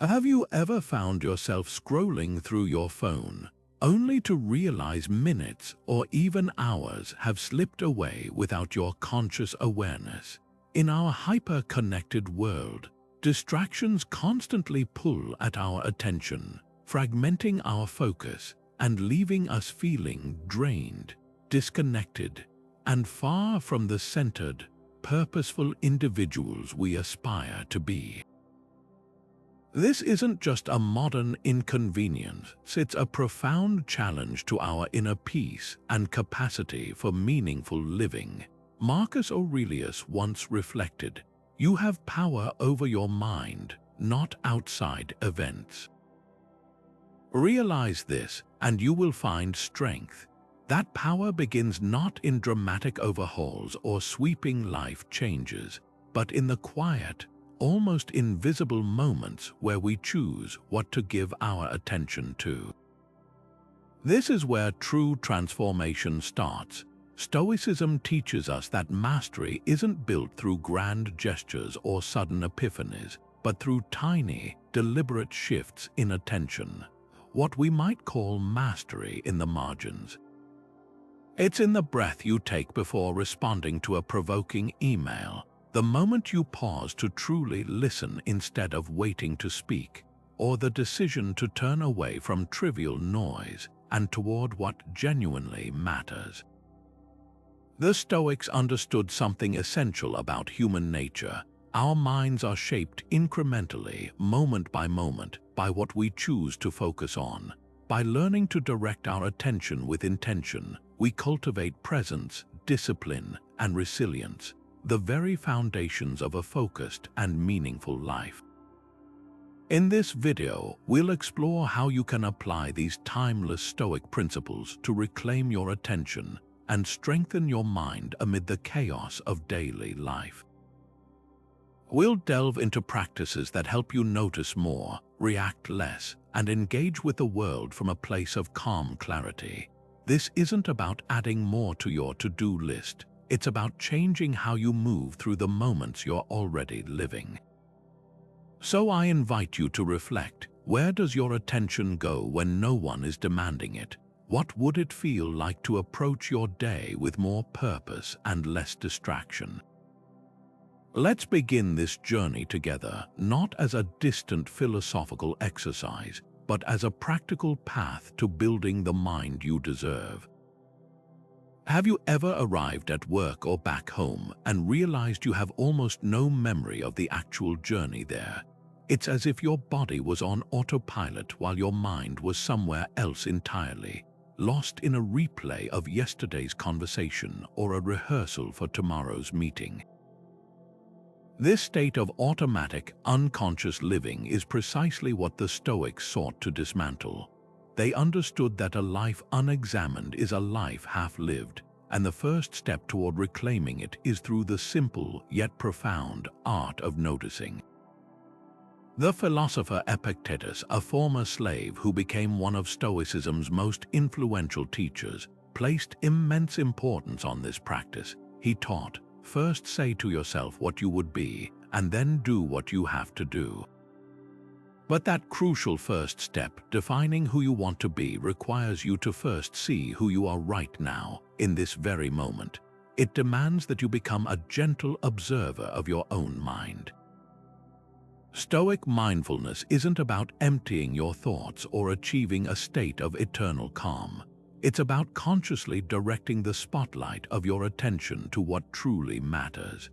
Have you ever found yourself scrolling through your phone, only to realize minutes or even hours have slipped away without your conscious awareness? In our hyper-connected world, distractions constantly pull at our attention, fragmenting our focus and leaving us feeling drained, disconnected, and far from the centered, purposeful individuals we aspire to be. This isn't just a modern inconvenience, it's a profound challenge to our inner peace and capacity for meaningful living. Marcus Aurelius once reflected, "You have power over your mind, not outside events." Realize this, and you will find strength. That power begins not in dramatic overhauls or sweeping life changes, but in the quiet, almost invisible moments where we choose what to give our attention to. This is where true transformation starts. Stoicism teaches us that mastery isn't built through grand gestures or sudden epiphanies, but through tiny, deliberate shifts in attention, what we might call mastery in the margins. It's in the breath you take before responding to a provoking email, the moment you pause to truly listen instead of waiting to speak, or the decision to turn away from trivial noise and toward what genuinely matters. The Stoics understood something essential about human nature. Our minds are shaped incrementally, moment by moment, by what we choose to focus on. By learning to direct our attention with intention, we cultivate presence, discipline, and resilience, the very foundations of a focused and meaningful life. In this video, we'll explore how you can apply these timeless Stoic principles to reclaim your attention and strengthen your mind amid the chaos of daily life. We'll delve into practices that help you notice more, react less, and engage with the world from a place of calm clarity. This isn't about adding more to your to-do list. It's about changing how you move through the moments you're already living. So I invite you to reflect. Where does your attention go when no one is demanding it? What would it feel like to approach your day with more purpose and less distraction? Let's begin this journey together, not as a distant philosophical exercise, but as a practical path to building the mind you deserve. Have you ever arrived at work or back home and realized you have almost no memory of the actual journey there? It's as if your body was on autopilot while your mind was somewhere else entirely, lost in a replay of yesterday's conversation or a rehearsal for tomorrow's meeting. This state of automatic, unconscious living is precisely what the Stoics sought to dismantle. They understood that a life unexamined is a life half-lived, and the first step toward reclaiming it is through the simple yet profound art of noticing. The philosopher Epictetus, a former slave who became one of Stoicism's most influential teachers, placed immense importance on this practice. He taught, "First say to yourself what you would be, and then do what you have to do." But that crucial first step, defining who you want to be, requires you to first see who you are right now, in this very moment. It demands that you become a gentle observer of your own mind. Stoic mindfulness isn't about emptying your thoughts or achieving a state of eternal calm. It's about consciously directing the spotlight of your attention to what truly matters.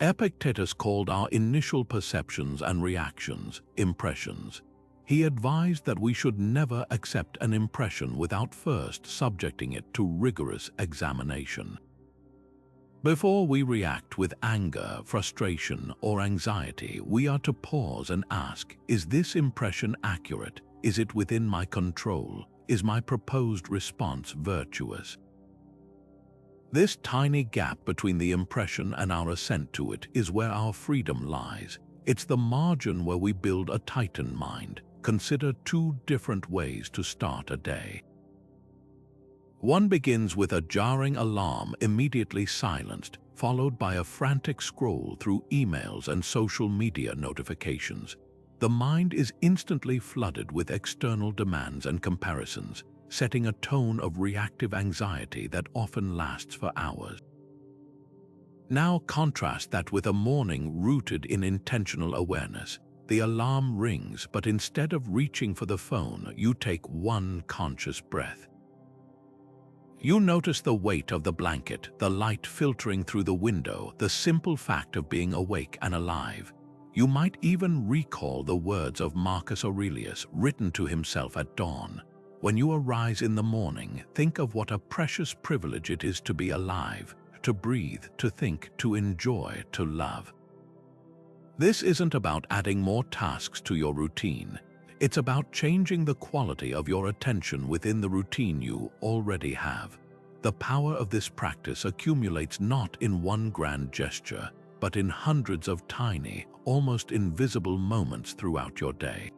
Epictetus called our initial perceptions and reactions impressions. He advised that we should never accept an impression without first subjecting it to rigorous examination. Before we react with anger, frustration, or anxiety, we are to pause and ask, is this impression accurate? Is it within my control? Is my proposed response virtuous? This tiny gap between the impression and our assent to it is where our freedom lies. It's the margin where we build a tightened mind. Consider two different ways to start a day. One begins with a jarring alarm immediately silenced, followed by a frantic scroll through emails and social media notifications. the mind is instantly flooded with external demands and comparisons, setting a tone of reactive anxiety that often lasts for hours. Now contrast that with a morning rooted in intentional awareness. The alarm rings, but instead of reaching for the phone, you take one conscious breath. You notice the weight of the blanket, the light filtering through the window, the simple fact of being awake and alive. You might even recall the words of Marcus Aurelius written to himself at dawn. When you arise in the morning, think of what a precious privilege it is to be alive, to breathe, to think, to enjoy, to love. This isn't about adding more tasks to your routine. It's about changing the quality of your attention within the routine you already have. The power of this practice accumulates not in one grand gesture, but in hundreds of tiny, almost invisible moments throughout your day.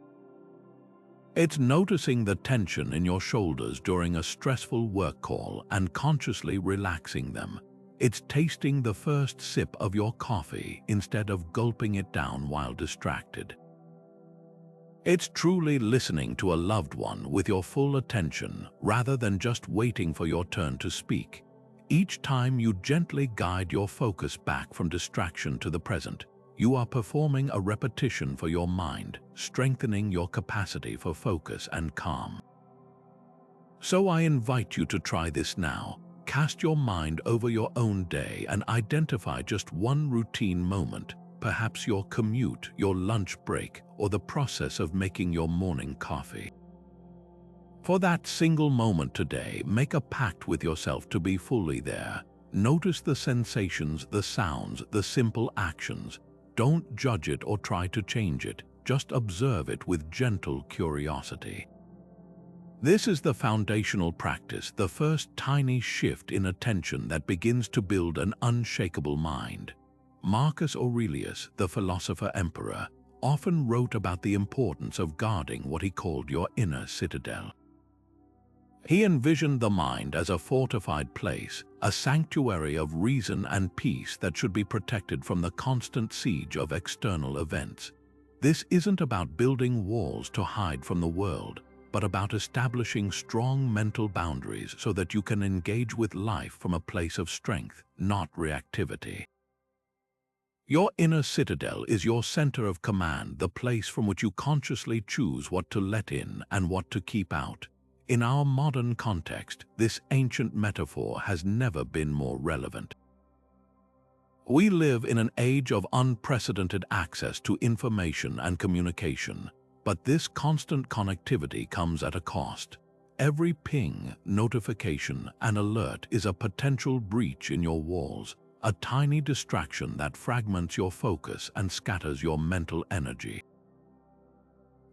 It's noticing the tension in your shoulders during a stressful work call and consciously relaxing them. It's tasting the first sip of your coffee instead of gulping it down while distracted. It's truly listening to a loved one with your full attention rather than just waiting for your turn to speak. Each time you gently guide your focus back from distraction to the present, you are performing a repetition for your mind, strengthening your capacity for focus and calm. So I invite you to try this now. Cast your mind over your own day and identify just one routine moment, perhaps your commute, your lunch break, or the process of making your morning coffee. For that single moment today, make a pact with yourself to be fully there. Notice the sensations, the sounds, the simple actions. Don't judge it or try to change it, just observe it with gentle curiosity. This is the foundational practice, the first tiny shift in attention that begins to build an unshakable mind. Marcus Aurelius, the philosopher-emperor, often wrote about the importance of guarding what he called your inner citadel. He envisioned the mind as a fortified place, a sanctuary of reason and peace that should be protected from the constant siege of external events. This isn't about building walls to hide from the world, but about establishing strong mental boundaries so that you can engage with life from a place of strength, not reactivity. Your inner citadel is your center of command, the place from which you consciously choose what to let in and what to keep out. In our modern context, this ancient metaphor has never been more relevant. We live in an age of unprecedented access to information and communication, but this constant connectivity comes at a cost. Every ping, notification, and alert is a potential breach in your walls, a tiny distraction that fragments your focus and scatters your mental energy.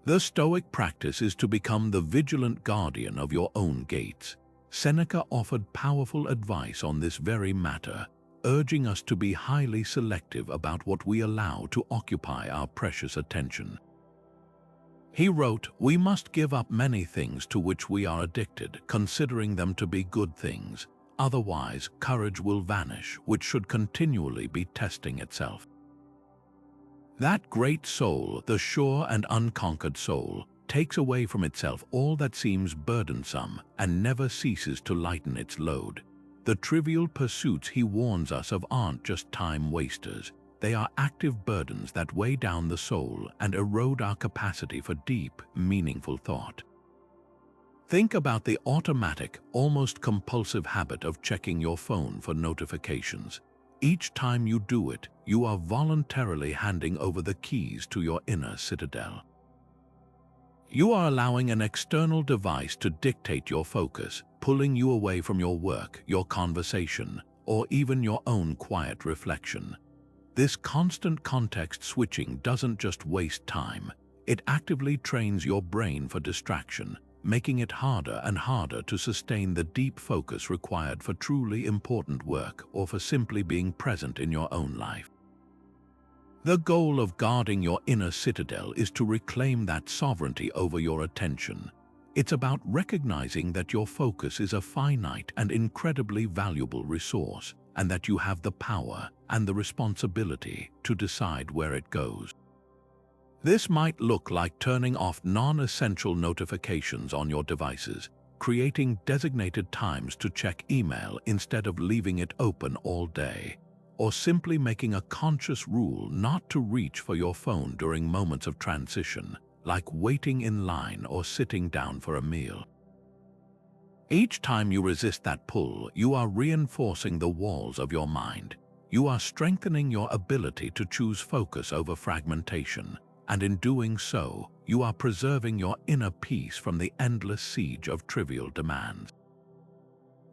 The Stoic practice is to become the vigilant guardian of your own gates. Seneca offered powerful advice on this very matter, urging us to be highly selective about what we allow to occupy our precious attention. He wrote, "We must give up many things to which we are addicted, considering them to be good things. Otherwise, courage will vanish, which should continually be testing itself." That great soul, the sure and unconquered soul, takes away from itself all that seems burdensome and never ceases to lighten its load. The trivial pursuits he warns us of aren't just time wasters. They are active burdens that weigh down the soul and erode our capacity for deep, meaningful thought. Think about the automatic, almost compulsive habit of checking your phone for notifications. Each time you do it, you are voluntarily handing over the keys to your inner citadel. You are allowing an external device to dictate your focus, pulling you away from your work, your conversation, or even your own quiet reflection. This constant context switching doesn't just waste time, it actively trains your brain for distraction, making it harder and harder to sustain the deep focus required for truly important work or for simply being present in your own life. The goal of guarding your inner citadel is to reclaim that sovereignty over your attention. It's about recognizing that your focus is a finite and incredibly valuable resource, and that you have the power and the responsibility to decide where it goes. This might look like turning off non-essential notifications on your devices, creating designated times to check email instead of leaving it open all day, or simply making a conscious rule not to reach for your phone during moments of transition, like waiting in line or sitting down for a meal. Each time you resist that pull, you are reinforcing the walls of your mind. You are strengthening your ability to choose focus over fragmentation, and in doing so, you are preserving your inner peace from the endless siege of trivial demands.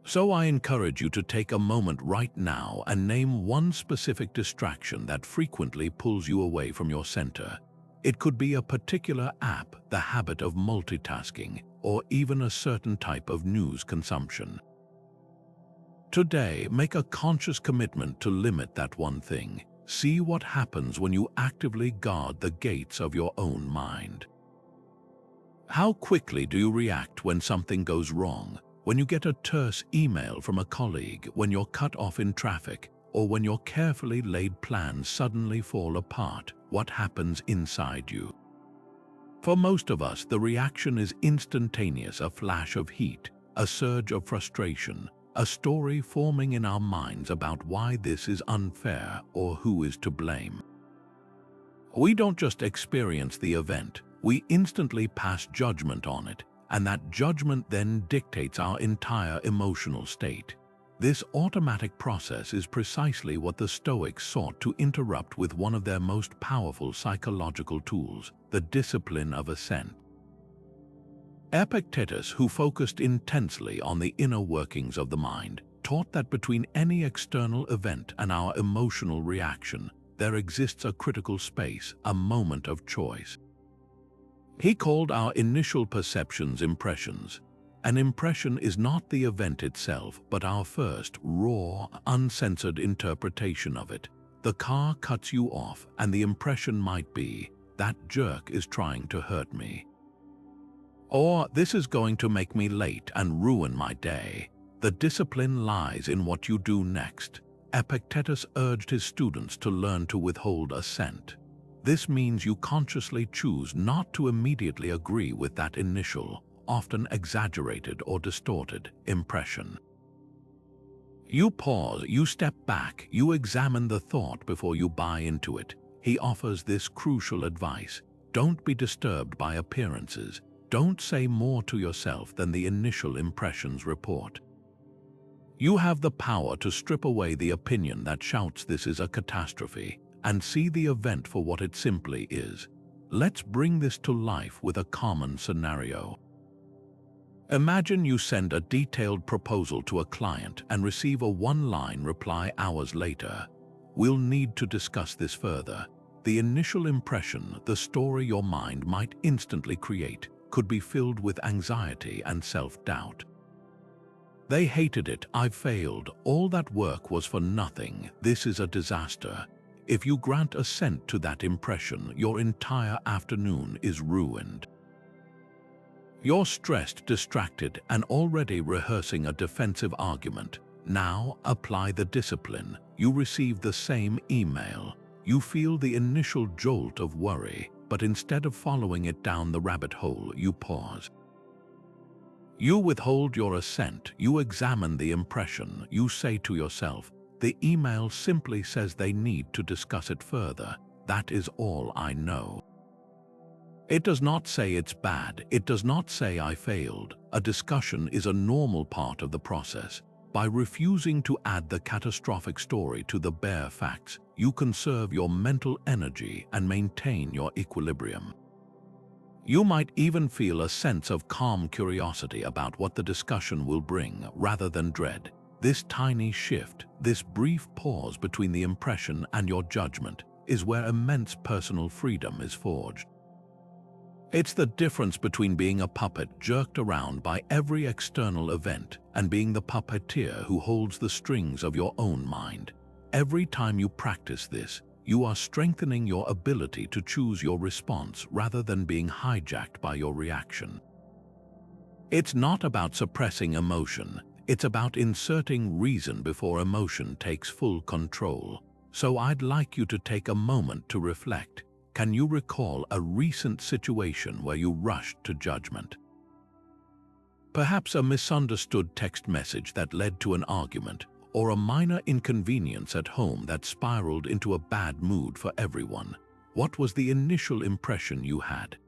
So I encourage you to take a moment right now and name one specific distraction that frequently pulls you away from your center. It could be a particular app, the habit of multitasking, or even a certain type of news consumption. Today, make a conscious commitment to limit that one thing. See what happens when you actively guard the gates of your own mind. How quickly do you react when something goes wrong? When you get a terse email from a colleague, when you're cut off in traffic, or when your carefully laid plans suddenly fall apart, what happens inside you? For most of us, the reaction is instantaneous, a flash of heat, a surge of frustration, a story forming in our minds about why this is unfair or who is to blame. We don't just experience the event, we instantly pass judgment on it, and that judgment then dictates our entire emotional state. This automatic process is precisely what the Stoics sought to interrupt with one of their most powerful psychological tools, the discipline of Assent. Epictetus, who focused intensely on the inner workings of the mind, taught that between any external event and our emotional reaction, there exists a critical space, a moment of choice. He called our initial perceptions impressions. An impression is not the event itself, but our first, raw, uncensored interpretation of it. The car cuts you off, and the impression might be, that jerk is trying to hurt me. Or, this is going to make me late and ruin my day. The discipline lies in what you do next. Epictetus urged his students to learn to withhold assent. This means you consciously choose not to immediately agree with that initial, often exaggerated or distorted, impression. You pause, you step back, you examine the thought before you buy into it. He offers this crucial advice: don't be disturbed by appearances. Don't say more to yourself than the initial impressions report. You have the power to strip away the opinion that shouts this is a catastrophe, and see the event for what it simply is. Let's bring this to life with a common scenario. Imagine you send a detailed proposal to a client and receive a one-line reply hours later. We'll need to discuss this further. The initial impression, the story your mind might instantly create, could be filled with anxiety and self-doubt. They hated it, I failed, all that work was for nothing, this is a disaster. If you grant assent to that impression, your entire afternoon is ruined. You're stressed, distracted, and already rehearsing a defensive argument. Now, apply the discipline. You receive the same email. You feel the initial jolt of worry, but instead of following it down the rabbit hole, you pause. You withhold your assent, you examine the impression, you say to yourself, the email simply says they need to discuss it further. That is all I know. It does not say it's bad, it does not say I failed. A discussion is a normal part of the process. By refusing to add the catastrophic story to the bare facts, you conserve your mental energy and maintain your equilibrium. You might even feel a sense of calm curiosity about what the discussion will bring rather than dread. This tiny shift, this brief pause between the impression and your judgment, is where immense personal freedom is forged. It's the difference between being a puppet jerked around by every external event and being the puppeteer who holds the strings of your own mind. Every time you practice this, you are strengthening your ability to choose your response rather than being hijacked by your reaction. It's not about suppressing emotion, it's about inserting reason before emotion takes full control. So I'd like you to take a moment to reflect. Can you recall a recent situation where you rushed to judgment? Perhaps a misunderstood text message that led to an argument, or a minor inconvenience at home that spiraled into a bad mood for everyone. What was the initial impression you had?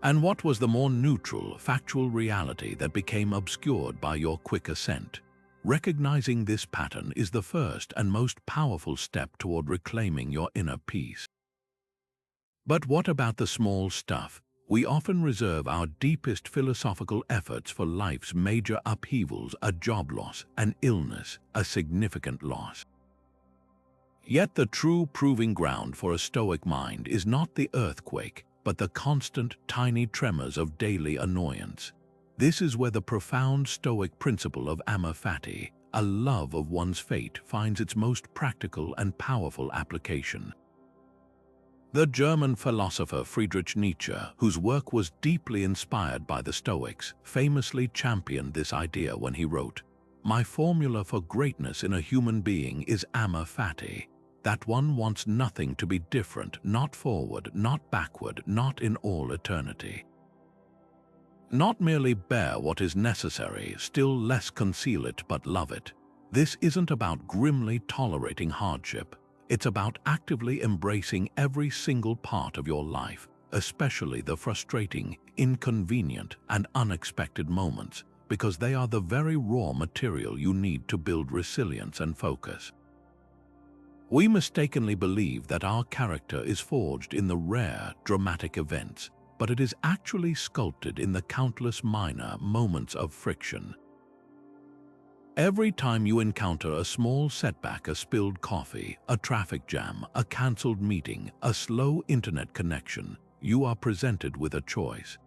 And what was the more neutral, factual reality that became obscured by your quick assent? Recognizing this pattern is the first and most powerful step toward reclaiming your inner peace. But what about the small stuff? We often reserve our deepest philosophical efforts for life's major upheavals, a job loss, an illness, a significant loss. Yet the true proving ground for a Stoic mind is not the earthquake, but the constant, tiny tremors of daily annoyance. This is where the profound Stoic principle of Amor Fati, a love of one's fate, finds its most practical and powerful application. The German philosopher Friedrich Nietzsche, whose work was deeply inspired by the Stoics, famously championed this idea when he wrote, "My formula for greatness in a human being is Amor Fati, that one wants nothing to be different, not forward, not backward, not in all eternity. Not merely bear what is necessary, still less conceal it but love it. This isn't about grimly tolerating hardship. It's about actively embracing every single part of your life, especially the frustrating, inconvenient, and unexpected moments, because they are the very raw material you need to build resilience and focus." We mistakenly believe that our character is forged in the rare, dramatic events, but it is actually sculpted in the countless minor moments of friction. Every time you encounter a small setback, a spilled coffee, a traffic jam, a cancelled meeting, a slow internet connection, you are presented with a choice.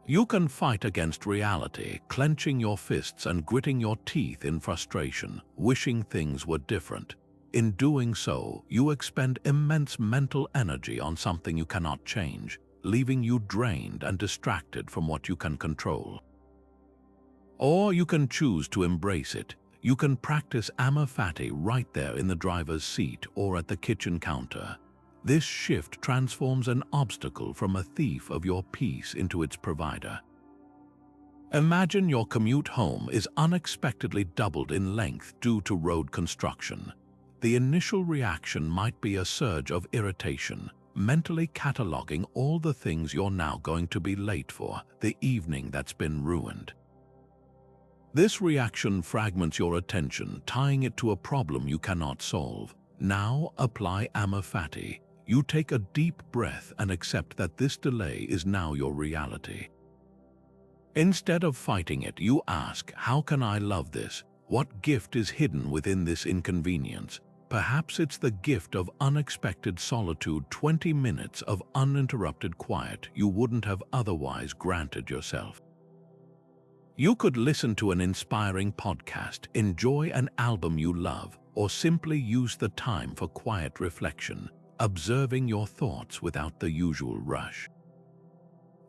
You can fight against reality, clenching your fists and gritting your teeth in frustration, wishing things were different. In doing so, you expend immense mental energy on something you cannot change, leaving you drained and distracted from what you can control. Or you can choose to embrace it. You can practice Amor Fati right there in the driver's seat or at the kitchen counter. This shift transforms an obstacle from a thief of your peace into its provider. Imagine your commute home is unexpectedly doubled in length due to road construction. The initial reaction might be a surge of irritation, mentally cataloging all the things you're now going to be late for, the evening that's been ruined. This reaction fragments your attention, tying it to a problem you cannot solve. Now apply Amor Fati. You take a deep breath and accept that this delay is now your reality. Instead of fighting it, you ask, how can I love this? What gift is hidden within this inconvenience? Perhaps it's the gift of unexpected solitude, 20 minutes of uninterrupted quiet you wouldn't have otherwise granted yourself. You could listen to an inspiring podcast, enjoy an album you love, or simply use the time for quiet reflection, observing your thoughts without the usual rush.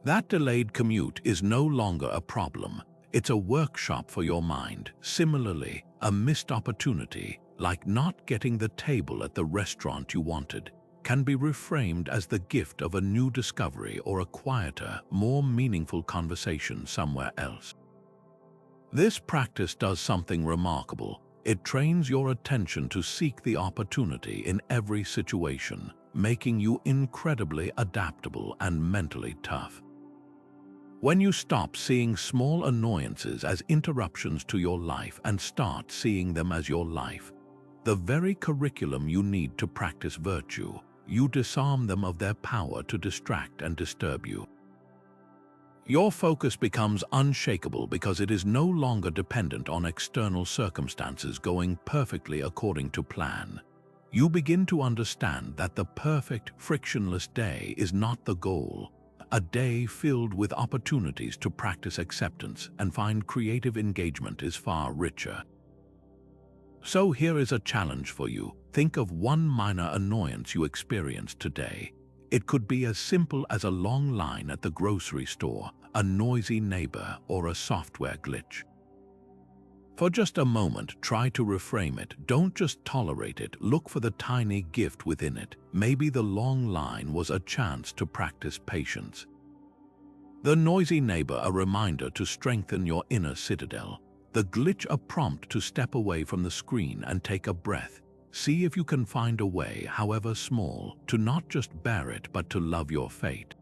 That delayed commute is no longer a problem. It's a workshop for your mind. Similarly, a missed opportunity, like not getting the table at the restaurant you wanted, can be reframed as the gift of a new discovery or a quieter, more meaningful conversation somewhere else. This practice does something remarkable. It trains your attention to seek the opportunity in every situation, making you incredibly adaptable and mentally tough. When you stop seeing small annoyances as interruptions to your life and start seeing them as your life, the very curriculum you need to practice virtue, you disarm them of their power to distract and disturb you. Your focus becomes unshakable because it is no longer dependent on external circumstances going perfectly according to plan. You begin to understand that the perfect, frictionless day is not the goal. A day filled with opportunities to practice acceptance and find creative engagement is far richer. So here is a challenge for you. Think of one minor annoyance you experienced today. It could be as simple as a long line at the grocery store, a noisy neighbor, or a software glitch. For just a moment, try to reframe it. Don't just tolerate it. Look for the tiny gift within it. Maybe the long line was a chance to practice patience. The noisy neighbor, a reminder to strengthen your inner citadel. The glitch, a prompt to step away from the screen and take a breath. See if you can find a way, however small, to not just bear it but to love your fate.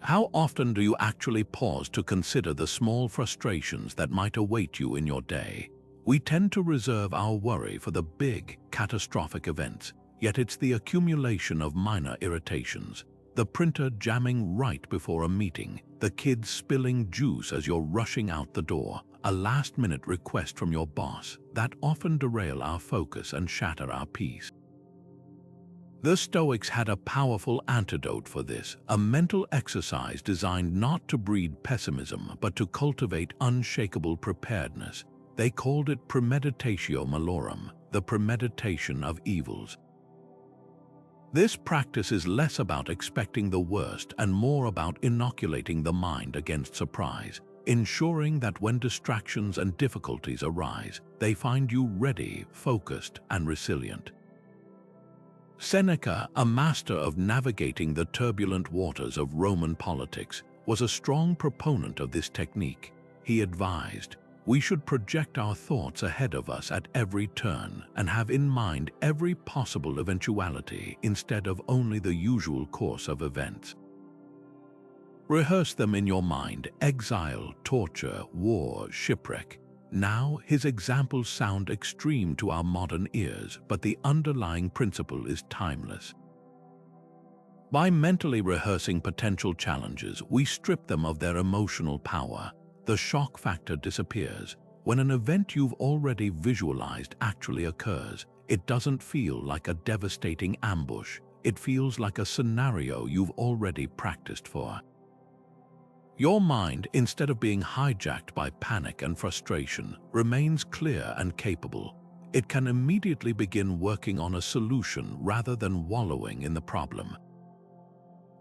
How often do you actually pause to consider the small frustrations that might await you in your day? We tend to reserve our worry for the big, catastrophic events, yet it's the accumulation of minor irritations. The printer jamming right before a meeting, the kids spilling juice as you're rushing out the door, a last-minute request from your boss that often derail our focus and shatter our peace. The Stoics had a powerful antidote for this, a mental exercise designed not to breed pessimism but to cultivate unshakable preparedness. They called it premeditatio malorum, the premeditation of evils. This practice is less about expecting the worst and more about inoculating the mind against surprise, ensuring that when distractions and difficulties arise, they find you ready, focused, and resilient. Seneca, a master of navigating the turbulent waters of Roman politics, was a strong proponent of this technique. He advised, we should project our thoughts ahead of us at every turn and have in mind every possible eventuality instead of only the usual course of events. Rehearse them in your mind: exile, torture, war, shipwreck. Now, his examples sound extreme to our modern ears, but the underlying principle is timeless. By mentally rehearsing potential challenges, we strip them of their emotional power. The shock factor disappears. When an event you've already visualized actually occurs, it doesn't feel like a devastating ambush. It feels like a scenario you've already practiced for. Your mind, instead of being hijacked by panic and frustration, remains clear and capable. It can immediately begin working on a solution rather than wallowing in the problem.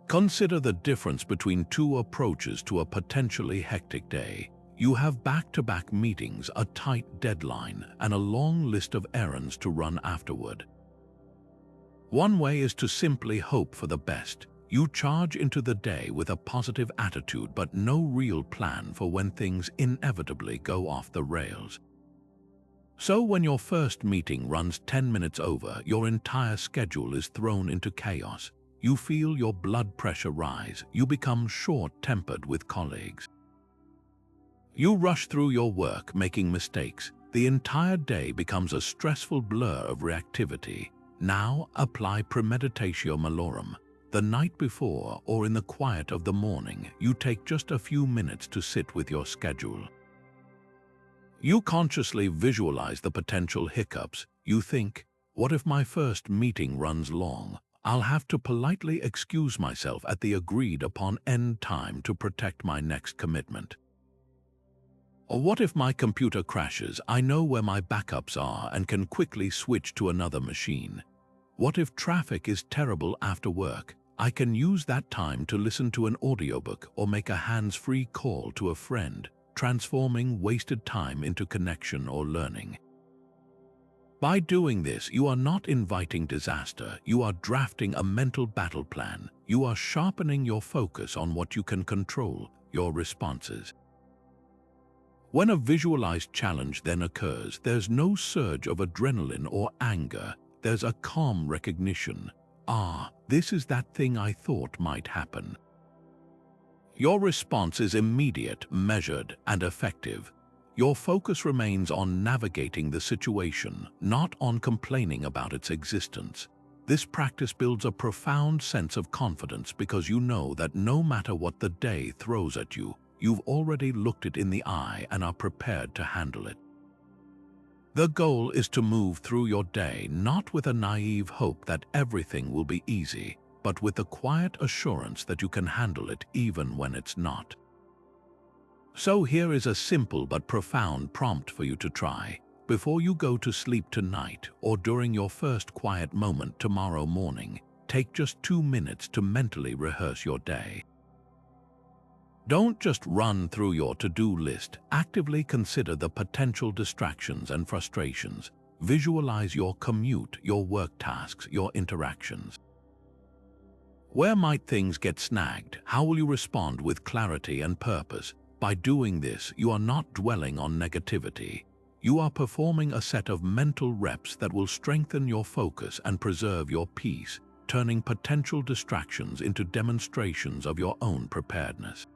Consider the difference between two approaches to a potentially hectic day. You have back-to-back meetings, a tight deadline, and a long list of errands to run afterward. One way is to simply hope for the best. You charge into the day with a positive attitude but no real plan for when things inevitably go off the rails. So when your first meeting runs 10 minutes over, your entire schedule is thrown into chaos. You feel your blood pressure rise. You become short-tempered with colleagues. You rush through your work, making mistakes. The entire day becomes a stressful blur of reactivity. Now apply premeditatio malorum. The night before or in the quiet of the morning, you take just a few minutes to sit with your schedule. You consciously visualize the potential hiccups. You think, what if my first meeting runs long? I'll have to politely excuse myself at the agreed-upon end time to protect my next commitment. Or what if my computer crashes? I know where my backups are and can quickly switch to another machine. What if traffic is terrible after work? I can use that time to listen to an audiobook or make a hands-free call to a friend, transforming wasted time into connection or learning. By doing this, you are not inviting disaster. You are drafting a mental battle plan. You are sharpening your focus on what you can control, your responses. When a visualized challenge then occurs, there's no surge of adrenaline or anger. There's a calm recognition. This is that thing I thought might happen. Your response is immediate, measured, and effective. Your focus remains on navigating the situation, not on complaining about its existence. This practice builds a profound sense of confidence because you know that no matter what the day throws at you, you've already looked it in the eye and are prepared to handle it. The goal is to move through your day not with a naive hope that everything will be easy, but with the quiet assurance that you can handle it even when it's not. So here is a simple but profound prompt for you to try. Before you go to sleep tonight or during your first quiet moment tomorrow morning, take just 2 minutes to mentally rehearse your day. Don't just run through your to-do list. Actively consider the potential distractions and frustrations. Visualize your commute, your work tasks, your interactions. Where might things get snagged? How will you respond with clarity and purpose? By doing this, you are not dwelling on negativity. You are performing a set of mental reps that will strengthen your focus and preserve your peace, turning potential distractions into demonstrations of your own preparedness.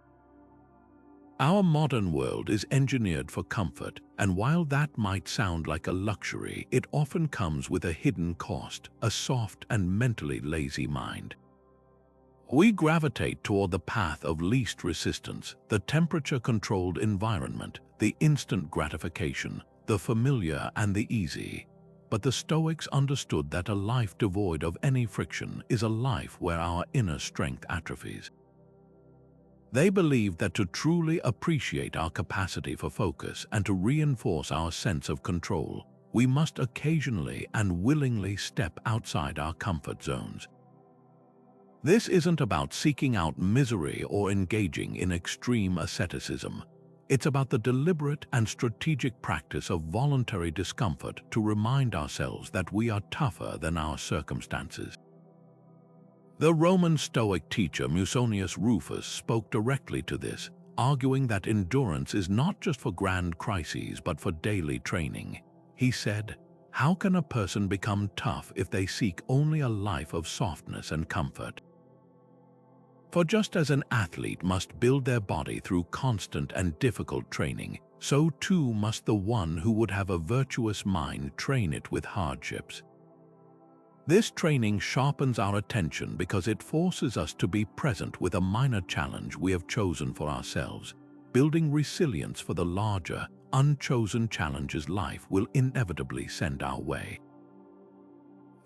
Our modern world is engineered for comfort, and while that might sound like a luxury, it often comes with a hidden cost, a soft and mentally lazy mind. We gravitate toward the path of least resistance, the temperature-controlled environment, the instant gratification, the familiar and the easy. But the Stoics understood that a life devoid of any friction is a life where our inner strength atrophies. They believed that to truly appreciate our capacity for focus and to reinforce our sense of control, we must occasionally and willingly step outside our comfort zones. This isn't about seeking out misery or engaging in extreme asceticism. It's about the deliberate and strategic practice of voluntary discomfort to remind ourselves that we are tougher than our circumstances. The Roman Stoic teacher Musonius Rufus spoke directly to this, arguing that endurance is not just for grand crises but for daily training. He said, "How can a person become tough if they seek only a life of softness and comfort? For just as an athlete must build their body through constant and difficult training, so too must the one who would have a virtuous mind train it with hardships." This training sharpens our attention because it forces us to be present with a minor challenge we have chosen for ourselves, building resilience for the larger, unchosen challenges life will inevitably send our way.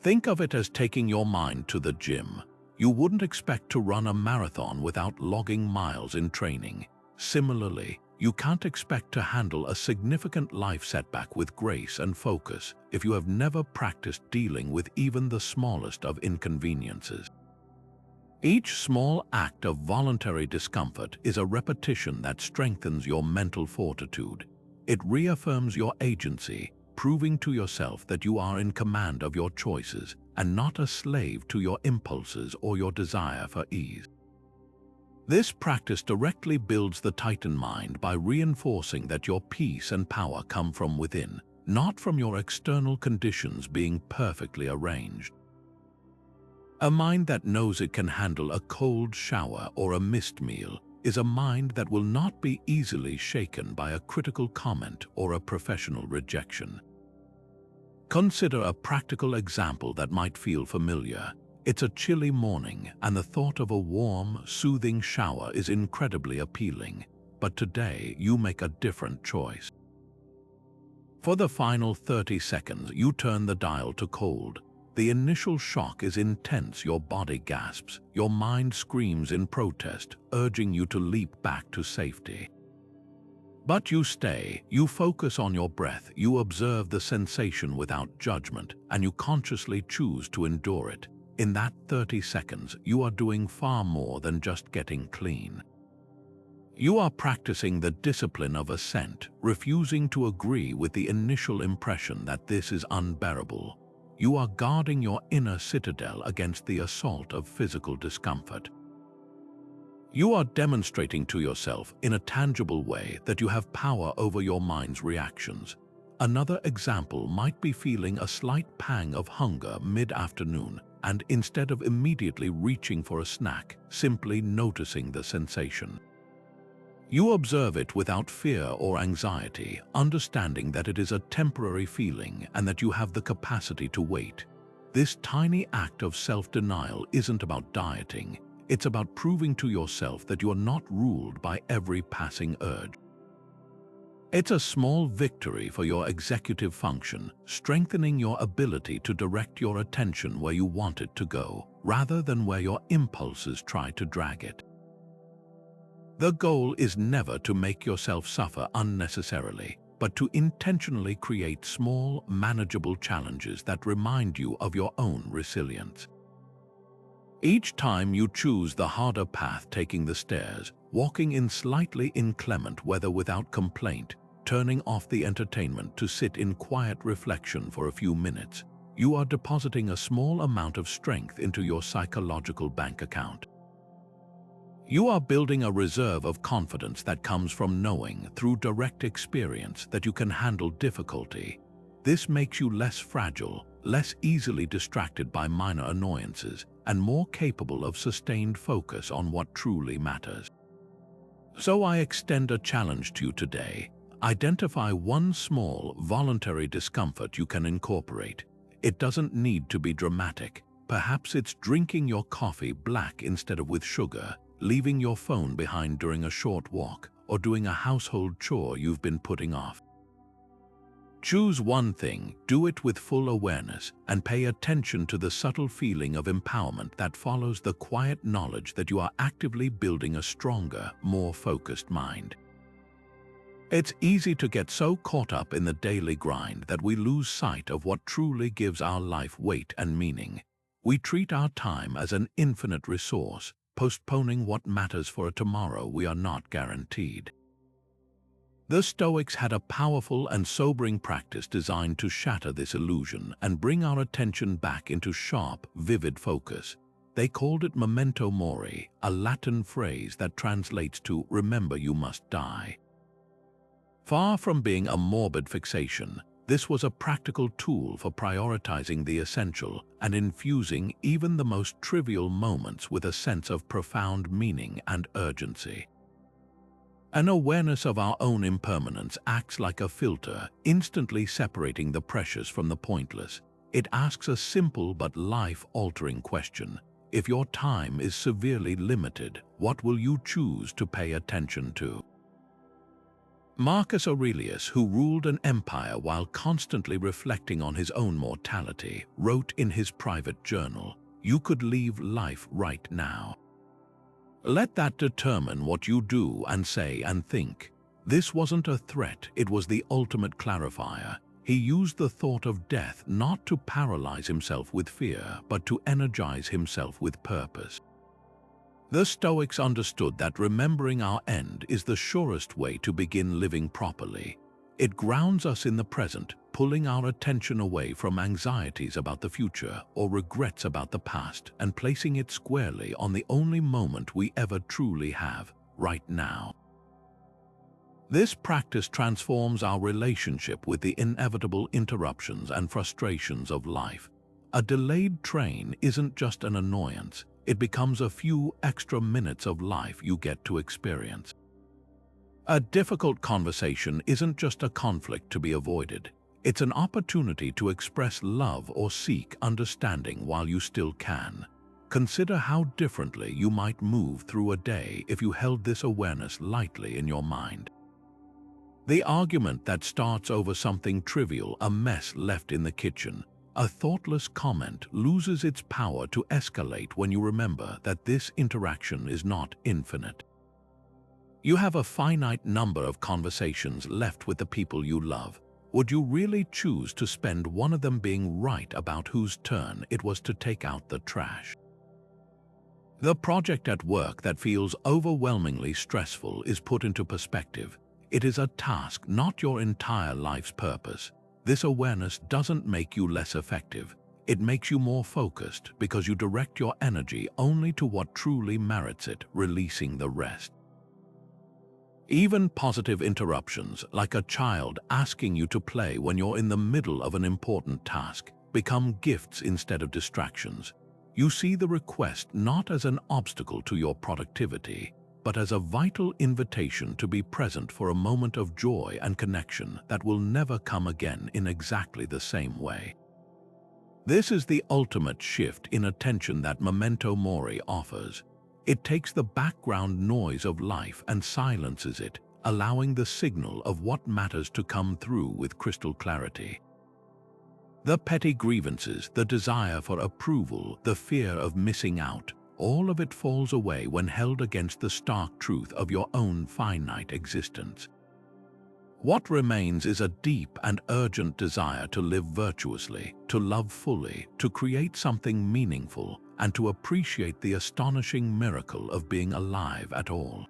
Think of it as taking your mind to the gym. You wouldn't expect to run a marathon without logging miles in training. Similarly, you can't expect to handle a significant life setback with grace and focus if you have never practiced dealing with even the smallest of inconveniences. Each small act of voluntary discomfort is a repetition that strengthens your mental fortitude. It reaffirms your agency, proving to yourself that you are in command of your choices and not a slave to your impulses or your desire for ease. This practice directly builds the Titan mind by reinforcing that your peace and power come from within, not from your external conditions being perfectly arranged. A mind that knows it can handle a cold shower or a missed meal is a mind that will not be easily shaken by a critical comment or a professional rejection. Consider a practical example that might feel familiar. It's a chilly morning, and the thought of a warm, soothing shower is incredibly appealing. But today, you make a different choice. For the final 30 seconds, you turn the dial to cold. The initial shock is intense, your body gasps, your mind screams in protest, urging you to leap back to safety. But you stay, you focus on your breath, you observe the sensation without judgment, and you consciously choose to endure it. In that 30 seconds, you are doing far more than just getting clean. You are practicing the discipline of assent, refusing to agree with the initial impression that this is unbearable. You are guarding your inner citadel against the assault of physical discomfort. You are demonstrating to yourself in a tangible way that you have power over your mind's reactions. Another example might be feeling a slight pang of hunger mid-afternoon, and instead of immediately reaching for a snack, simply noticing the sensation. You observe it without fear or anxiety, understanding that it is a temporary feeling and that you have the capacity to wait. This tiny act of self-denial isn't about dieting. It's about proving to yourself that you are not ruled by every passing urge. It's a small victory for your executive function, strengthening your ability to direct your attention where you want it to go, rather than where your impulses try to drag it. The goal is never to make yourself suffer unnecessarily, but to intentionally create small, manageable challenges that remind you of your own resilience. Each time you choose the harder path, taking the stairs, walking in slightly inclement weather without complaint, turning off the entertainment to sit in quiet reflection for a few minutes, you are depositing a small amount of strength into your psychological bank account. You are building a reserve of confidence that comes from knowing through direct experience that you can handle difficulty. This makes you less fragile, less easily distracted by minor annoyances, and more capable of sustained focus on what truly matters. So I extend a challenge to you today. Identify one small, voluntary discomfort you can incorporate. It doesn't need to be dramatic. Perhaps it's drinking your coffee black instead of with sugar, leaving your phone behind during a short walk, or doing a household chore you've been putting off. Choose one thing, do it with full awareness, and pay attention to the subtle feeling of empowerment that follows the quiet knowledge that you are actively building a stronger, more focused mind. It's easy to get so caught up in the daily grind that we lose sight of what truly gives our life weight and meaning. We treat our time as an infinite resource, postponing what matters for a tomorrow we are not guaranteed. The Stoics had a powerful and sobering practice designed to shatter this illusion and bring our attention back into sharp, vivid focus. They called it Memento Mori, a Latin phrase that translates to "remember you must die." Far from being a morbid fixation, this was a practical tool for prioritizing the essential and infusing even the most trivial moments with a sense of profound meaning and urgency. An awareness of our own impermanence acts like a filter, instantly separating the precious from the pointless. It asks a simple but life-altering question. If your time is severely limited, what will you choose to pay attention to? Marcus Aurelius, who ruled an empire while constantly reflecting on his own mortality, wrote in his private journal, "You could leave life right now. Let that determine what you do and say and think." This wasn't a threat, it was the ultimate clarifier. He used the thought of death not to paralyze himself with fear, but to energize himself with purpose. The Stoics understood that remembering our end is the surest way to begin living properly. It grounds us in the present, pulling our attention away from anxieties about the future or regrets about the past and placing it squarely on the only moment we ever truly have, right now. This practice transforms our relationship with the inevitable interruptions and frustrations of life. A delayed train isn't just an annoyance. It becomes a few extra minutes of life you get to experience. A difficult conversation isn't just a conflict to be avoided. It's an opportunity to express love or seek understanding while you still can. Consider how differently you might move through a day if you held this awareness lightly in your mind. The argument that starts over something trivial, a mess left in the kitchen, a thoughtless comment, loses its power to escalate when you remember that this interaction is not infinite. You have a finite number of conversations left with the people you love. Would you really choose to spend one of them being right about whose turn it was to take out the trash? The project at work that feels overwhelmingly stressful is put into perspective. It is a task, not your entire life's purpose. This awareness doesn't make you less effective. It makes you more focused because you direct your energy only to what truly merits it, releasing the rest. Even positive interruptions, like a child asking you to play when you're in the middle of an important task, become gifts instead of distractions. You see the request not as an obstacle to your productivity, but as a vital invitation to be present for a moment of joy and connection that will never come again in exactly the same way. This is the ultimate shift in attention that Memento Mori offers. It takes the background noise of life and silences it, allowing the signal of what matters to come through with crystal clarity. The petty grievances, the desire for approval, the fear of missing out, all of it falls away when held against the stark truth of your own finite existence. What remains is a deep and urgent desire to live virtuously, to love fully, to create something meaningful, and to appreciate the astonishing miracle of being alive at all.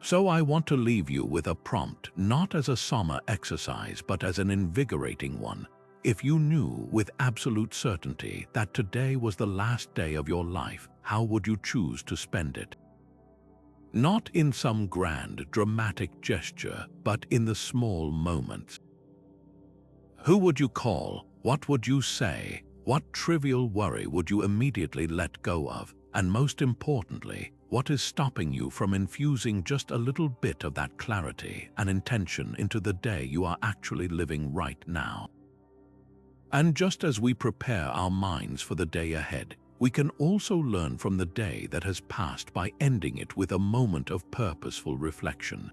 So I want to leave you with a prompt, not as a summer exercise, but as an invigorating one. If you knew with absolute certainty that today was the last day of your life, how would you choose to spend it? Not in some grand, dramatic gesture, but in the small moments. Who would you call? What would you say? What trivial worry would you immediately let go of? And most importantly, what is stopping you from infusing just a little bit of that clarity and intention into the day you are actually living right now? And just as we prepare our minds for the day ahead, we can also learn from the day that has passed by ending it with a moment of purposeful reflection.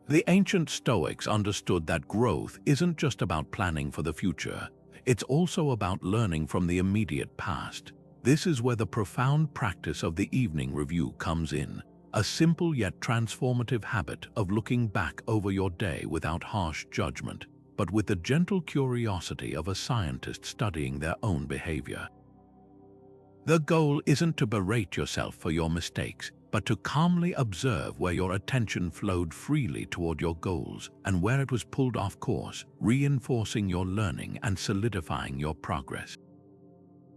The ancient Stoics understood that growth isn't just about planning for the future, it's also about learning from the immediate past. This is where the profound practice of the evening review comes in, a simple yet transformative habit of looking back over your day without harsh judgment, but with the gentle curiosity of a scientist studying their own behavior. The goal isn't to berate yourself for your mistakes, but to calmly observe where your attention flowed freely toward your goals and where it was pulled off course, reinforcing your learning and solidifying your progress.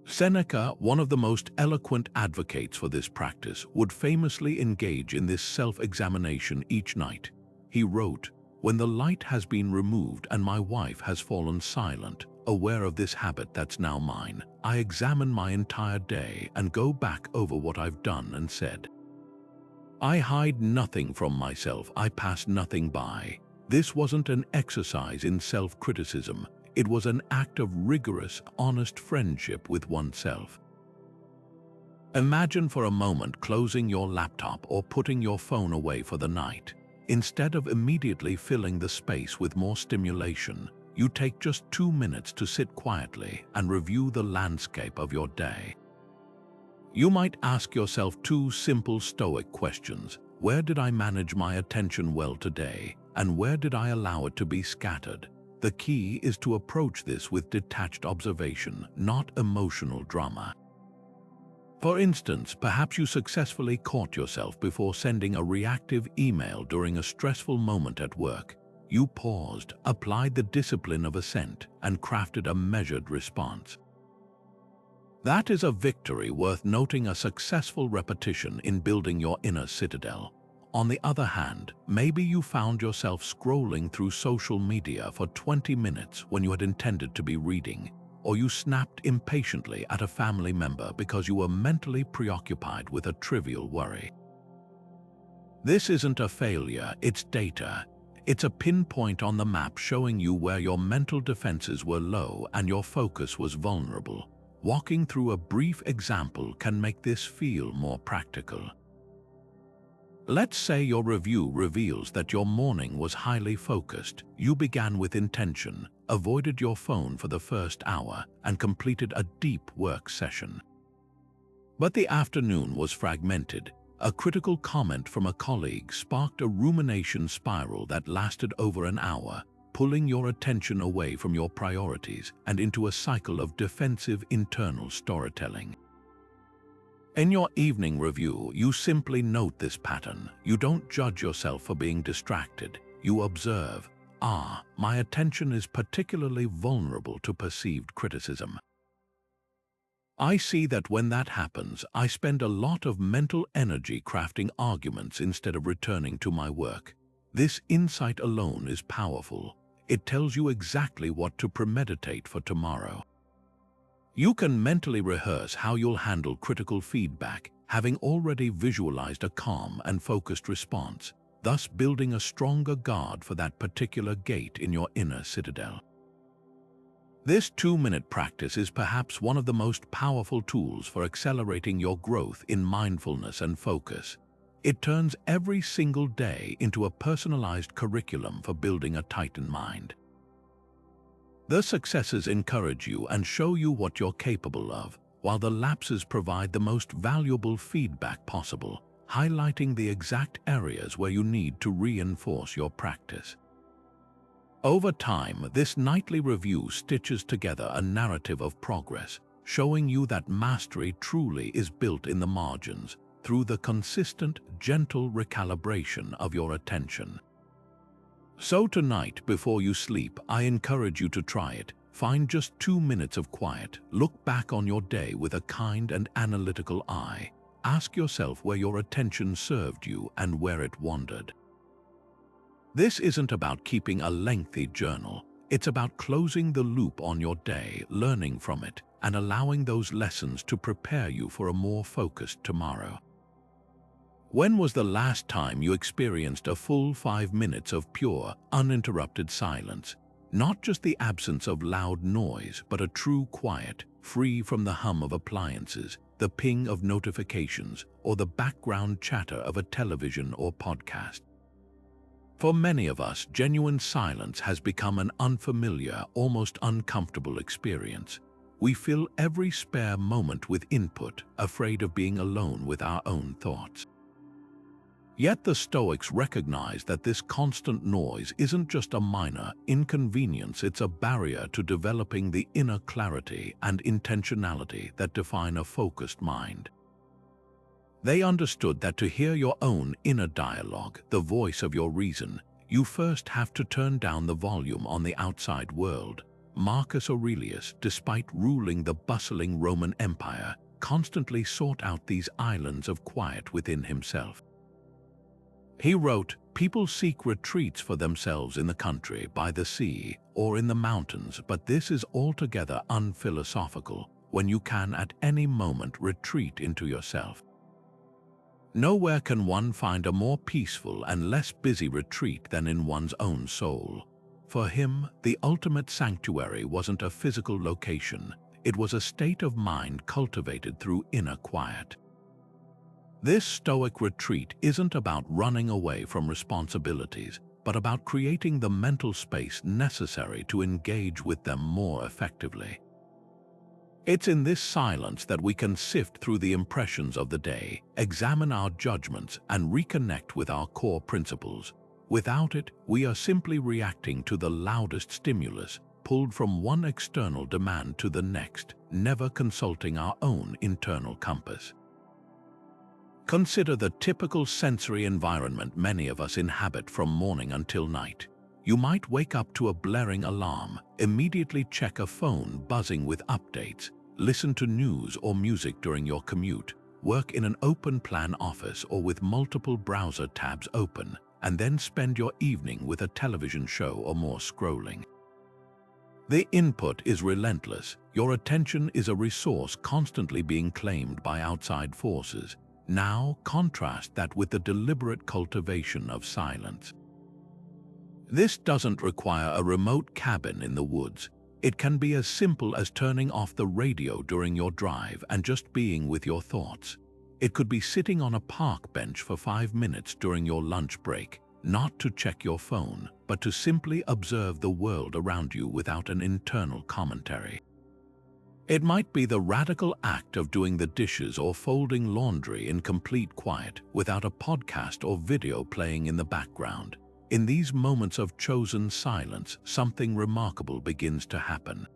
Seneca, one of the most eloquent advocates for this practice, would famously engage in this self-examination each night. He wrote, "When the light has been removed and my wife has fallen silent, aware of this habit that's now mine, I examine my entire day and go back over what I've done and said. I hide nothing from myself, I pass nothing by." This wasn't an exercise in self-criticism. It was an act of rigorous, honest friendship with oneself. Imagine for a moment closing your laptop or putting your phone away for the night. Instead of immediately filling the space with more stimulation, you take just 2 minutes to sit quietly and review the landscape of your day. You might ask yourself 2 simple Stoic questions. Where did I manage my attention well today? And where did I allow it to be scattered? The key is to approach this with detached observation, not emotional drama. For instance, perhaps you successfully caught yourself before sending a reactive email during a stressful moment at work. You paused, applied the discipline of Assent, and crafted a measured response. That is a victory worth noting, a successful repetition in building your inner citadel. On the other hand, maybe you found yourself scrolling through social media for 20 minutes when you had intended to be reading, or you snapped impatiently at a family member because you were mentally preoccupied with a trivial worry. This isn't a failure, it's data. It's a pinpoint on the map showing you where your mental defenses were low and your focus was vulnerable. Walking through a brief example can make this feel more practical. Let's say your review reveals that your morning was highly focused. You began with intention, avoided your phone for the first hour, and completed a deep work session. But the afternoon was fragmented. A critical comment from a colleague sparked a rumination spiral that lasted over an hour, pulling your attention away from your priorities and into a cycle of defensive internal storytelling. In your evening review, you simply note this pattern. You don't judge yourself for being distracted. You observe, my attention is particularly vulnerable to perceived criticism. I see that when that happens, I spend a lot of mental energy crafting arguments instead of returning to my work. This insight alone is powerful. It tells you exactly what to premeditate for tomorrow. You can mentally rehearse how you'll handle critical feedback, having already visualized a calm and focused response, thus building a stronger guard for that particular gate in your inner citadel. This 2-minute practice is perhaps one of the most powerful tools for accelerating your growth in mindfulness and focus. It turns every single day into a personalized curriculum for building a tightened mind. The successes encourage you and show you what you're capable of, while the lapses provide the most valuable feedback possible, highlighting the exact areas where you need to reinforce your practice. Over time, this nightly review stitches together a narrative of progress, showing you that mastery truly is built in the margins, through the consistent, gentle recalibration of your attention. So tonight, before you sleep, I encourage you to try it. Find just 2 minutes of quiet. Look back on your day with a kind and analytical eye. Ask yourself where your attention served you and where it wandered. This isn't about keeping a lengthy journal. It's about closing the loop on your day, learning from it, and allowing those lessons to prepare you for a more focused tomorrow. When was the last time you experienced a full 5 minutes of pure, uninterrupted silence? Not just the absence of loud noise, but a true quiet, free from the hum of appliances, the ping of notifications, or the background chatter of a television or podcast. For many of us, genuine silence has become an unfamiliar, almost uncomfortable experience. We fill every spare moment with input, afraid of being alone with our own thoughts. Yet the Stoics recognize that this constant noise isn't just a minor inconvenience, it's a barrier to developing the inner clarity and intentionality that define a focused mind. They understood that to hear your own inner dialogue, the voice of your reason, you first have to turn down the volume on the outside world. Marcus Aurelius, despite ruling the bustling Roman Empire, constantly sought out these islands of quiet within himself. He wrote, "People seek retreats for themselves in the country, by the sea, or in the mountains, but this is altogether unphilosophical, when you can at any moment retreat into yourself. Nowhere can one find a more peaceful and less busy retreat than in one's own soul." For him, the ultimate sanctuary wasn't a physical location, it was a state of mind cultivated through inner quiet. This Stoic retreat isn't about running away from responsibilities, but about creating the mental space necessary to engage with them more effectively. It's in this silence that we can sift through the impressions of the day, examine our judgments, and reconnect with our core principles. Without it, we are simply reacting to the loudest stimulus, pulled from one external demand to the next, never consulting our own internal compass. Consider the typical sensory environment many of us inhabit from morning until night. You might wake up to a blaring alarm, immediately check a phone buzzing with updates, listen to news or music during your commute, work in an open-plan office or with multiple browser tabs open, and then spend your evening with a television show or more scrolling. The input is relentless. Your attention is a resource constantly being claimed by outside forces. Now contrast that with the deliberate cultivation of silence. This doesn't require a remote cabin in the woods. It can be as simple as turning off the radio during your drive and just being with your thoughts. It could be sitting on a park bench for 5 minutes during your lunch break, not to check your phone, but to simply observe the world around you without an internal commentary. It might be the radical act of doing the dishes or folding laundry in complete quiet, without a podcast or video playing in the background. In these moments of chosen silence, something remarkable begins to happen.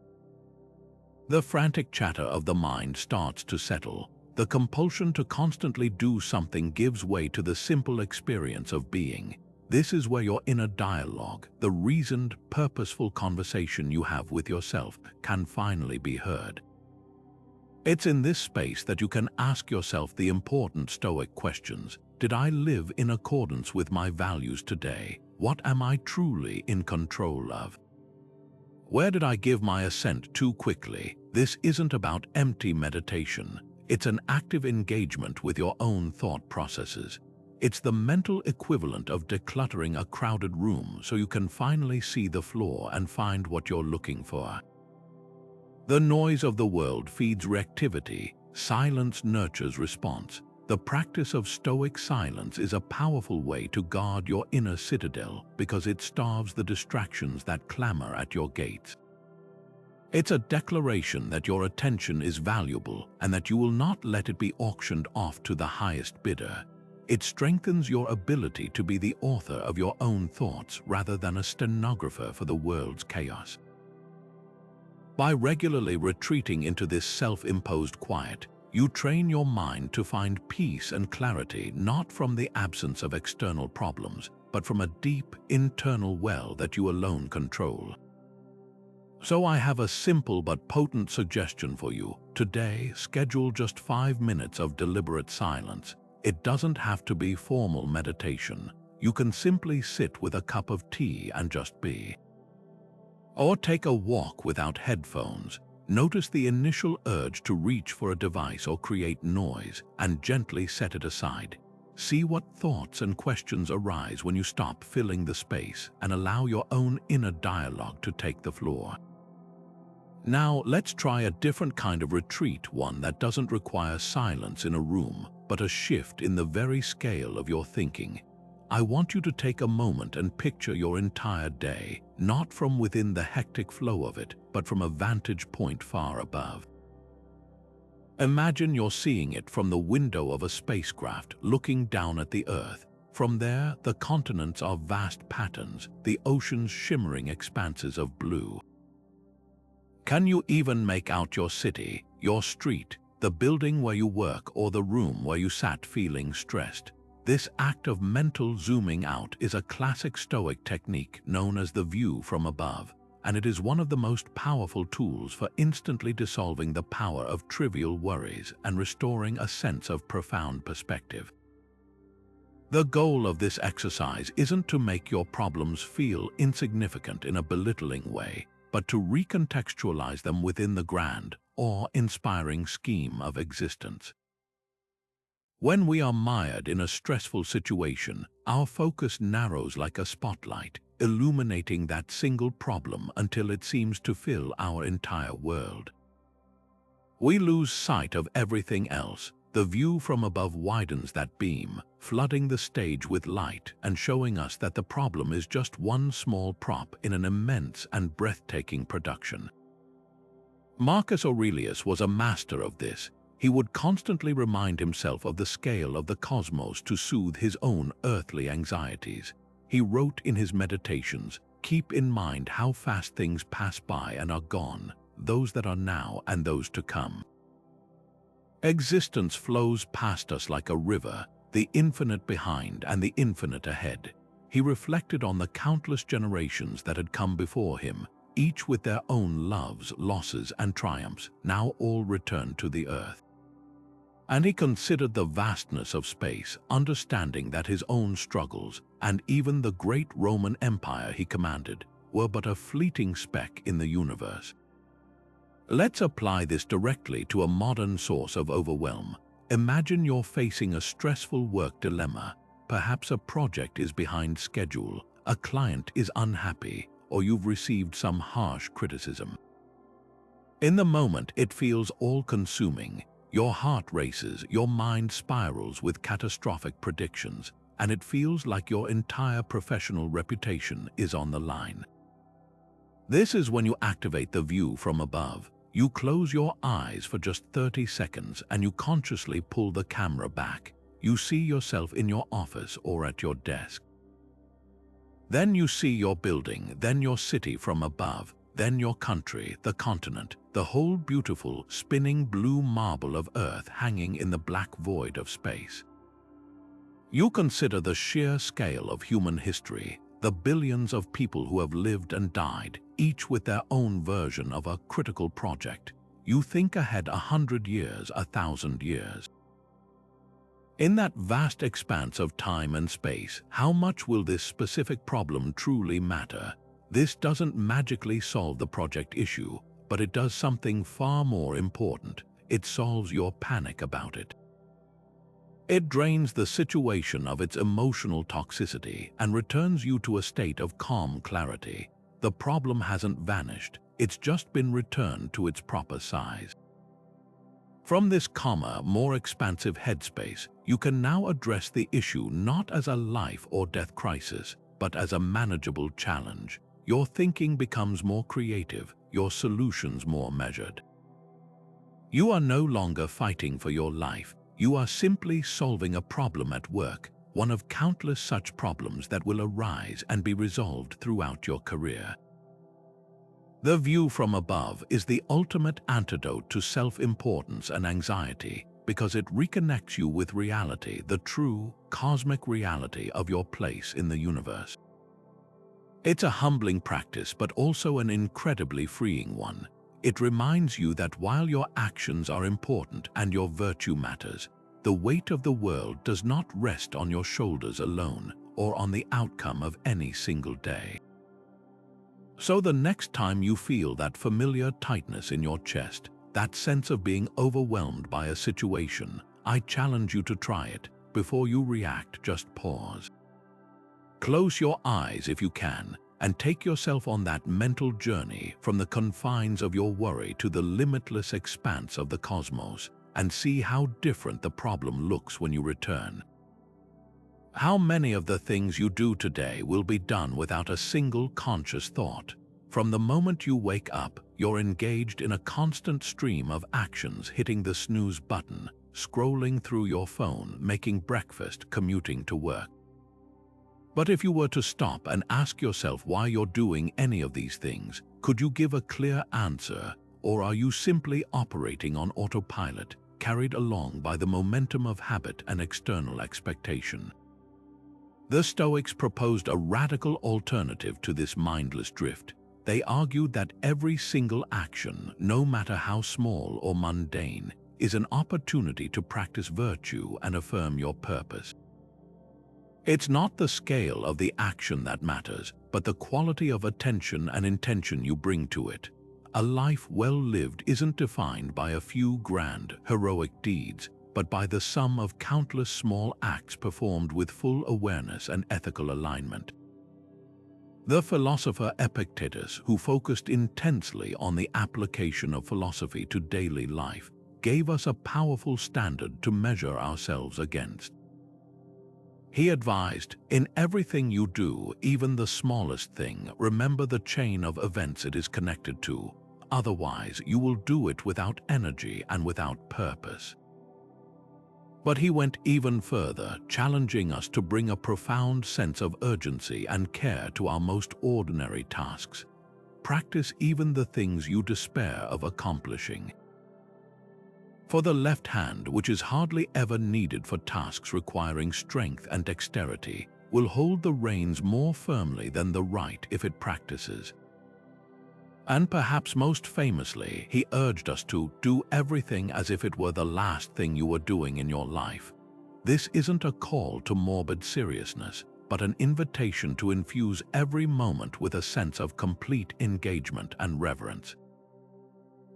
The frantic chatter of the mind starts to settle. The compulsion to constantly do something gives way to the simple experience of being. This is where your inner dialogue, the reasoned, purposeful conversation you have with yourself, can finally be heard. It's in this space that you can ask yourself the important Stoic questions. Did I live in accordance with my values today? What am I truly in control of? Where did I give my assent too quickly? This isn't about empty meditation. It's an active engagement with your own thought processes. It's the mental equivalent of decluttering a crowded room so you can finally see the floor and find what you're looking for. The noise of the world feeds reactivity. Silence nurtures response. The practice of Stoic silence is a powerful way to guard your inner citadel because it starves the distractions that clamor at your gates. It's a declaration that your attention is valuable and that you will not let it be auctioned off to the highest bidder. It strengthens your ability to be the author of your own thoughts rather than a stenographer for the world's chaos. By regularly retreating into this self-imposed quiet, You train your mind to find peace and clarity not from the absence of external problems, but from a deep internal well that you alone control. So I have a simple but potent suggestion for you. Today, schedule just 5 minutes of deliberate silence. It doesn't have to be formal meditation. You can simply sit with a cup of tea and just be. Or take a walk without headphones. Notice the initial urge to reach for a device or create noise and gently set it aside. See what thoughts and questions arise when you stop filling the space and allow your own inner dialogue to take the floor. Now, let's try a different kind of retreat, one that doesn't require silence in a room, but a shift in the very scale of your thinking. I want you to take a moment and picture your entire day, not from within the hectic flow of it, but from a vantage point far above. Imagine you're seeing it from the window of a spacecraft looking down at the Earth. From there, the continents are vast patterns, the oceans shimmering expanses of blue. Can you even make out your city, your street, the building where you work, or the room where you sat feeling stressed? This act of mental zooming out is a classic Stoic technique known as the view from above, and it is one of the most powerful tools for instantly dissolving the power of trivial worries and restoring a sense of profound perspective. The goal of this exercise isn't to make your problems feel insignificant in a belittling way, but to recontextualize them within the grand, awe-inspiring scheme of existence. When we are mired in a stressful situation, our focus narrows like a spotlight, illuminating that single problem until it seems to fill our entire world. We lose sight of everything else. The view from above widens that beam, flooding the stage with light and showing us that the problem is just one small prop in an immense and breathtaking production. Marcus Aurelius was a master of this. He would constantly remind himself of the scale of the cosmos to soothe his own earthly anxieties. He wrote in his meditations, "Keep in mind how fast things pass by and are gone, those that are now and those to come." Existence flows past us like a river, the infinite behind and the infinite ahead. He reflected on the countless generations that had come before him, each with their own loves, losses, and triumphs, now all returned to the earth. And he considered the vastness of space, understanding that his own struggles, and even the great Roman Empire he commanded, were but a fleeting speck in the universe. Let's apply this directly to a modern source of overwhelm. Imagine you're facing a stressful work dilemma. Perhaps a project is behind schedule, a client is unhappy, or you've received some harsh criticism. In the moment, it feels all-consuming. Your heart races, your mind spirals with catastrophic predictions, and it feels like your entire professional reputation is on the line. This is when you activate the view from above. You close your eyes for just 30 seconds and you consciously pull the camera back. You see yourself in your office or at your desk. Then you see your building, then your city from above, then your country, the continent, the whole beautiful, spinning blue marble of Earth hanging in the black void of space. You consider the sheer scale of human history, the billions of people who have lived and died, each with their own version of a critical project. You think ahead 100 years, 1,000 years. In that vast expanse of time and space, how much will this specific problem truly matter? This doesn't magically solve the project issue, but it does something far more important. It solves your panic about it. It drains the situation of its emotional toxicity and returns you to a state of calm clarity. The problem hasn't vanished, it's just been returned to its proper size. From this calmer, more expansive headspace, you can now address the issue not as a life or death crisis, but as a manageable challenge. Your thinking becomes more creative, your solutions more measured. You are no longer fighting for your life. You are simply solving a problem at work, one of countless such problems that will arise and be resolved throughout your career. The view from above is the ultimate antidote to self-importance and anxiety because it reconnects you with reality, the true, cosmic reality of your place in the universe. It's a humbling practice, but also an incredibly freeing one. It reminds you that while your actions are important and your virtue matters, the weight of the world does not rest on your shoulders alone or on the outcome of any single day. So the next time you feel that familiar tightness in your chest, that sense of being overwhelmed by a situation, I challenge you to try it. Before you react, just pause. Close your eyes if you can, and take yourself on that mental journey from the confines of your worry to the limitless expanse of the cosmos, and see how different the problem looks when you return. How many of the things you do today will be done without a single conscious thought? From the moment you wake up, you're engaged in a constant stream of actions, hitting the snooze button, scrolling through your phone, making breakfast, commuting to work. But if you were to stop and ask yourself why you're doing any of these things, could you give a clear answer, or are you simply operating on autopilot, carried along by the momentum of habit and external expectation? The Stoics proposed a radical alternative to this mindless drift. They argued that every single action, no matter how small or mundane, is an opportunity to practice virtue and affirm your purpose. It's not the scale of the action that matters, but the quality of attention and intention you bring to it. A life well lived isn't defined by a few grand, heroic deeds, but by the sum of countless small acts performed with full awareness and ethical alignment. The philosopher Epictetus, who focused intensely on the application of philosophy to daily life, gave us a powerful standard to measure ourselves against. He advised, "In everything you do, even the smallest thing, remember the chain of events it is connected to. Otherwise, you will do it without energy and without purpose." But he went even further, challenging us to bring a profound sense of urgency and care to our most ordinary tasks. Practice even the things you despair of accomplishing. For the left hand, which is hardly ever needed for tasks requiring strength and dexterity, will hold the reins more firmly than the right if it practices. And perhaps most famously, he urged us to do everything as if it were the last thing you were doing in your life. This isn't a call to morbid seriousness, but an invitation to infuse every moment with a sense of complete engagement and reverence.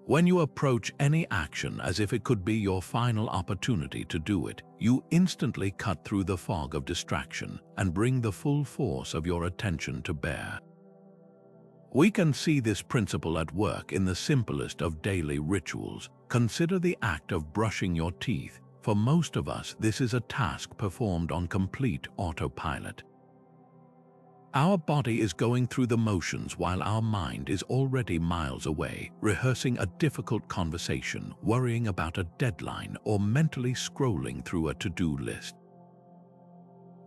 When you approach any action as if it could be your final opportunity to do it, you instantly cut through the fog of distraction and bring the full force of your attention to bear. We can see this principle at work in the simplest of daily rituals. Consider the act of brushing your teeth. For most of us, this is a task performed on complete autopilot. Our body is going through the motions while our mind is already miles away, rehearsing a difficult conversation, worrying about a deadline, or mentally scrolling through a to-do list.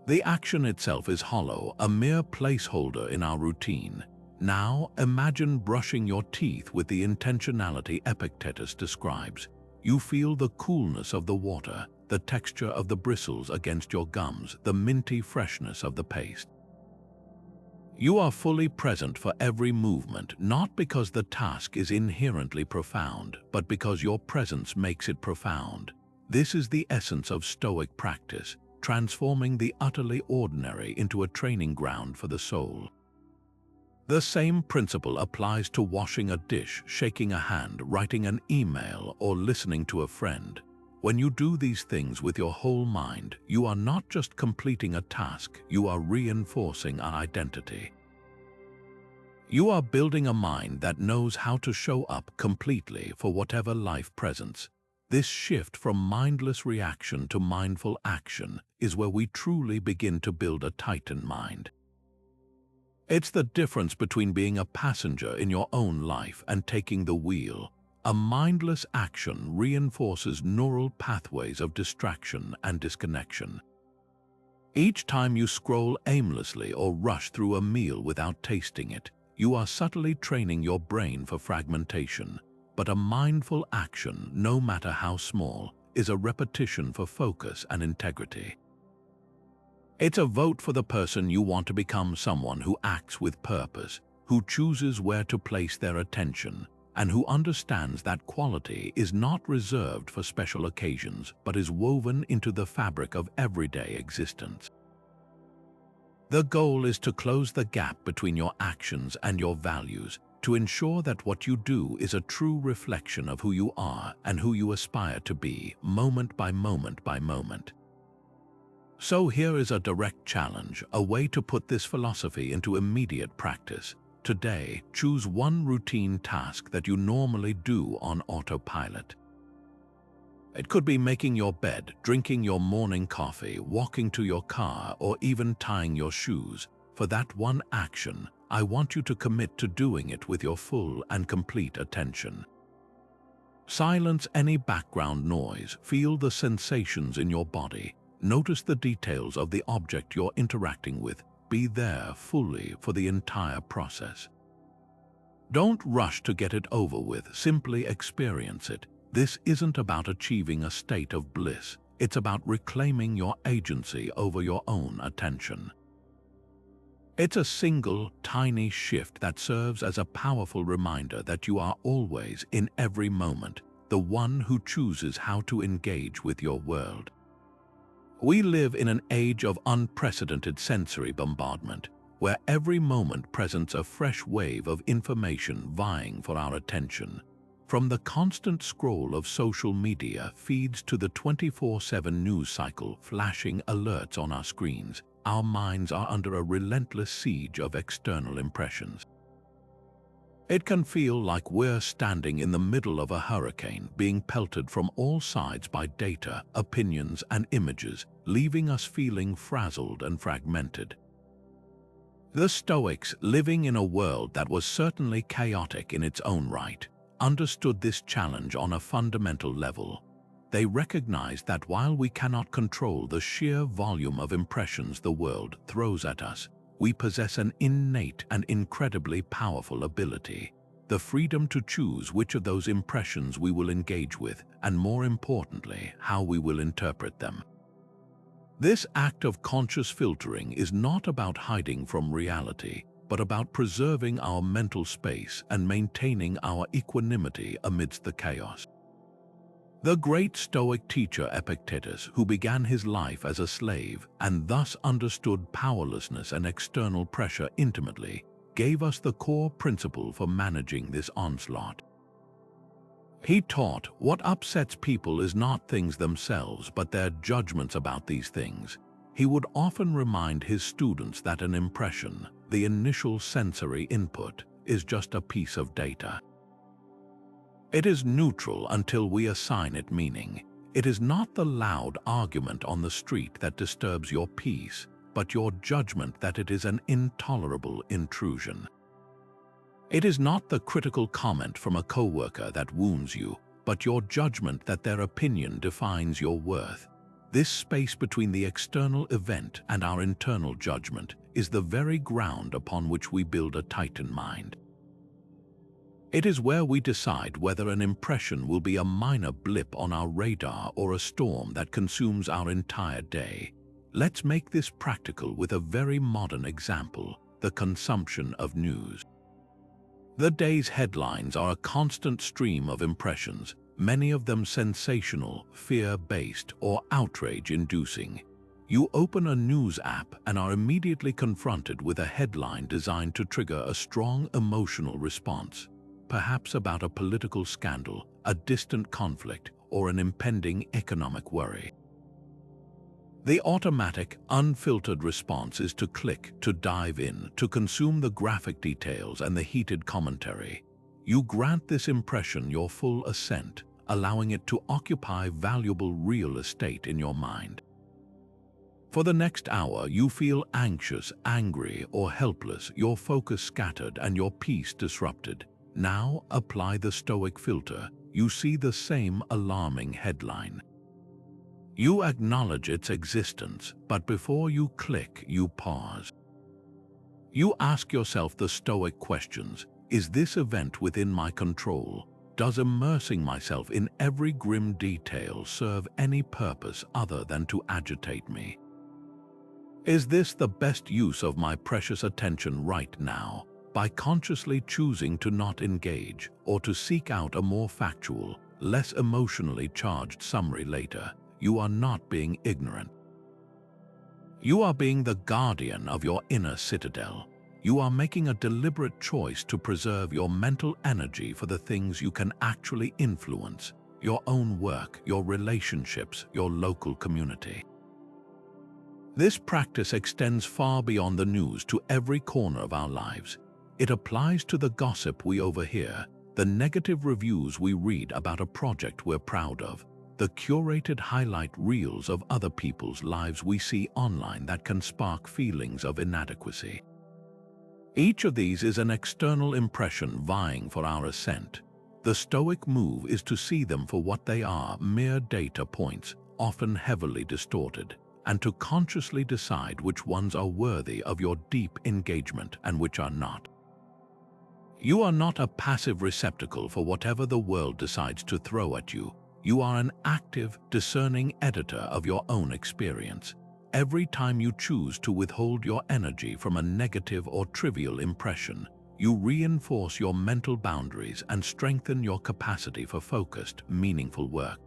The action itself is hollow, a mere placeholder in our routine. Now, imagine brushing your teeth with the intentionality Epictetus describes. You feel the coolness of the water, the texture of the bristles against your gums, the minty freshness of the paste. You are fully present for every movement, not because the task is inherently profound, but because your presence makes it profound. This is the essence of Stoic practice, transforming the utterly ordinary into a training ground for the soul. The same principle applies to washing a dish, shaking a hand, writing an email, or listening to a friend. When you do these things with your whole mind, you are not just completing a task, you are reinforcing an identity. You are building a mind that knows how to show up completely for whatever life presents. This shift from mindless reaction to mindful action is where we truly begin to build a Titan mind. It's the difference between being a passenger in your own life and taking the wheel. A mindless action reinforces neural pathways of distraction and disconnection. Each time you scroll aimlessly or rush through a meal without tasting it, you are subtly training your brain for fragmentation. But a mindful action, no matter how small, is a repetition for focus and integrity. It's a vote for the person you want to become, someone who acts with purpose, who chooses where to place their attention, and who understands that quality is not reserved for special occasions but is woven into the fabric of everyday existence. The goal is to close the gap between your actions and your values, to ensure that what you do is a true reflection of who you are and who you aspire to be, moment by moment by moment. So here is a direct challenge, a way to put this philosophy into immediate practice. Today, choose one routine task that you normally do on autopilot. It could be making your bed, drinking your morning coffee, walking to your car, or even tying your shoes. For that one action, I want you to commit to doing it with your full and complete attention. Silence any background noise, feel the sensations in your body, notice the details of the object you're interacting with, be there fully for the entire process. Don't rush to get it over with, simply experience it. This isn't about achieving a state of bliss, it's about reclaiming your agency over your own attention. It's a single, tiny shift that serves as a powerful reminder that you are always, in every moment, the one who chooses how to engage with your world. We live in an age of unprecedented sensory bombardment, where every moment presents a fresh wave of information vying for our attention. From the constant scroll of social media feeds to the 24/7 news cycle flashing alerts on our screens, our minds are under a relentless siege of external impressions. It can feel like we're standing in the middle of a hurricane, being pelted from all sides by data, opinions, and images, leaving us feeling frazzled and fragmented. The Stoics, living in a world that was certainly chaotic in its own right, understood this challenge on a fundamental level. They recognized that while we cannot control the sheer volume of impressions the world throws at us, we possess an innate and incredibly powerful ability: the freedom to choose which of those impressions we will engage with, and more importantly, how we will interpret them. This act of conscious filtering is not about hiding from reality, but about preserving our mental space and maintaining our equanimity amidst the chaos. The great Stoic teacher Epictetus, who began his life as a slave and thus understood powerlessness and external pressure intimately, gave us the core principle for managing this onslaught. He taught, what upsets people is not things themselves, but their judgments about these things. He would often remind his students that an impression, the initial sensory input, is just a piece of data. It is neutral until we assign it meaning. It is not the loud argument on the street that disturbs your peace, but your judgment that it is an intolerable intrusion. It is not the critical comment from a coworker that wounds you, but your judgment that their opinion defines your worth. This space between the external event and our internal judgment is the very ground upon which we build a titan mind. It is where we decide whether an impression will be a minor blip on our radar or a storm that consumes our entire day. Let's make this practical with a very modern example: the consumption of news. The day's headlines are a constant stream of impressions, many of them sensational, fear-based, or outrage-inducing. You open a news app and are immediately confronted with a headline designed to trigger a strong emotional response, perhaps about a political scandal, a distant conflict, or an impending economic worry. The automatic, unfiltered response is to click, to dive in, to consume the graphic details and the heated commentary. You grant this impression your full assent, allowing it to occupy valuable real estate in your mind. For the next hour, you feel anxious, angry, or helpless, your focus scattered and your peace disrupted. Now apply the Stoic filter. You see the same alarming headline. You acknowledge its existence, but before you click, you pause. You ask yourself the Stoic questions: is this event within my control? Does immersing myself in every grim detail serve any purpose other than to agitate me? Is this the best use of my precious attention right now? By consciously choosing to not engage or to seek out a more factual, less emotionally charged summary later, you are not being ignorant. You are being the guardian of your inner citadel. You are making a deliberate choice to preserve your mental energy for the things you can actually influence: your own work, your relationships, your local community. This practice extends far beyond the news to every corner of our lives. It applies to the gossip we overhear, the negative reviews we read about a project we're proud of, the curated highlight reels of other people's lives we see online that can spark feelings of inadequacy. Each of these is an external impression vying for our assent. The Stoic move is to see them for what they are: mere data points, often heavily distorted, and to consciously decide which ones are worthy of your deep engagement and which are not. You are not a passive receptacle for whatever the world decides to throw at you. You are an active, discerning editor of your own experience. Every time you choose to withhold your energy from a negative or trivial impression, you reinforce your mental boundaries and strengthen your capacity for focused, meaningful work.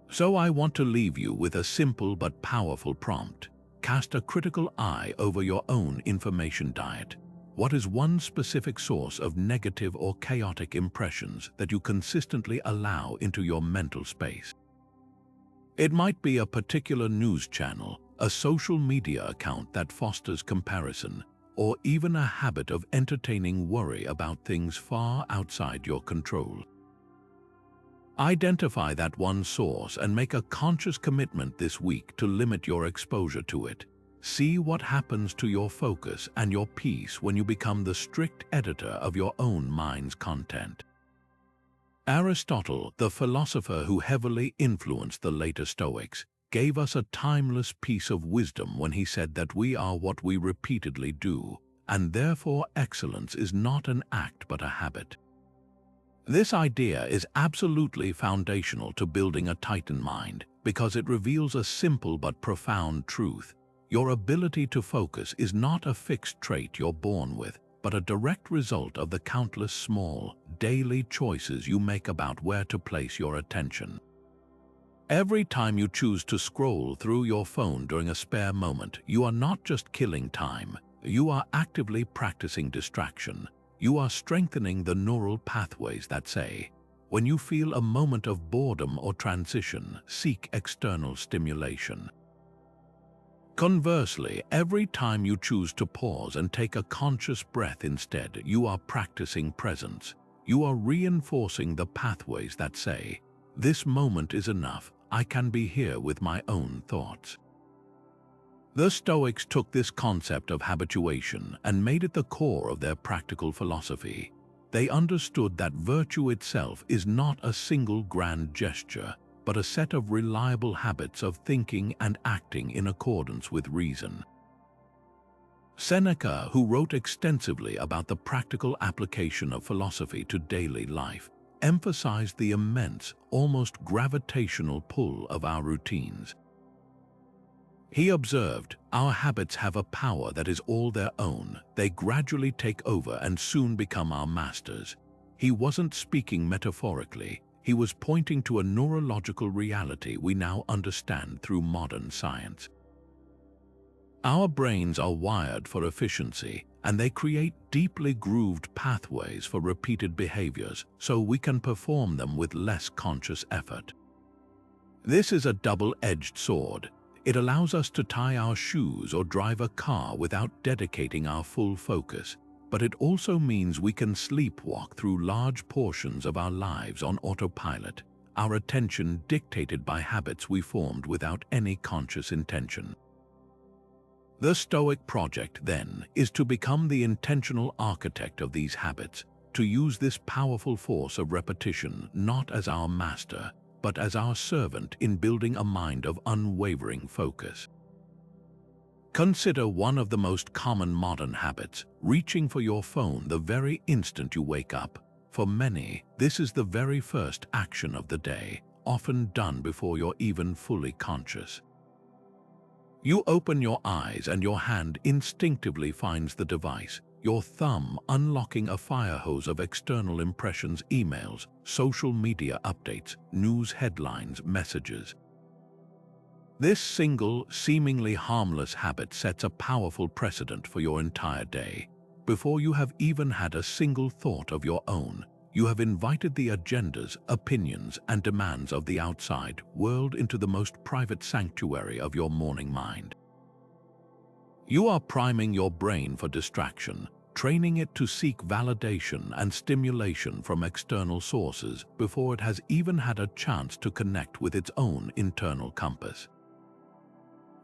So I want to leave you with a simple but powerful prompt. Cast a critical eye over your own information diet. What is one specific source of negative or chaotic impressions that you consistently allow into your mental space? It might be a particular news channel, a social media account that fosters comparison, or even a habit of entertaining worry about things far outside your control. Identify that one source and make a conscious commitment this week to limit your exposure to it. See what happens to your focus and your peace when you become the strict editor of your own mind's content. Aristotle, the philosopher who heavily influenced the later Stoics, gave us a timeless piece of wisdom when he said that we are what we repeatedly do, and therefore excellence is not an act but a habit. This idea is absolutely foundational to building a Titan mind because it reveals a simple but profound truth. Your ability to focus is not a fixed trait you're born with, but a direct result of the countless small, daily choices you make about where to place your attention. Every time you choose to scroll through your phone during a spare moment, you are not just killing time, you are actively practicing distraction. You are strengthening the neural pathways that say, when you feel a moment of boredom or transition, seek external stimulation. Conversely, every time you choose to pause and take a conscious breath instead, you are practicing presence. You are reinforcing the pathways that say, this moment is enough, I can be here with my own thoughts. The Stoics took this concept of habituation and made it the core of their practical philosophy. They understood that virtue itself is not a single grand gesture, but a set of reliable habits of thinking and acting in accordance with reason. Seneca, who wrote extensively about the practical application of philosophy to daily life, emphasized the immense, almost gravitational pull of our routines. He observed, our habits have a power that is all their own. They gradually take over and soon become our masters. He wasn't speaking metaphorically. He was pointing to a neurological reality we now understand through modern science. Our brains are wired for efficiency, and they create deeply grooved pathways for repeated behaviors so we can perform them with less conscious effort. This is a double-edged sword. It allows us to tie our shoes or drive a car without dedicating our full focus, but it also means we can sleepwalk through large portions of our lives on autopilot, our attention dictated by habits we formed without any conscious intention. The Stoic project, then, is to become the intentional architect of these habits, to use this powerful force of repetition not as our master, but as our servant in building a mind of unwavering focus. Consider one of the most common modern habits, reaching for your phone the very instant you wake up. For many, this is the very first action of the day, often done before you're even fully conscious. You open your eyes and your hand instinctively finds the device, your thumb unlocking a fire hose of external impressions, emails, social media updates, news headlines, messages. This single, seemingly harmless habit sets a powerful precedent for your entire day. Before you have even had a single thought of your own, you have invited the agendas, opinions, and demands of the outside world into the most private sanctuary of your morning mind. You are priming your brain for distraction, training it to seek validation and stimulation from external sources before it has even had a chance to connect with its own internal compass.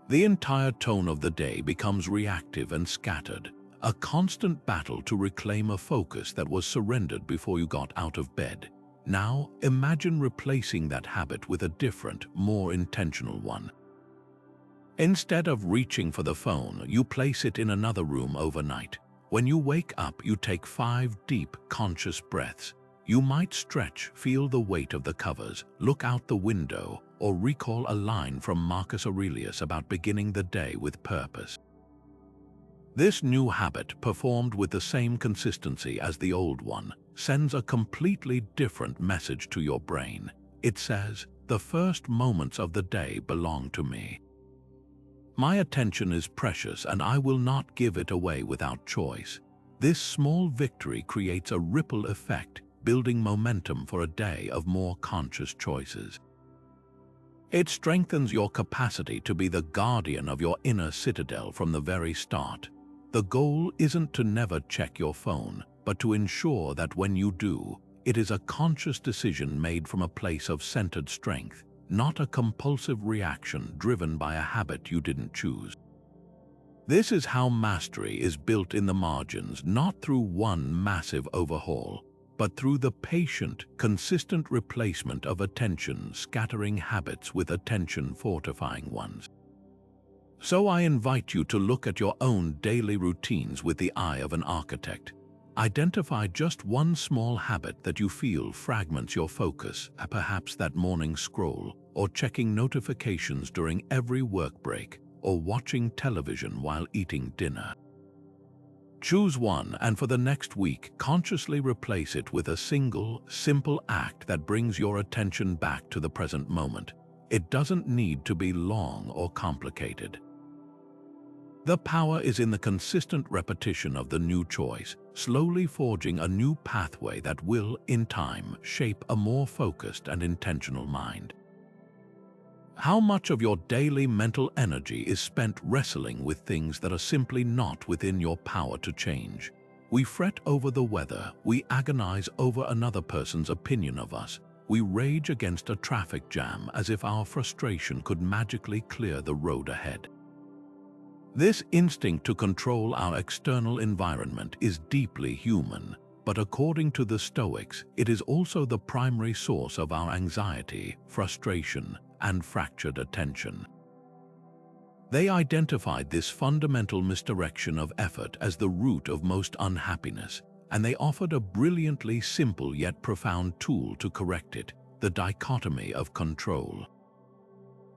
The entire tone of the day becomes reactive and scattered, a constant battle to reclaim a focus that was surrendered before you got out of bed. Now, imagine replacing that habit with a different, more intentional one. Instead of reaching for the phone, you place it in another room overnight. When you wake up, you take 5 deep, conscious breaths. You might stretch, feel the weight of the covers, look out the window, or recall a line from Marcus Aurelius about beginning the day with purpose. This new habit, performed with the same consistency as the old one, sends a completely different message to your brain. It says, "The first moments of the day belong to me. My attention is precious and I will not give it away without choice." This small victory creates a ripple effect, building momentum for a day of more conscious choices. It strengthens your capacity to be the guardian of your inner citadel from the very start. The goal isn't to never check your phone, but to ensure that when you do, it is a conscious decision made from a place of centered strength, not a compulsive reaction driven by a habit you didn't choose. This is how mastery is built in the margins, not through one massive overhaul, but through the patient, consistent replacement of attention-scattering habits with attention-fortifying ones. So I invite you to look at your own daily routines with the eye of an architect. Identify just one small habit that you feel fragments your focus, perhaps that morning scroll, or checking notifications during every work break, or watching television while eating dinner. Choose one and for the next week, consciously replace it with a single, simple act that brings your attention back to the present moment. It doesn't need to be long or complicated. The power is in the consistent repetition of the new choice, slowly forging a new pathway that will, in time, shape a more focused and intentional mind. How much of your daily mental energy is spent wrestling with things that are simply not within your power to change? We fret over the weather, we agonize over another person's opinion of us, we rage against a traffic jam as if our frustration could magically clear the road ahead. This instinct to control our external environment is deeply human, but according to the Stoics, it is also the primary source of our anxiety, frustration, and fractured attention. They identified this fundamental misdirection of effort as the root of most unhappiness, and they offered a brilliantly simple yet profound tool to correct it: the dichotomy of control.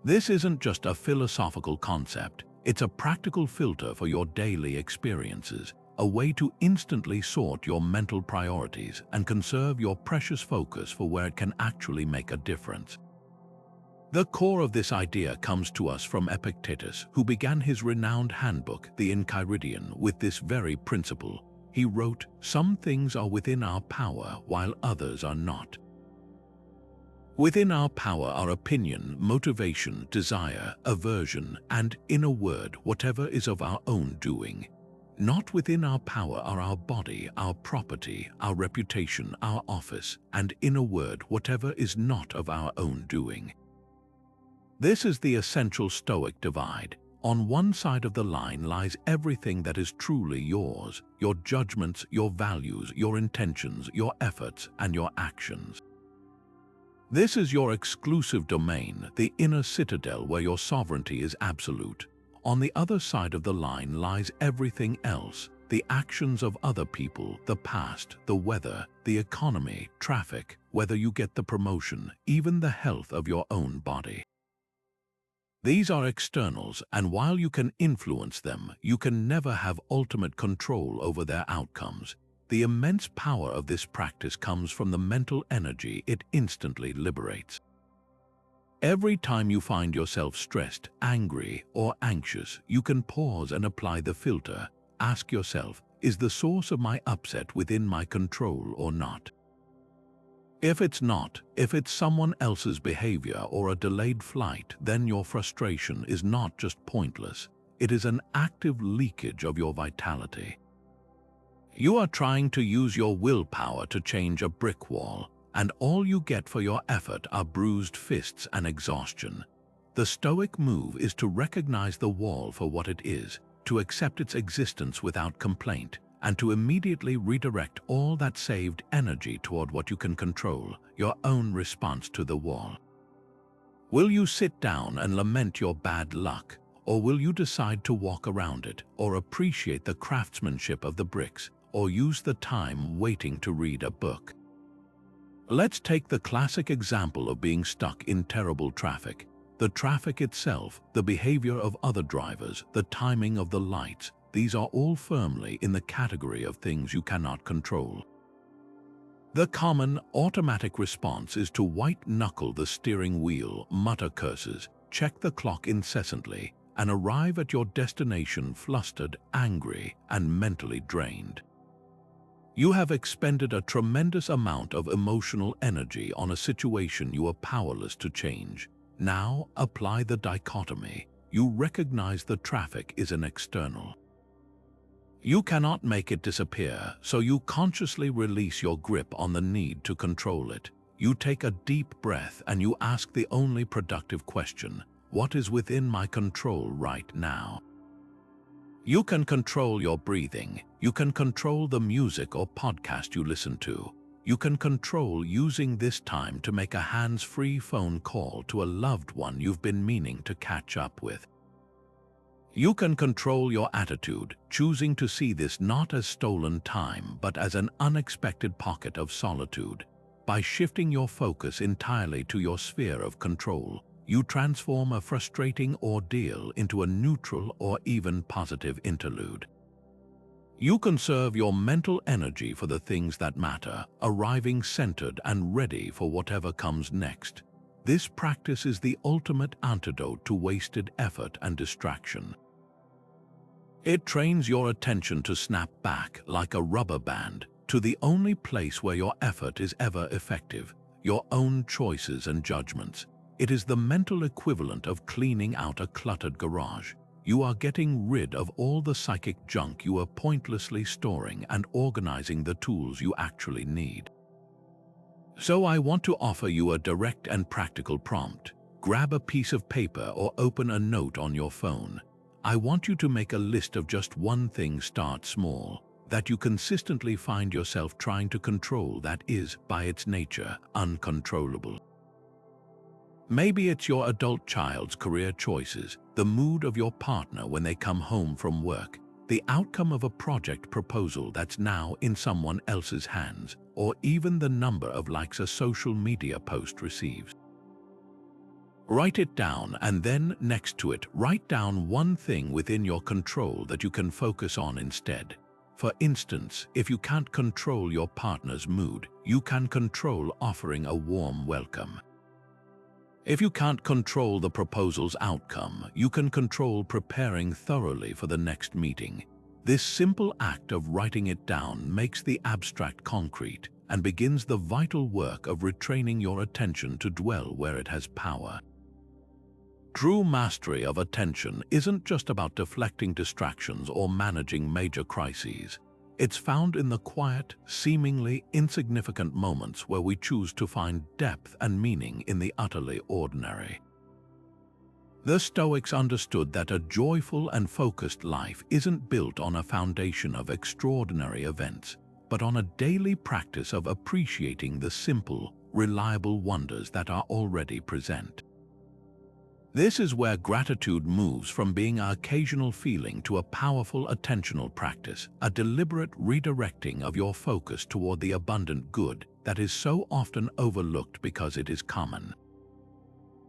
This isn't just a philosophical concept, it's a practical filter for your daily experiences, a way to instantly sort your mental priorities and conserve your precious focus for where it can actually make a difference. The core of this idea comes to us from Epictetus, who began his renowned handbook, the Enchiridion, with this very principle. He wrote, "Some things are within our power, while others are not." Within our power are opinion, motivation, desire, aversion, and, in a word, whatever is of our own doing. Not within our power are our body, our property, our reputation, our office, and, in a word, whatever is not of our own doing. This is the essential Stoic divide. On one side of the line lies everything that is truly yours: your judgments, your values, your intentions, your efforts, and your actions. This is your exclusive domain, the inner citadel where your sovereignty is absolute. On the other side of the line lies everything else: the actions of other people, the past, the weather, the economy, traffic, whether you get the promotion, even the health of your own body. These are externals, and while you can influence them, you can never have ultimate control over their outcomes. The immense power of this practice comes from the mental energy it instantly liberates. Every time you find yourself stressed, angry, or anxious, you can pause and apply the filter. Ask yourself, is the source of my upset within my control or not? If it's not, if it's someone else's behavior or a delayed flight, then your frustration is not just pointless. It is an active leakage of your vitality. You are trying to use your willpower to change a brick wall, and all you get for your effort are bruised fists and exhaustion. The Stoic move is to recognize the wall for what it is, to accept its existence without complaint, and to immediately redirect all that saved energy toward what you can control, your own response to the wall. Will you sit down and lament your bad luck, or will you decide to walk around it, or appreciate the craftsmanship of the bricks, or use the time waiting to read a book? Let's take the classic example of being stuck in terrible traffic. The traffic itself, the behavior of other drivers, the timing of the lights, these are all firmly in the category of things you cannot control. The common, automatic response is to white-knuckle the steering wheel, mutter curses, check the clock incessantly, and arrive at your destination flustered, angry, and mentally drained. You have expended a tremendous amount of emotional energy on a situation you are powerless to change. Now apply the dichotomy. You recognize the traffic is an external. You cannot make it disappear, so you consciously release your grip on the need to control it. You take a deep breath and you ask the only productive question: what is within my control right now? You can control your breathing. You can control the music or podcast you listen to. You can control using this time to make a hands-free phone call to a loved one you've been meaning to catch up with. You can control your attitude, choosing to see this not as stolen time but as an unexpected pocket of solitude. By shifting your focus entirely to your sphere of control, you transform a frustrating ordeal into a neutral or even positive interlude. You conserve your mental energy for the things that matter, arriving centered and ready for whatever comes next. This practice is the ultimate antidote to wasted effort and distraction. It trains your attention to snap back like a rubber band to the only place where your effort is ever effective, your own choices and judgments. It is the mental equivalent of cleaning out a cluttered garage. You are getting rid of all the psychic junk you are pointlessly storing and organizing the tools you actually need. So I want to offer you a direct and practical prompt. Grab a piece of paper or open a note on your phone. I want you to make a list of just one thing, start small, that you consistently find yourself trying to control that is, by its nature, uncontrollable. Maybe it's your adult child's career choices, the mood of your partner when they come home from work, the outcome of a project proposal that's now in someone else's hands, or even the number of likes a social media post receives. Write it down, and then, next to it, write down one thing within your control that you can focus on instead. For instance, if you can't control your partner's mood, you can control offering a warm welcome. If you can't control the proposal's outcome, you can control preparing thoroughly for the next meeting. This simple act of writing it down makes the abstract concrete and begins the vital work of retraining your attention to dwell where it has power. True mastery of attention isn't just about deflecting distractions or managing major crises. It's found in the quiet, seemingly insignificant moments where we choose to find depth and meaning in the utterly ordinary. The Stoics understood that a joyful and focused life isn't built on a foundation of extraordinary events, but on a daily practice of appreciating the simple, reliable wonders that are already present. This is where gratitude moves from being an occasional feeling to a powerful attentional practice, a deliberate redirecting of your focus toward the abundant good that is so often overlooked because it is common.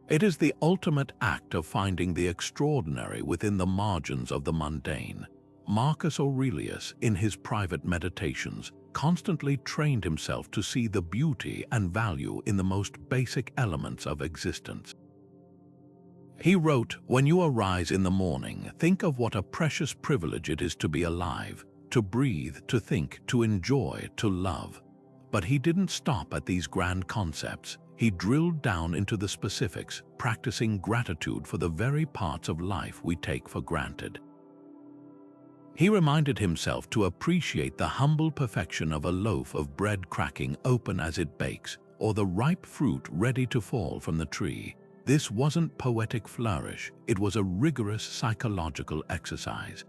It is the ultimate act of finding the extraordinary within the margins of the mundane. Marcus Aurelius, in his private meditations, constantly trained himself to see the beauty and value in the most basic elements of existence. He wrote, "When you arise in the morning, think of what a precious privilege it is to be alive, to breathe, to think, to enjoy, to love." But he didn't stop at these grand concepts. He drilled down into the specifics, practicing gratitude for the very parts of life we take for granted. He reminded himself to appreciate the humble perfection of a loaf of bread cracking open as it bakes, or the ripe fruit ready to fall from the tree. This wasn't poetic flourish, it was a rigorous psychological exercise.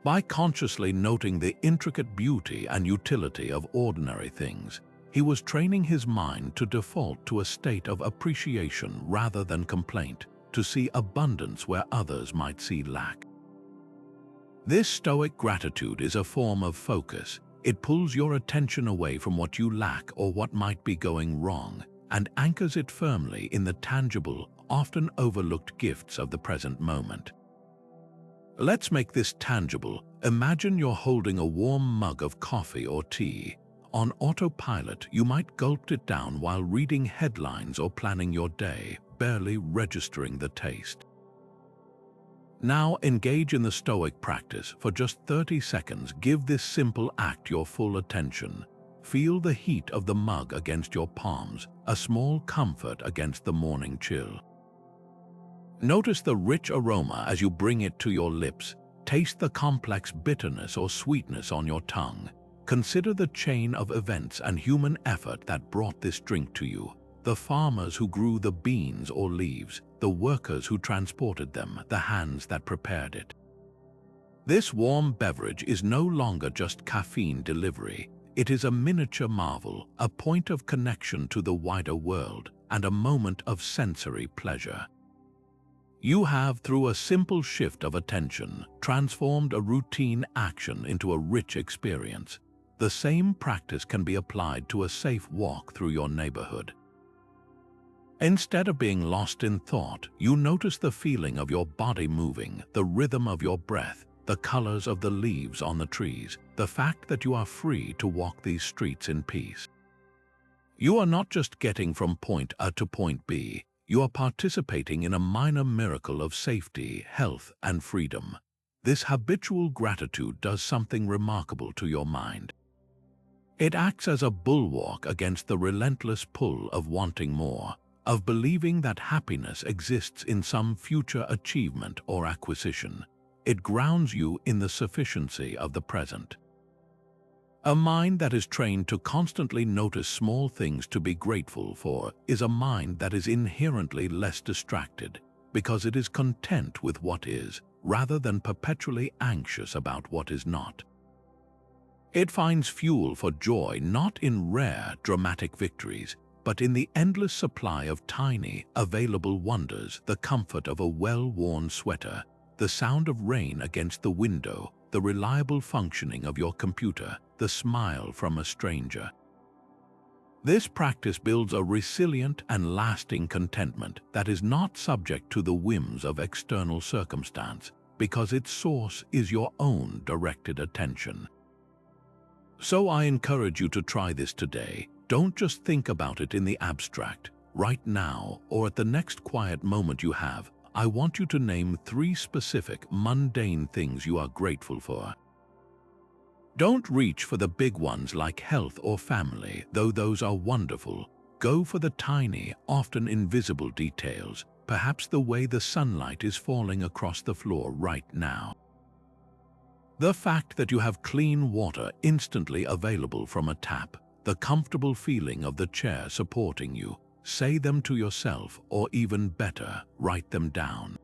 By consciously noting the intricate beauty and utility of ordinary things, he was training his mind to default to a state of appreciation rather than complaint, to see abundance where others might see lack. This Stoic gratitude is a form of focus. It pulls your attention away from what you lack or what might be going wrong, and anchors it firmly in the tangible, often overlooked gifts of the present moment. Let's make this tangible. Imagine you're holding a warm mug of coffee or tea. On autopilot, you might gulp it down while reading headlines or planning your day, barely registering the taste. Now engage in the Stoic practice. For just 30 seconds, give this simple act your full attention. Feel the heat of the mug against your palms, a small comfort against the morning chill. Notice the rich aroma as you bring it to your lips. Taste the complex bitterness or sweetness on your tongue. Consider the chain of events and human effort that brought this drink to you. The farmers who grew the beans or leaves, the workers who transported them, the hands that prepared it. This warm beverage is no longer just caffeine delivery. It is a miniature marvel, a point of connection to the wider world, and a moment of sensory pleasure. You have, through a simple shift of attention, transformed a routine action into a rich experience. The same practice can be applied to a safe walk through your neighborhood. Instead of being lost in thought, you notice the feeling of your body moving, the rhythm of your breath, the colors of the leaves on the trees, the fact that you are free to walk these streets in peace. You are not just getting from point A to point B, you are participating in a minor miracle of safety, health, and freedom. This habitual gratitude does something remarkable to your mind. It acts as a bulwark against the relentless pull of wanting more, of believing that happiness exists in some future achievement or acquisition. It grounds you in the sufficiency of the present. A mind that is trained to constantly notice small things to be grateful for is a mind that is inherently less distracted, because it is content with what is, rather than perpetually anxious about what is not. It finds fuel for joy not in rare, dramatic victories, but in the endless supply of tiny, available wonders, the comfort of a well-worn sweater, the sound of rain against the window, the reliable functioning of your computer, the smile from a stranger. This practice builds a resilient and lasting contentment that is not subject to the whims of external circumstance, because its source is your own directed attention. So I encourage you to try this today. Don't just think about it in the abstract. Right now, or at the next quiet moment you have, I want you to name 3 specific, mundane things you are grateful for. Don't reach for the big ones like health or family, though those are wonderful. Go for the tiny, often invisible details, perhaps the way the sunlight is falling across the floor right now. The fact that you have clean water instantly available from a tap, the comfortable feeling of the chair supporting you. Say them to yourself, or even better, write them down.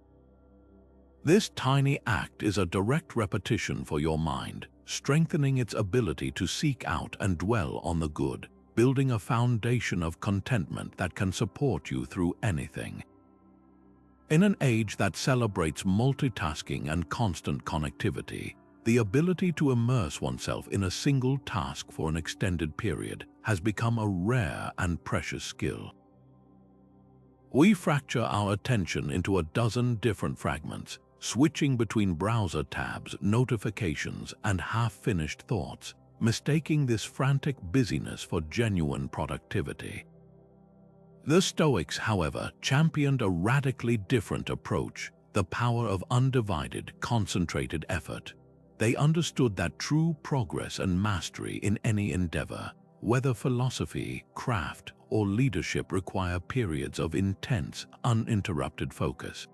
This tiny act is a direct repetition for your mind, strengthening its ability to seek out and dwell on the good, building a foundation of contentment that can support you through anything. In an age that celebrates multitasking and constant connectivity, the ability to immerse oneself in a single task for an extended period has become a rare and precious skill. We fracture our attention into a dozen different fragments, switching between browser tabs, notifications, and half-finished thoughts, mistaking this frantic busyness for genuine productivity. The Stoics, however, championed a radically different approach, the power of undivided, concentrated effort. They understood that true progress and mastery in any endeavor, whether philosophy, craft, or leadership, require periods of intense, uninterrupted focus.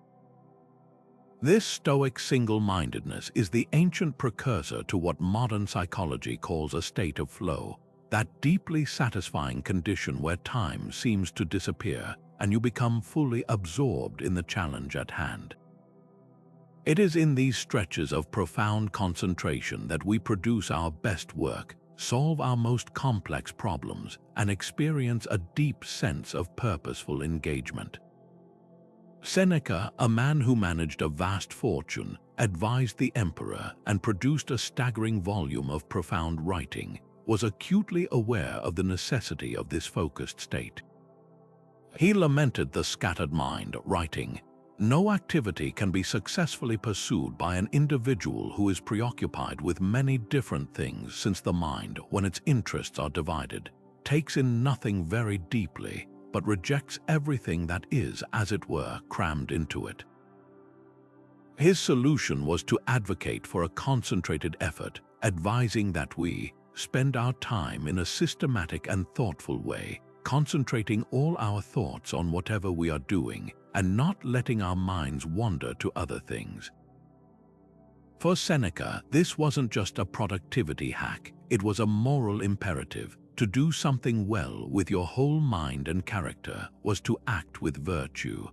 This Stoic single-mindedness is the ancient precursor to what modern psychology calls a state of flow, that deeply satisfying condition where time seems to disappear and you become fully absorbed in the challenge at hand. It is in these stretches of profound concentration that we produce our best work, solve our most complex problems, and experience a deep sense of purposeful engagement. Seneca, a man who managed a vast fortune, advised the emperor, and produced a staggering volume of profound writing, was acutely aware of the necessity of this focused state. He lamented the scattered mind, writing, "No activity can be successfully pursued by an individual who is preoccupied with many different things, since the mind, when its interests are divided, takes in nothing very deeply, but rejects everything that is, as it were, crammed into it." His solution was to advocate for a concentrated effort, advising that we spend our time in a systematic and thoughtful way, concentrating all our thoughts on whatever we are doing and not letting our minds wander to other things. For Seneca, this wasn't just a productivity hack, it was a moral imperative. To do something well with your whole mind and character was to act with virtue.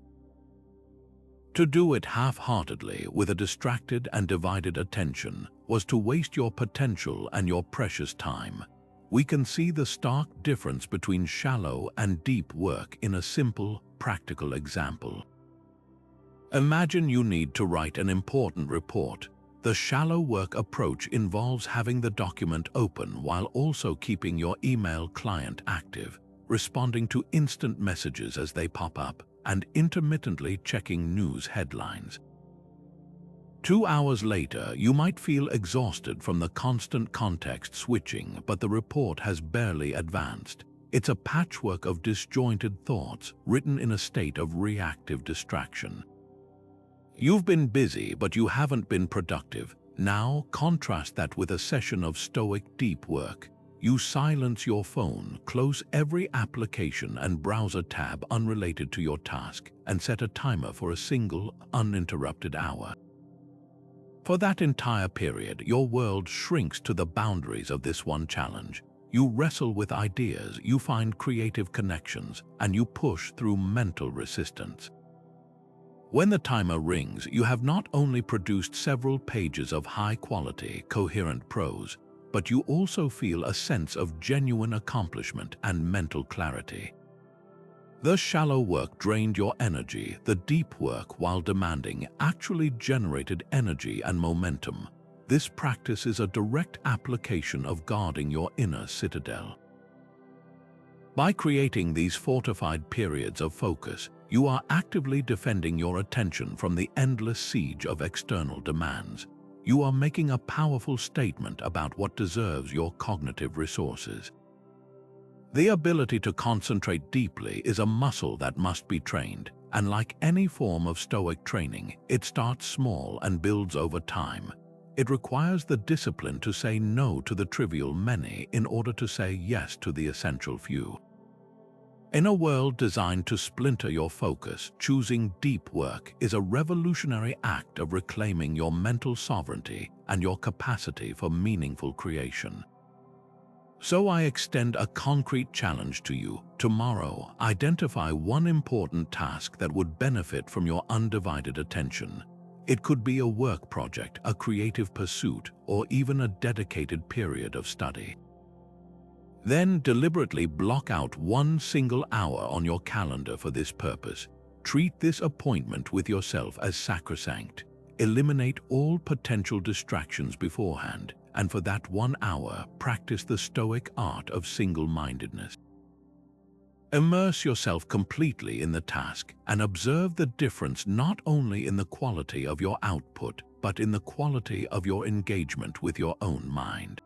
To do it half-heartedly with a distracted and divided attention was to waste your potential and your precious time. We can see the stark difference between shallow and deep work in a simple, practical example. Imagine you need to write an important report. The shallow work approach involves having the document open while also keeping your email client active, responding to instant messages as they pop up, and intermittently checking news headlines. 2 hours later, you might feel exhausted from the constant context switching, but the report has barely advanced. It's a patchwork of disjointed thoughts written in a state of reactive distraction. You've been busy, but you haven't been productive. Now contrast that with a session of Stoic deep work. You silence your phone, close every application and browser tab unrelated to your task, and set a timer for a single, uninterrupted hour. For that entire period, your world shrinks to the boundaries of this one challenge. You wrestle with ideas, you find creative connections, and you push through mental resistance. When the timer rings, you have not only produced several pages of high-quality, coherent prose, but you also feel a sense of genuine accomplishment and mental clarity. The shallow work drained your energy. The deep work, while demanding, actually generated energy and momentum. This practice is a direct application of guarding your inner citadel. By creating these fortified periods of focus, you are actively defending your attention from the endless siege of external demands. You are making a powerful statement about what deserves your cognitive resources. The ability to concentrate deeply is a muscle that must be trained, and like any form of Stoic training, it starts small and builds over time. It requires the discipline to say no to the trivial many in order to say yes to the essential few. In a world designed to splinter your focus, choosing deep work is a revolutionary act of reclaiming your mental sovereignty and your capacity for meaningful creation. So I extend a concrete challenge to you. Tomorrow, identify one important task that would benefit from your undivided attention. It could be a work project, a creative pursuit, or even a dedicated period of study. Then deliberately block out one single hour on your calendar for this purpose. Treat this appointment with yourself as sacrosanct. Eliminate all potential distractions beforehand, and for that 1 hour, practice the Stoic art of single-mindedness. Immerse yourself completely in the task and observe the difference not only in the quality of your output, but in the quality of your engagement with your own mind.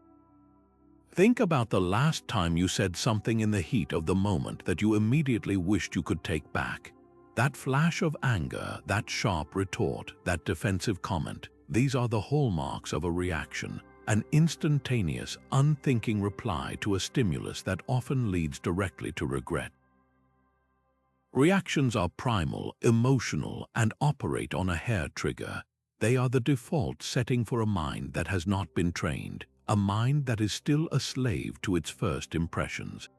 Think about the last time you said something in the heat of the moment that you immediately wished you could take back. That flash of anger, that sharp retort, that defensive comment, these are the hallmarks of a reaction, an instantaneous, unthinking reply to a stimulus that often leads directly to regret. Reactions are primal, emotional, and operate on a hair trigger. They are the default setting for a mind that has not been trained, a mind that is still a slave to its first impressions.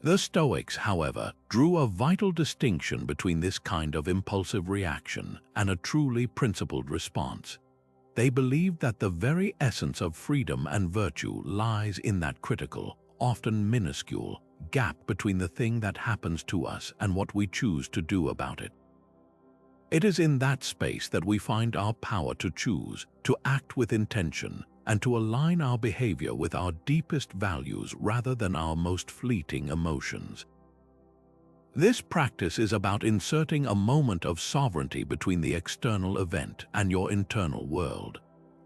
The Stoics, however, drew a vital distinction between this kind of impulsive reaction and a truly principled response. They believed that the very essence of freedom and virtue lies in that critical, often minuscule, gap between the thing that happens to us and what we choose to do about it. It is in that space that we find our power to choose, to act with intention, and to align our behavior with our deepest values rather than our most fleeting emotions. This practice is about inserting a moment of sovereignty between the external event and your internal world.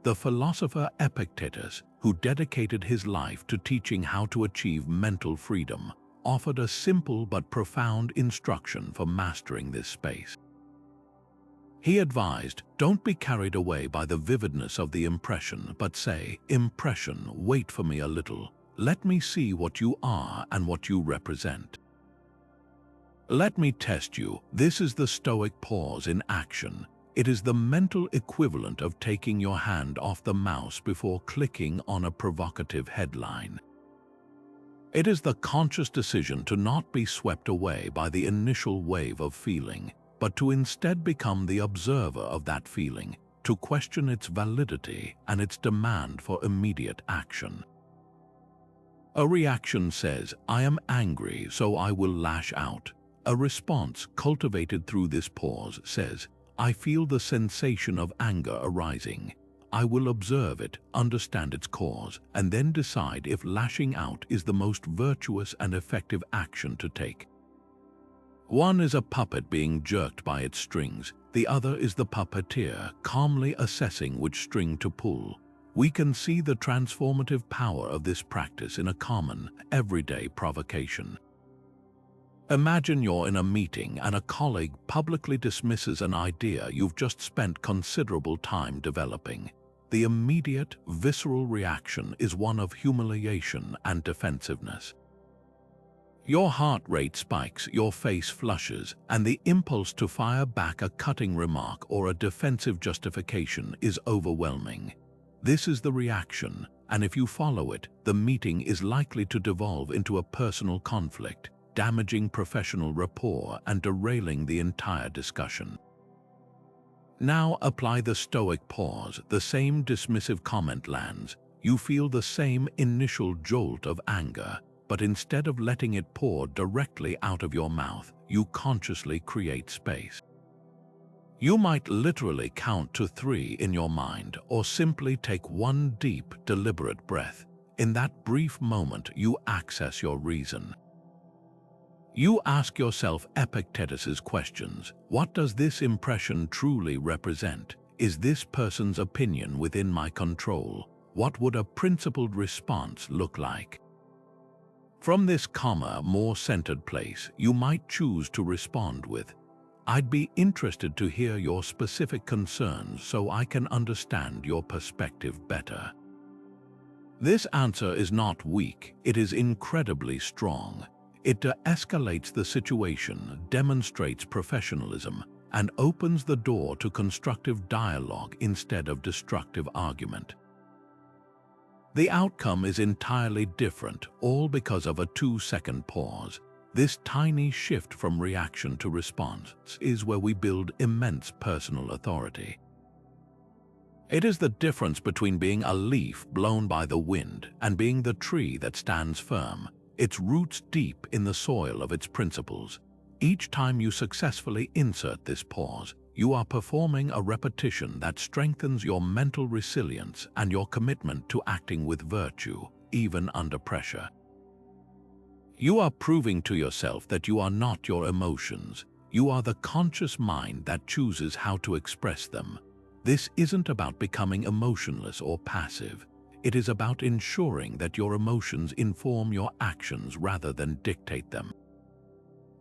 The philosopher Epictetus, who dedicated his life to teaching how to achieve mental freedom, offered a simple but profound instruction for mastering this space. He advised, don't be carried away by the vividness of the impression, but say, impression, wait for me a little. Let me see what you are and what you represent. Let me test you. This is the Stoic pause in action. It is the mental equivalent of taking your hand off the mouse before clicking on a provocative headline. It is the conscious decision to not be swept away by the initial wave of feeling, but to instead become the observer of that feeling, to question its validity and its demand for immediate action. A reaction says, I am angry, so I will lash out. A response cultivated through this pause says, I feel the sensation of anger arising. I will observe it, understand its cause, and then decide if lashing out is the most virtuous and effective action to take. One is a puppet being jerked by its strings. The other is the puppeteer, calmly assessing which string to pull. We can see the transformative power of this practice in a common, everyday provocation. Imagine you're in a meeting and a colleague publicly dismisses an idea you've just spent considerable time developing. The immediate, visceral reaction is one of humiliation and defensiveness. Your heart rate spikes, your face flushes, and the impulse to fire back a cutting remark or a defensive justification is overwhelming. This is the reaction, and if you follow it, the meeting is likely to devolve into a personal conflict, damaging professional rapport and derailing the entire discussion. Now apply the Stoic pause. The same dismissive comment lands. You feel the same initial jolt of anger, but instead of letting it pour directly out of your mouth, you consciously create space. You might literally count to 3 in your mind, or simply take one deep, deliberate breath. In that brief moment, you access your reason. You ask yourself Epictetus's questions. What does this impression truly represent? Is this person's opinion within my control? What would a principled response look like? From this calmer, more centered place, you might choose to respond with, I'd be interested to hear your specific concerns so I can understand your perspective better. This answer is not weak, it is incredibly strong. It de-escalates the situation, demonstrates professionalism, and opens the door to constructive dialogue instead of destructive argument. The outcome is entirely different, all because of a 2-second pause. This tiny shift from reaction to response is where we build immense personal authority. It is the difference between being a leaf blown by the wind and being the tree that stands firm, its roots deep in the soil of its principles. Each time you successfully insert this pause, you are performing a repetition that strengthens your mental resilience and your commitment to acting with virtue, even under pressure. You are proving to yourself that you are not your emotions. You are the conscious mind that chooses how to express them. This isn't about becoming emotionless or passive. It is about ensuring that your emotions inform your actions rather than dictate them.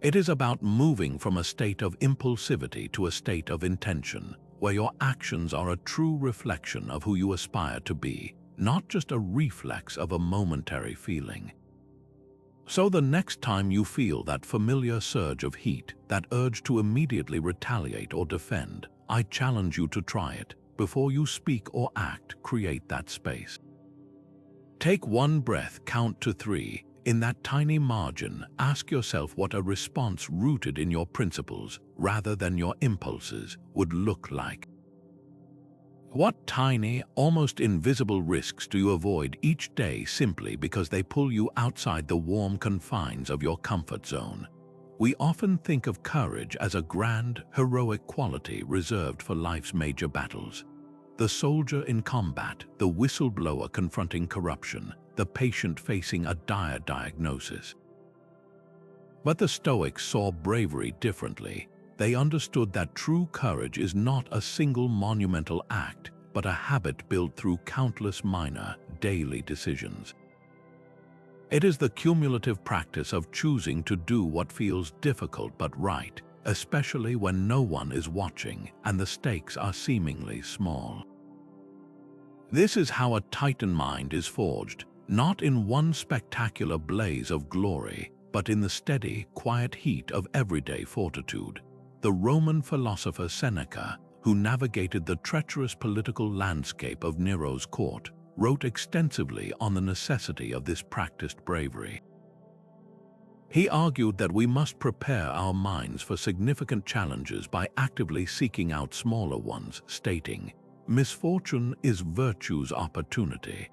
It is about moving from a state of impulsivity to a state of intention, where your actions are a true reflection of who you aspire to be, not just a reflex of a momentary feeling. So the next time you feel that familiar surge of heat, that urge to immediately retaliate or defend, I challenge you to try it. Before you speak or act, create that space. Take one breath, count to 3. In that tiny margin, ask yourself what a response rooted in your principles, rather than your impulses, would look like. What tiny, almost invisible risks do you avoid each day simply because they pull you outside the warm confines of your comfort zone? We often think of courage as a grand, heroic quality reserved for life's major battles. The soldier in combat, the whistleblower confronting corruption, the patient facing a dire diagnosis. But the Stoics saw bravery differently. They understood that true courage is not a single monumental act, but a habit built through countless minor, daily decisions. It is the cumulative practice of choosing to do what feels difficult but right, especially when no one is watching and the stakes are seemingly small. This is how a Titan mind is forged, not in one spectacular blaze of glory, but in the steady, quiet heat of everyday fortitude. The Roman philosopher Seneca, who navigated the treacherous political landscape of Nero's court, wrote extensively on the necessity of this practiced bravery. He argued that we must prepare our minds for significant challenges by actively seeking out smaller ones, stating, "Misfortune is virtue's opportunity."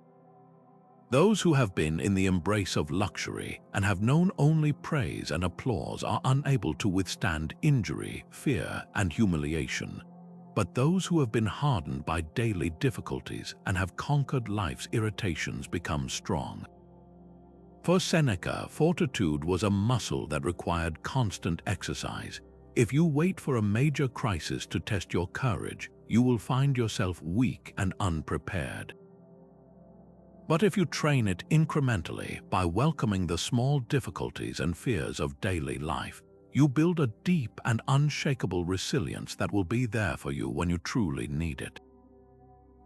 Those who have been in the embrace of luxury and have known only praise and applause are unable to withstand injury, fear, and humiliation. But those who have been hardened by daily difficulties and have conquered life's irritations become strong. For Seneca, fortitude was a muscle that required constant exercise. If you wait for a major crisis to test your courage, you will find yourself weak and unprepared. But if you train it incrementally by welcoming the small difficulties and fears of daily life, you build a deep and unshakable resilience that will be there for you when you truly need it.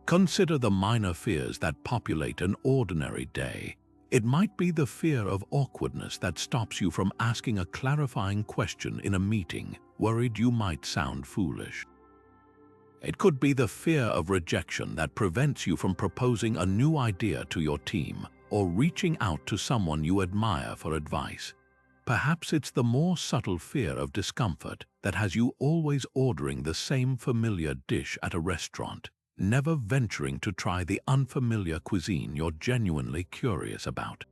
Consider the minor fears that populate an ordinary day. It might be the fear of awkwardness that stops you from asking a clarifying question in a meeting, worried you might sound foolish. It could be the fear of rejection that prevents you from proposing a new idea to your team or reaching out to someone you admire for advice. Perhaps it's the more subtle fear of discomfort that has you always ordering the same familiar dish at a restaurant, never venturing to try the unfamiliar cuisine you're genuinely curious about.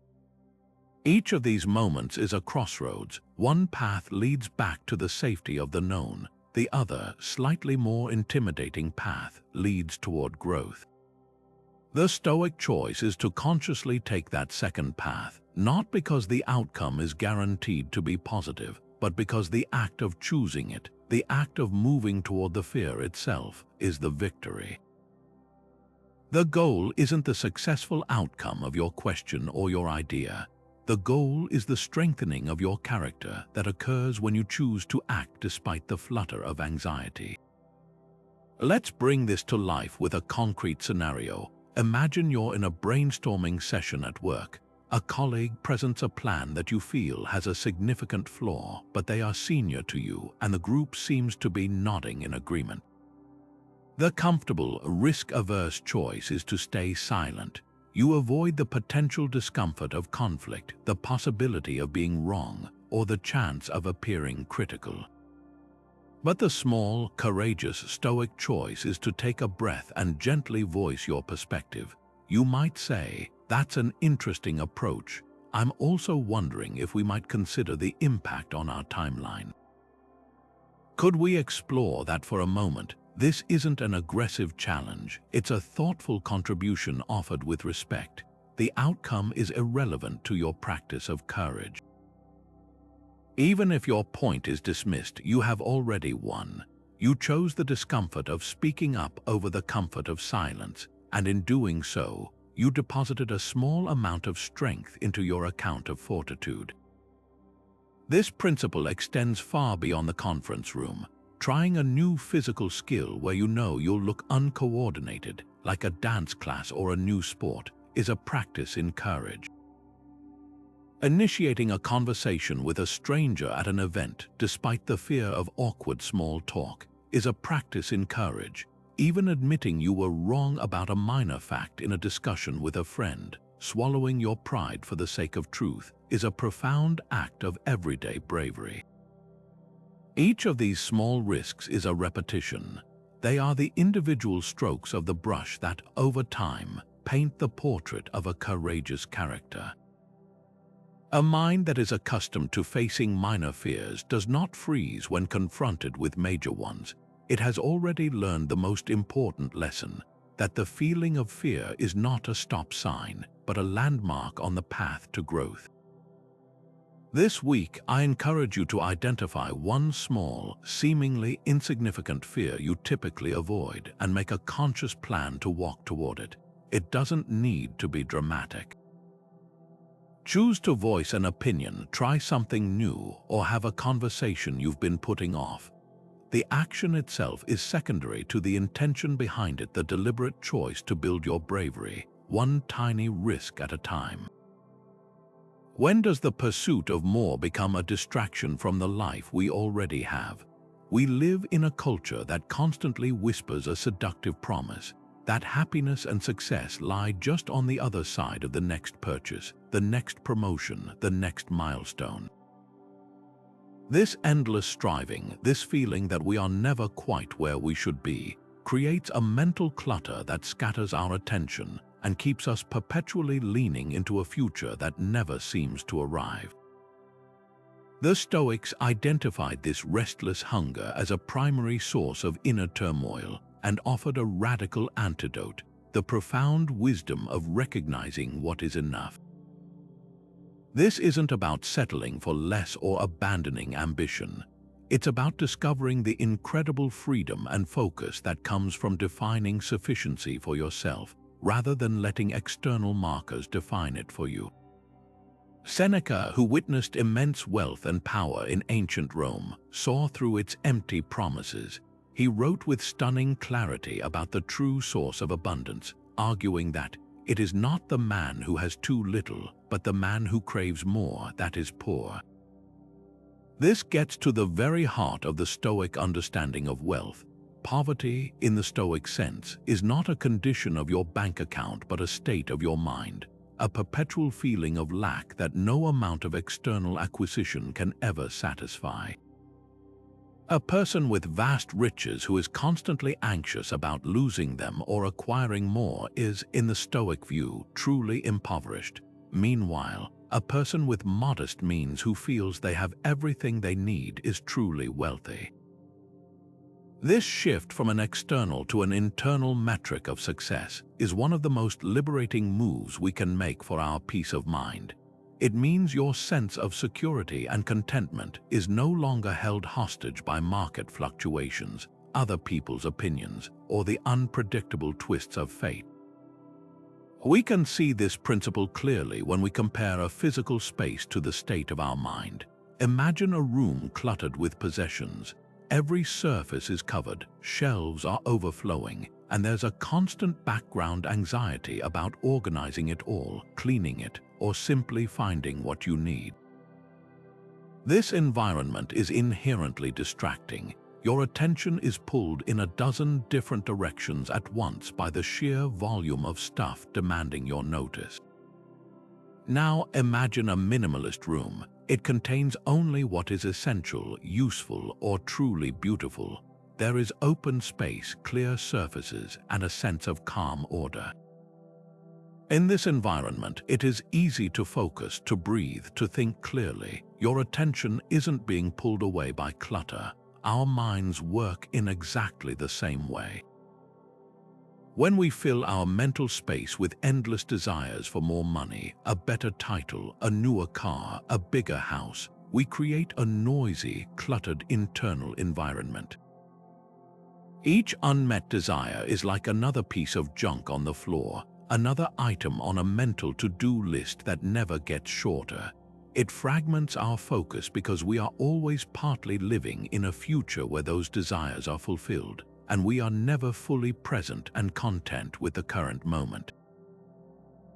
Each of these moments is a crossroads. One path leads back to the safety of the known. The other, slightly more intimidating path leads toward growth. The Stoic choice is to consciously take that second path, not because the outcome is guaranteed to be positive, but because the act of choosing it, the act of moving toward the fear itself, is the victory. The goal isn't the successful outcome of your question or your idea. The goal is the strengthening of your character that occurs when you choose to act despite the flutter of anxiety. Let's bring this to life with a concrete scenario. Imagine you're in a brainstorming session at work. A colleague presents a plan that you feel has a significant flaw, but they are senior to you and the group seems to be nodding in agreement. The comfortable, risk-averse choice is to stay silent. You avoid the potential discomfort of conflict, the possibility of being wrong, or the chance of appearing critical. But the small, courageous Stoic choice is to take a breath and gently voice your perspective. You might say, "That's an interesting approach. I'm also wondering if we might consider the impact on our timeline. Could we explore that for a moment? This isn't an aggressive challenge, it's a thoughtful contribution offered with respect. The outcome is irrelevant to your practice of courage. Even if your point is dismissed, you have already won. You chose the discomfort of speaking up over the comfort of silence, and in doing so, you deposited a small amount of strength into your account of fortitude. This principle extends far beyond the conference room. Trying a new physical skill where you know you'll look uncoordinated, like a dance class or a new sport, is a practice in courage. Initiating a conversation with a stranger at an event, despite the fear of awkward small talk, is a practice in courage. Even admitting you were wrong about a minor fact in a discussion with a friend, swallowing your pride for the sake of truth, is a profound act of everyday bravery. Each of these small risks is a repetition. They are the individual strokes of the brush that, over time, paint the portrait of a courageous character. A mind that is accustomed to facing minor fears does not freeze when confronted with major ones. It has already learned the most important lesson, that the feeling of fear is not a stop sign, but a landmark on the path to growth. This week, I encourage you to identify one small, seemingly insignificant fear you typically avoid and make a conscious plan to walk toward it. It doesn't need to be dramatic. Choose to voice an opinion, try something new, or have a conversation you've been putting off. The action itself is secondary to the intention behind it, the deliberate choice to build your bravery, one tiny risk at a time. When does the pursuit of more become a distraction from the life we already have? We live in a culture that constantly whispers a seductive promise that happiness and success lie just on the other side of the next purchase, the next promotion, the next milestone. This endless striving, this feeling that we are never quite where we should be, creates a mental clutter that scatters our attention and keeps us perpetually leaning into a future that never seems to arrive. The Stoics identified this restless hunger as a primary source of inner turmoil and offered a radical antidote, the profound wisdom of recognizing what is enough. This isn't about settling for less or abandoning ambition. It's about discovering the incredible freedom and focus that comes from defining sufficiency for yourself, rather than letting external markers define it for you. Seneca, who witnessed immense wealth and power in ancient Rome, saw through its empty promises. He wrote with stunning clarity about the true source of abundance, arguing that it is not the man who has too little, but the man who craves more that is poor. This gets to the very heart of the Stoic understanding of wealth. Poverty, in the Stoic sense, is not a condition of your bank account but a state of your mind, a perpetual feeling of lack that no amount of external acquisition can ever satisfy. A person with vast riches who is constantly anxious about losing them or acquiring more is, in the Stoic view, truly impoverished. Meanwhile, a person with modest means who feels they have everything they need is truly wealthy. This shift from an external to an internal metric of success is one of the most liberating moves we can make for our peace of mind. It means your sense of security and contentment is no longer held hostage by market fluctuations, other people's opinions, or the unpredictable twists of fate. We can see this principle clearly when we compare a physical space to the state of our mind. Imagine a room cluttered with possessions. Every surface is covered, shelves are overflowing, and there's a constant background anxiety about organizing it all, cleaning it, or simply finding what you need. This environment is inherently distracting. Your attention is pulled in a dozen different directions at once by the sheer volume of stuff demanding your notice. Now imagine a minimalist room. It contains only what is essential, useful, or truly beautiful. There is open space, clear surfaces, and a sense of calm order. In this environment, it is easy to focus, to breathe, to think clearly. Your attention isn't being pulled away by clutter. Our minds work in exactly the same way. When we fill our mental space with endless desires for more money, a better title, a newer car, a bigger house, we create a noisy, cluttered internal environment. Each unmet desire is like another piece of junk on the floor, another item on a mental to-do list that never gets shorter. It fragments our focus because we are always partly living in a future where those desires are fulfilled, and we are never fully present and content with the current moment.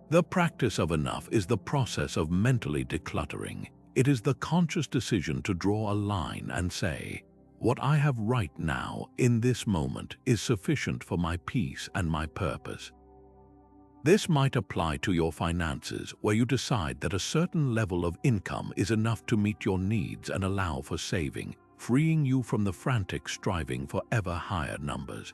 The practice of enough is the process of mentally decluttering. It is the conscious decision to draw a line and say, what I have right now, in this moment, is sufficient for my peace and my purpose. This might apply to your finances, where you decide that a certain level of income is enough to meet your needs and allow for saving, freeing you from the frantic striving for ever higher numbers.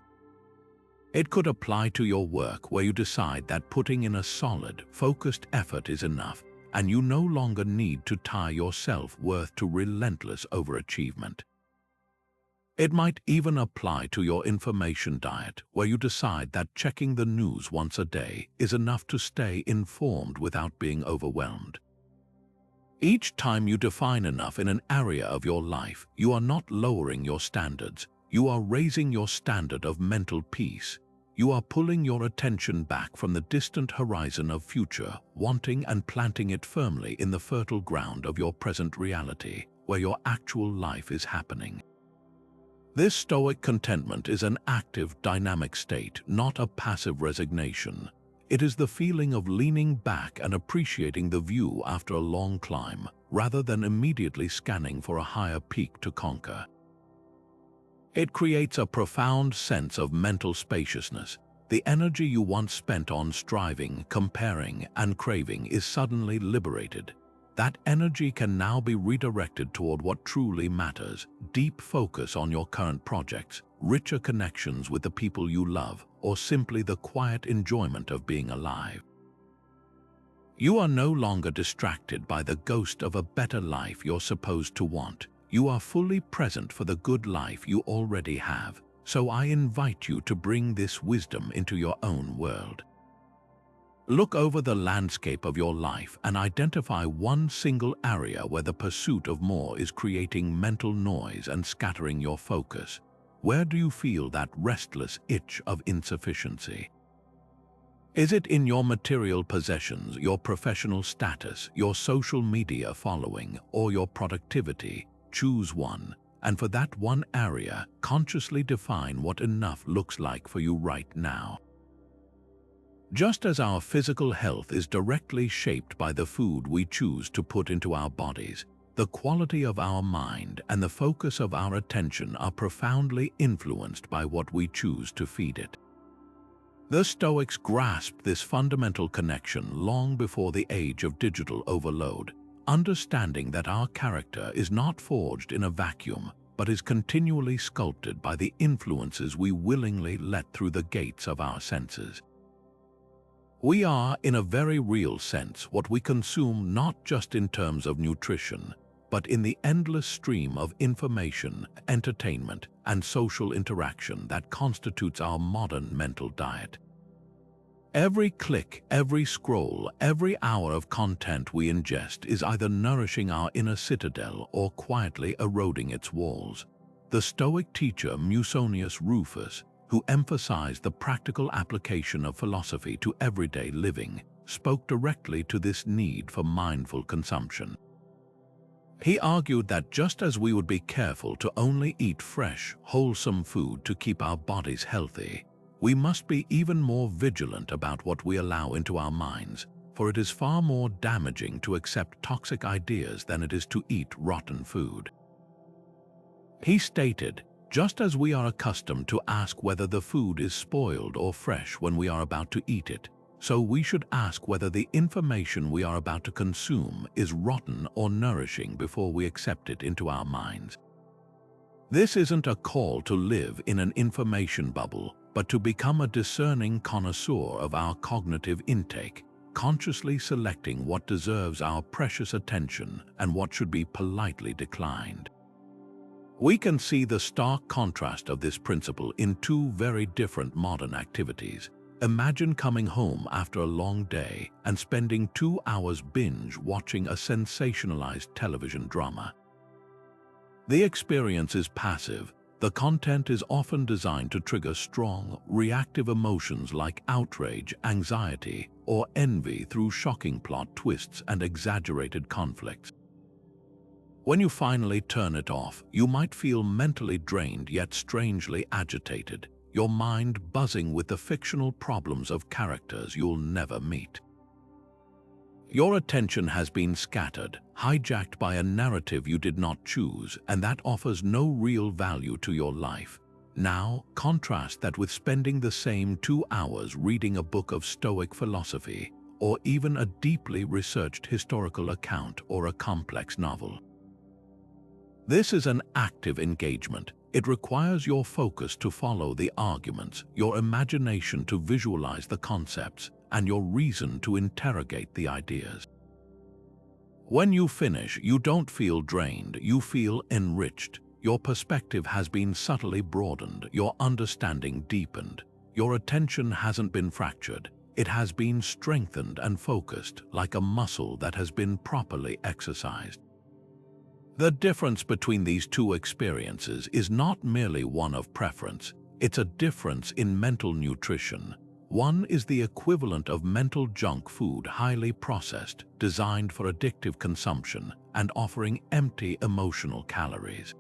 It could apply to your work, where you decide that putting in a solid, focused effort is enough, and you no longer need to tie your self-worth to relentless overachievement. It might even apply to your information diet, where you decide that checking the news once a day is enough to stay informed without being overwhelmed. Each time you define enough in an area of your life, you are not lowering your standards, you are raising your standard of mental peace. You are pulling your attention back from the distant horizon of future, wanting and planting it firmly in the fertile ground of your present reality, where your actual life is happening. This Stoic contentment is an active, dynamic state, not a passive resignation. It is the feeling of leaning back and appreciating the view after a long climb, rather than immediately scanning for a higher peak to conquer. It creates a profound sense of mental spaciousness. The energy you once spent on striving, comparing, and craving is suddenly liberated. That energy can now be redirected toward what truly matters: deep focus on your current projects, richer connections with the people you love, or simply the quiet enjoyment of being alive. You are no longer distracted by the ghost of a better life you're supposed to want. You are fully present for the good life you already have. So I invite you to bring this wisdom into your own world. Look over the landscape of your life and identify one single area where the pursuit of more is creating mental noise and scattering your focus. Where do you feel that restless itch of insufficiency? Is it in your material possessions, your professional status, your social media following, or your productivity? Choose one, and for that one area, consciously define what enough looks like for you right now. Just as our physical health is directly shaped by the food we choose to put into our bodies, the quality of our mind and the focus of our attention are profoundly influenced by what we choose to feed it. The Stoics grasped this fundamental connection long before the age of digital overload, understanding that our character is not forged in a vacuum, but is continually sculpted by the influences we willingly let through the gates of our senses. We are, in a very real sense, what we consume, not just in terms of nutrition, but in the endless stream of information, entertainment, and social interaction that constitutes our modern mental diet. Every click, every scroll, every hour of content we ingest is either nourishing our inner citadel or quietly eroding its walls. The Stoic teacher Musonius Rufus, who emphasized the practical application of philosophy to everyday living, spoke directly to this need for mindful consumption. He argued that just as we would be careful to only eat fresh, wholesome food to keep our bodies healthy, we must be even more vigilant about what we allow into our minds, for it is far more damaging to accept toxic ideas than it is to eat rotten food. He stated, just as we are accustomed to ask whether the food is spoiled or fresh when we are about to eat it, so we should ask whether the information we are about to consume is rotten or nourishing before we accept it into our minds. This isn't a call to live in an information bubble, but to become a discerning connoisseur of our cognitive intake, consciously selecting what deserves our precious attention and what should be politely declined. We can see the stark contrast of this principle in two very different modern activities. Imagine coming home after a long day and spending 2 hours binge watching a sensationalized television drama. The experience is passive. The content is often designed to trigger strong, reactive emotions like outrage, anxiety, or envy through shocking plot twists and exaggerated conflicts. When you finally turn it off, you might feel mentally drained yet strangely agitated, your mind buzzing with the fictional problems of characters you'll never meet. Your attention has been scattered, hijacked by a narrative you did not choose, and that offers no real value to your life. Now, contrast that with spending the same 2 hours reading a book of Stoic philosophy, or even a deeply researched historical account or a complex novel. This is an active engagement. It requires your focus to follow the arguments, your imagination to visualize the concepts, and your reason to interrogate the ideas. When you finish, you don't feel drained, you feel enriched. Your perspective has been subtly broadened, your understanding deepened. Your attention hasn't been fractured, it has been strengthened and focused like a muscle that has been properly exercised. The difference between these two experiences is not merely one of preference, it's a difference in mental nutrition. One is the equivalent of mental junk food, highly processed, designed for addictive consumption, and offering empty emotional calories.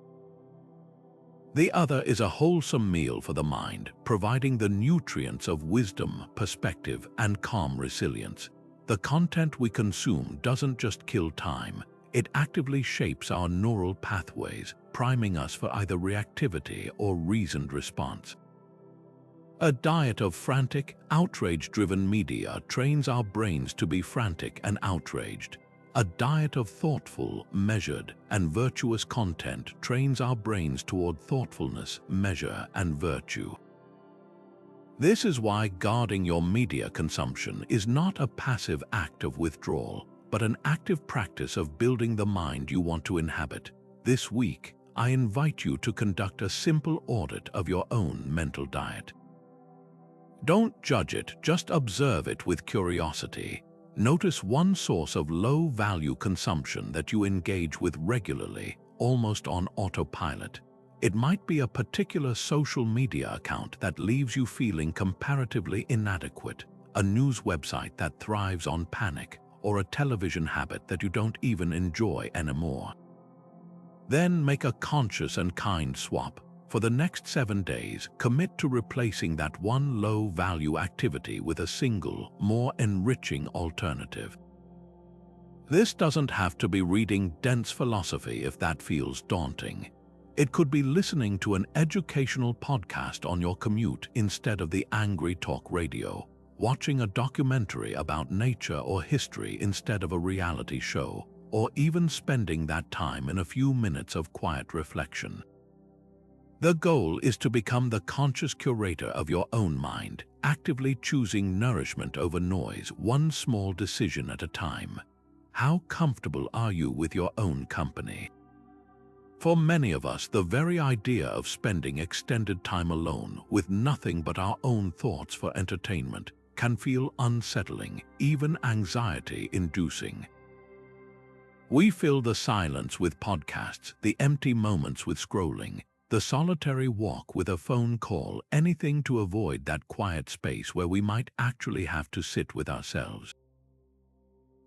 The other is a wholesome meal for the mind, providing the nutrients of wisdom, perspective, and calm resilience. The content we consume doesn't just kill time, it actively shapes our neural pathways, priming us for either reactivity or reasoned response. A diet of frantic, outrage-driven media trains our brains to be frantic and outraged. A diet of thoughtful, measured, and virtuous content trains our brains toward thoughtfulness, measure, and virtue. This is why guarding your media consumption is not a passive act of withdrawal, but an active practice of building the mind you want to inhabit. This week, I invite you to conduct a simple audit of your own mental diet. Don't judge it, just observe it with curiosity. Notice one source of low-value consumption that you engage with regularly, almost on autopilot. It might be a particular social media account that leaves you feeling comparatively inadequate, a news website that thrives on panic, or a television habit that you don't even enjoy anymore. Then make a conscious and kind swap. For the next 7 days, commit to replacing that one low-value activity with a single, more enriching alternative. This doesn't have to be reading dense philosophy if that feels daunting. It could be listening to an educational podcast on your commute instead of the angry talk radio, watching a documentary about nature or history instead of a reality show, or even spending that time in a few minutes of quiet reflection. The goal is to become the conscious curator of your own mind, actively choosing nourishment over noise, one small decision at a time. How comfortable are you with your own company? For many of us, the very idea of spending extended time alone with nothing but our own thoughts for entertainment can feel unsettling, even anxiety-inducing. We fill the silence with podcasts, the empty moments with scrolling, the solitary walk with a phone call, anything to avoid that quiet space where we might actually have to sit with ourselves.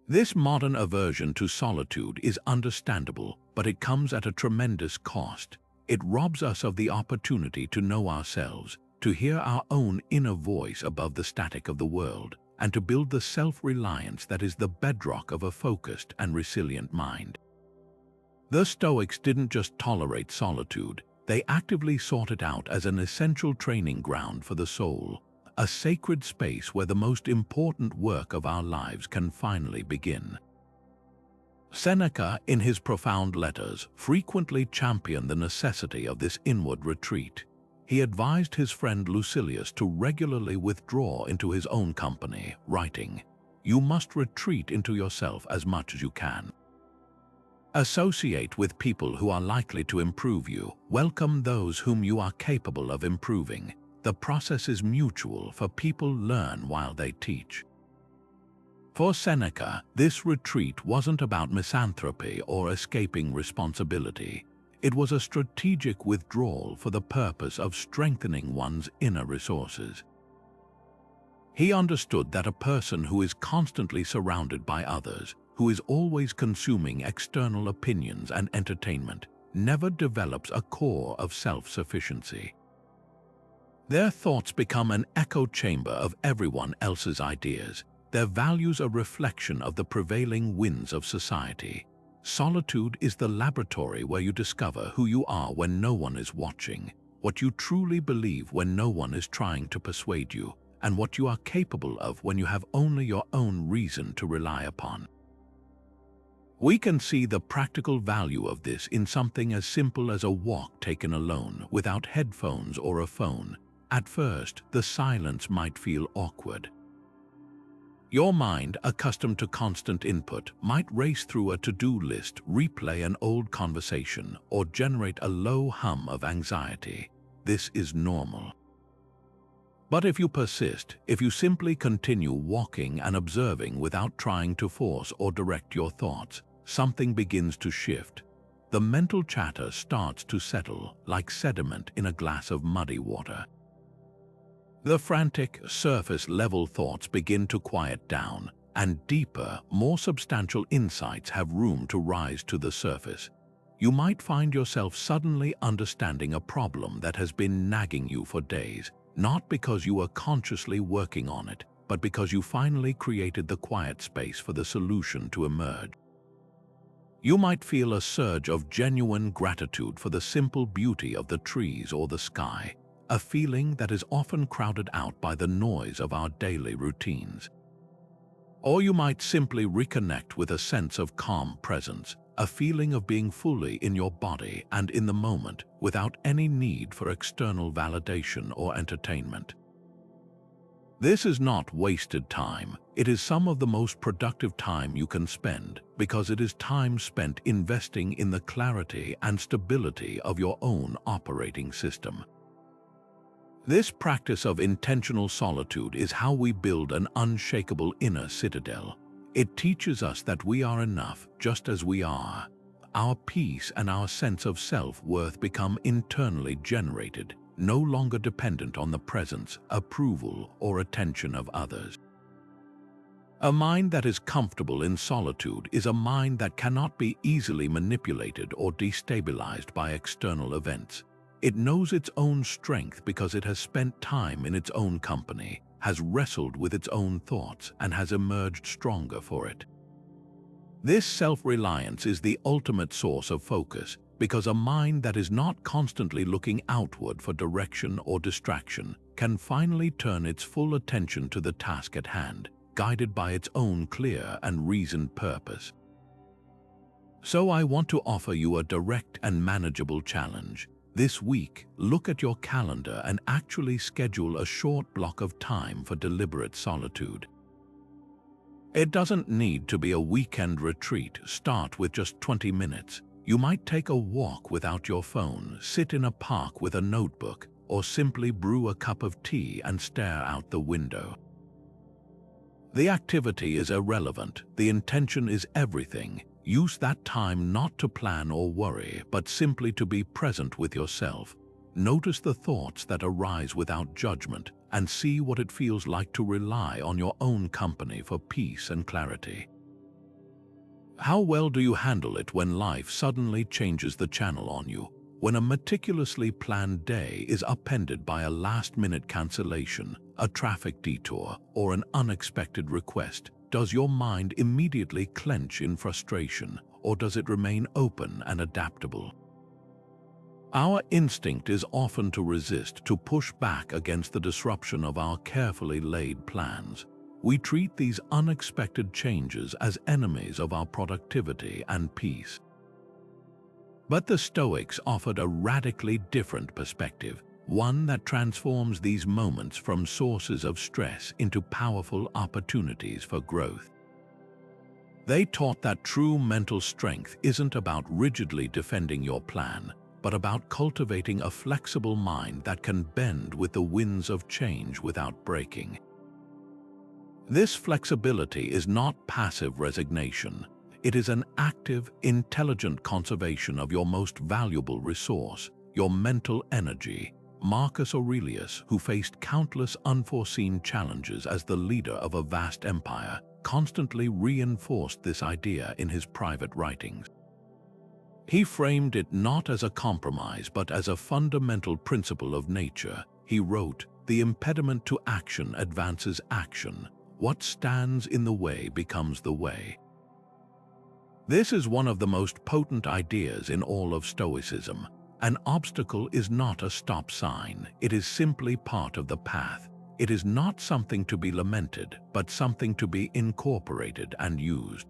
This modern aversion to solitude is understandable, but it comes at a tremendous cost. It robs us of the opportunity to know ourselves, to hear our own inner voice above the static of the world, and to build the self-reliance that is the bedrock of a focused and resilient mind. The Stoics didn't just tolerate solitude, they actively sought it out as an essential training ground for the soul, a sacred space where the most important work of our lives can finally begin. Seneca, in his profound letters, frequently championed the necessity of this inward retreat. he advised his friend Lucilius to regularly withdraw into his own company, writing, "You must retreat into yourself as much as you can. Associate with people who are likely to improve you. Welcome those whom you are capable of improving. The process is mutual, for people learn while they teach." For Seneca, this retreat wasn't about misanthropy or escaping responsibility. It was a strategic withdrawal for the purpose of strengthening one's inner resources. He understood that a person who is constantly surrounded by others, who is always consuming external opinions and entertainment, never develops a core of self-sufficiency. Their thoughts become an echo chamber of everyone else's ideas. Their values a reflection of the prevailing winds of society. Solitude is the laboratory where you discover who you are when no one is watching, what you truly believe when no one is trying to persuade you, and what you are capable of when you have only your own reason to rely upon. We can see the practical value of this in something as simple as a walk taken alone, without headphones or a phone. At first, the silence might feel awkward. Your mind, accustomed to constant input, might race through a to-do list, replay an old conversation, or generate a low hum of anxiety. This is normal. But if you persist, if you simply continue walking and observing without trying to force or direct your thoughts, something begins to shift. The mental chatter starts to settle, like sediment in a glass of muddy water. The frantic, surface-level thoughts begin to quiet down, and deeper, more substantial insights have room to rise to the surface. You might find yourself suddenly understanding a problem that has been nagging you for days, not because you were consciously working on it, but because you finally created the quiet space for the solution to emerge. You might feel a surge of genuine gratitude for the simple beauty of the trees or the sky, a feeling that is often crowded out by the noise of our daily routines. Or you might simply reconnect with a sense of calm presence, a feeling of being fully in your body and in the moment without any need for external validation or entertainment. This is not wasted time. It is some of the most productive time you can spend, because it is time spent investing in the clarity and stability of your own operating system. This practice of intentional solitude is how we build an unshakable inner citadel. It teaches us that we are enough just as we are. Our peace and our sense of self-worth become internally generated, no longer dependent on the presence, approval, or attention of others. A mind that is comfortable in solitude is a mind that cannot be easily manipulated or destabilized by external events. It knows its own strength because it has spent time in its own company, has wrestled with its own thoughts, and has emerged stronger for it. This self-reliance is the ultimate source of focus, because a mind that is not constantly looking outward for direction or distraction can finally turn its full attention to the task at hand, guided by its own clear and reasoned purpose. So I want to offer you a direct and manageable challenge. This week, look at your calendar and actually schedule a short block of time for deliberate solitude. It doesn't need to be a weekend retreat. Start with just 20 minutes. You might take a walk without your phone, sit in a park with a notebook, or simply brew a cup of tea and stare out the window. The activity is irrelevant. The intention is everything. Use that time not to plan or worry, but simply to be present with yourself. Notice the thoughts that arise without judgment, and see what it feels like to rely on your own company for peace and clarity. How well do you handle it when life suddenly changes the channel on you? When a meticulously planned day is upended by a last-minute cancellation, a traffic detour, or an unexpected request, does your mind immediately clench in frustration, or does it remain open and adaptable? Our instinct is often to resist, to push back against the disruption of our carefully laid plans. We treat these unexpected changes as enemies of our productivity and peace. But the Stoics offered a radically different perspective. one that transforms these moments from sources of stress into powerful opportunities for growth. They taught that true mental strength isn't about rigidly defending your plan, but about cultivating a flexible mind that can bend with the winds of change without breaking. This flexibility is not passive resignation. It is an active, intelligent conservation of your most valuable resource, your mental energy. Marcus Aurelius, who faced countless unforeseen challenges as the leader of a vast empire, constantly reinforced this idea in his private writings. He framed it not as a compromise but as a fundamental principle of nature. He wrote, "The impediment to action advances action. What stands in the way becomes the way." This is one of the most potent ideas in all of Stoicism. An obstacle is not a stop sign, it is simply part of the path. It is not something to be lamented, but something to be incorporated and used.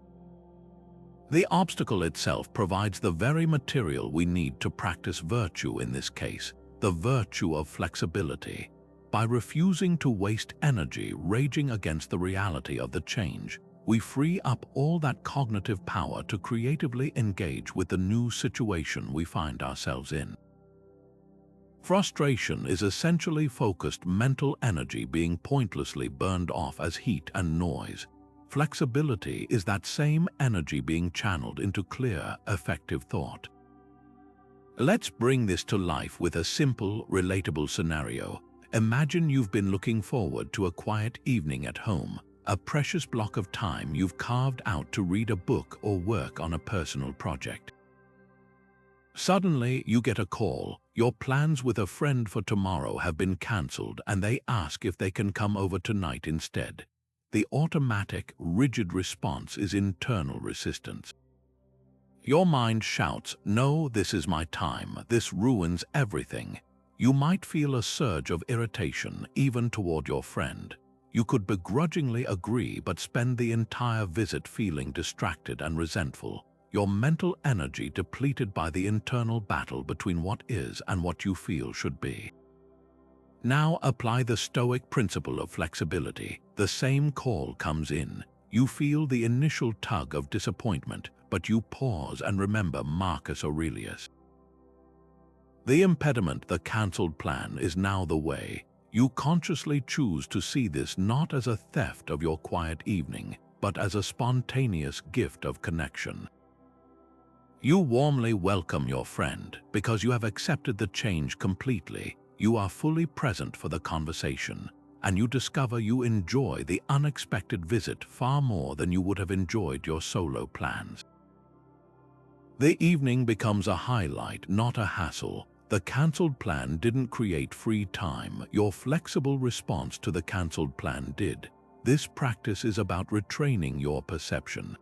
The obstacle itself provides the very material we need to practice virtue in this case, the virtue of flexibility. By refusing to waste energy raging against the reality of the change, we free up all that cognitive power to creatively engage with the new situation we find ourselves in. Frustration is essentially focused mental energy being pointlessly burned off as heat and noise. Flexibility is that same energy being channeled into clear, effective thought. Let's bring this to life with a simple, relatable scenario. Imagine you've been looking forward to a quiet evening at home, a precious block of time you've carved out to read a book or work on a personal project. Suddenly, you get a call. Your plans with a friend for tomorrow have been cancelled and they ask if they can come over tonight instead. The automatic, rigid response is internal resistance. Your mind shouts, "No, this is my time. This ruins everything." You might feel a surge of irritation, even toward your friend. You could begrudgingly agree but spend the entire visit feeling distracted and resentful, your mental energy depleted by the internal battle between what is and what you feel should be. Now apply the Stoic principle of flexibility. The same call comes in. You feel the initial tug of disappointment, but you pause and remember Marcus Aurelius. The impediment, the cancelled plan, is now the way. You consciously choose to see this not as a theft of your quiet evening, but as a spontaneous gift of connection. You warmly welcome your friend because you have accepted the change completely. You are fully present for the conversation, and you discover you enjoy the unexpected visit far more than you would have enjoyed your solo plans. The evening becomes a highlight, not a hassle. The cancelled plan didn't create free time. Your flexible response to the cancelled plan did. This practice is about retraining your perception.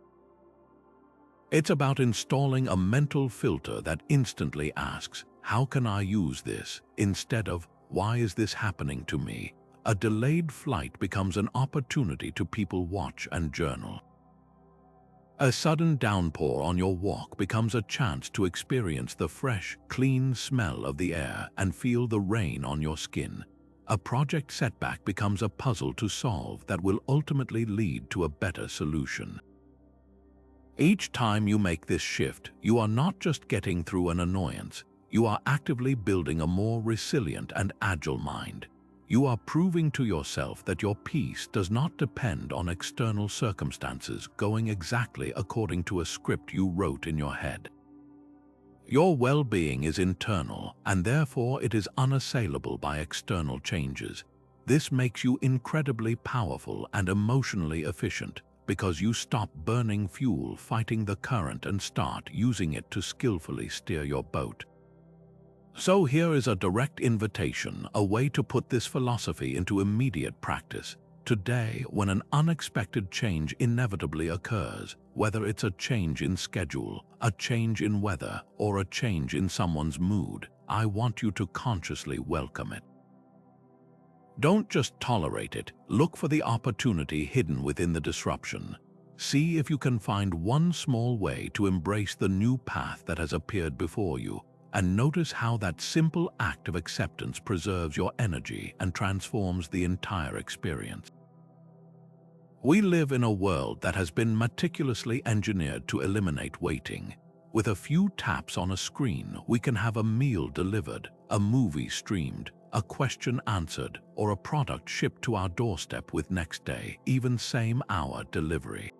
It's about installing a mental filter that instantly asks, "How can I use this?" instead of, "Why is this happening to me?" A delayed flight becomes an opportunity to people watch and journal. A sudden downpour on your walk becomes a chance to experience the fresh, clean smell of the air and feel the rain on your skin. A project setback becomes a puzzle to solve that will ultimately lead to a better solution. Each time you make this shift, you are not just getting through an annoyance, you are actively building a more resilient and agile mind. You are proving to yourself that your peace does not depend on external circumstances going exactly according to a script you wrote in your head. Your well-being is internal, and therefore it is unassailable by external changes. This makes you incredibly powerful and emotionally efficient because you stop burning fuel fighting the current and start using it to skillfully steer your boat. So here is a direct invitation, a way to put this philosophy into immediate practice. Today, when an unexpected change inevitably occurs, whether it's a change in schedule, a change in weather, or a change in someone's mood, I want you to consciously welcome it. Don't just tolerate it, look for the opportunity hidden within the disruption. See if you can find one small way to embrace the new path that has appeared before you. and notice how that simple act of acceptance preserves your energy and transforms the entire experience. We live in a world that has been meticulously engineered to eliminate waiting. With a few taps on a screen, we can have a meal delivered, a movie streamed, a question answered, or a product shipped to our doorstep with next day, even same hour delivery.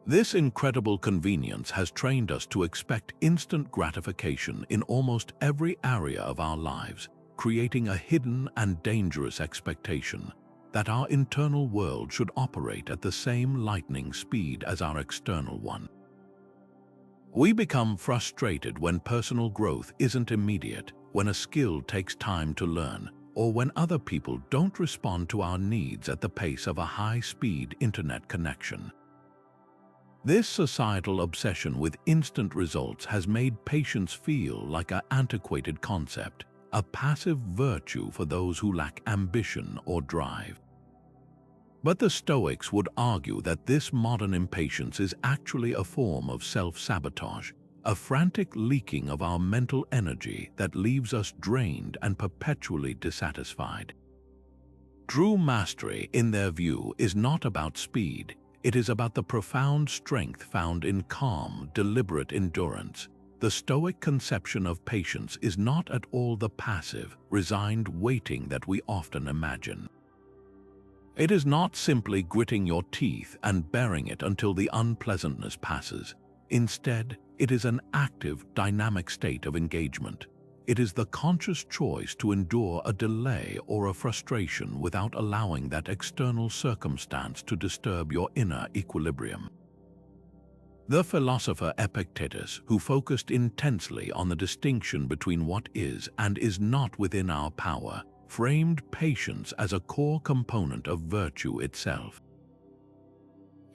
This incredible convenience has trained us to expect instant gratification in almost every area of our lives, creating a hidden and dangerous expectation that our internal world should operate at the same lightning speed as our external one. We become frustrated when personal growth isn't immediate, when a skill takes time to learn, or when other people don't respond to our needs at the pace of a high-speed internet connection. This societal obsession with instant results has made patience feel like an antiquated concept, a passive virtue for those who lack ambition or drive. But the Stoics would argue that this modern impatience is actually a form of self-sabotage, a frantic leaking of our mental energy that leaves us drained and perpetually dissatisfied. True mastery, in their view, is not about speed. It is about the profound strength found in calm, deliberate endurance. The Stoic conception of patience is not at all the passive, resigned waiting that we often imagine. It is not simply gritting your teeth and bearing it until the unpleasantness passes. Instead, it is an active, dynamic state of engagement. It is the conscious choice to endure a delay or a frustration without allowing that external circumstance to disturb your inner equilibrium. The philosopher Epictetus, who focused intensely on the distinction between what is and is not within our power, framed patience as a core component of virtue itself.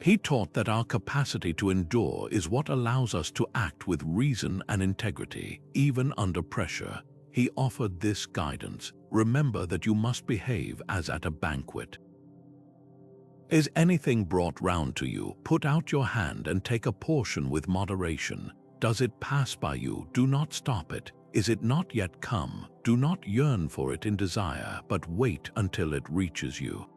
He taught that our capacity to endure is what allows us to act with reason and integrity, even under pressure. He offered this guidance: remember that you must behave as at a banquet. Is anything brought round to you? Put out your hand and take a portion with moderation. Does it pass by you? Do not stop it. Is it not yet come? Do not yearn for it in desire, but wait until it reaches you.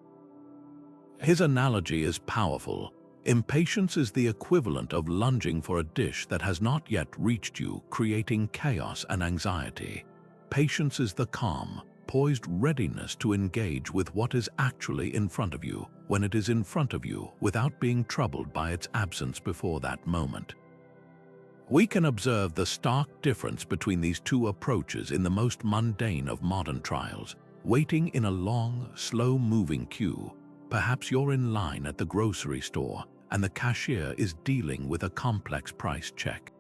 His analogy is powerful. Impatience is the equivalent of lunging for a dish that has not yet reached you, creating chaos and anxiety. Patience is the calm, poised readiness to engage with what is actually in front of you, when it is in front of you, without being troubled by its absence before that moment. We can observe the stark difference between these two approaches in the most mundane of modern trials: waiting in a long, slow-moving queue. Perhaps you're in line at the grocery store, and the cashier is dealing with a complex price check.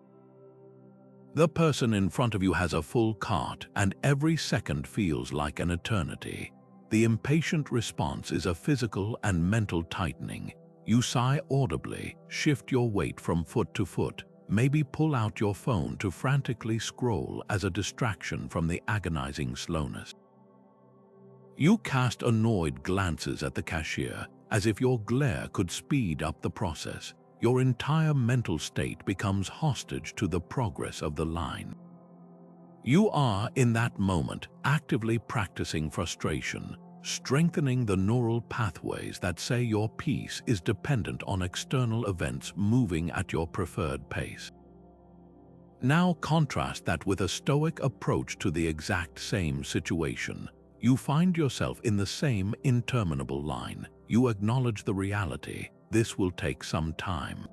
The person in front of you has a full cart, and every second feels like an eternity. The impatient response is a physical and mental tightening. You sigh audibly, shift your weight from foot to foot, maybe pull out your phone to frantically scroll as a distraction from the agonizing slowness. You cast annoyed glances at the cashier, as if your glare could speed up the process. Your entire mental state becomes hostage to the progress of the line. You are, in that moment, actively practicing frustration, strengthening the neural pathways that say your peace is dependent on external events moving at your preferred pace. Now contrast that with a Stoic approach to the exact same situation. You find yourself in the same interminable line. You acknowledge the reality: this will take some time.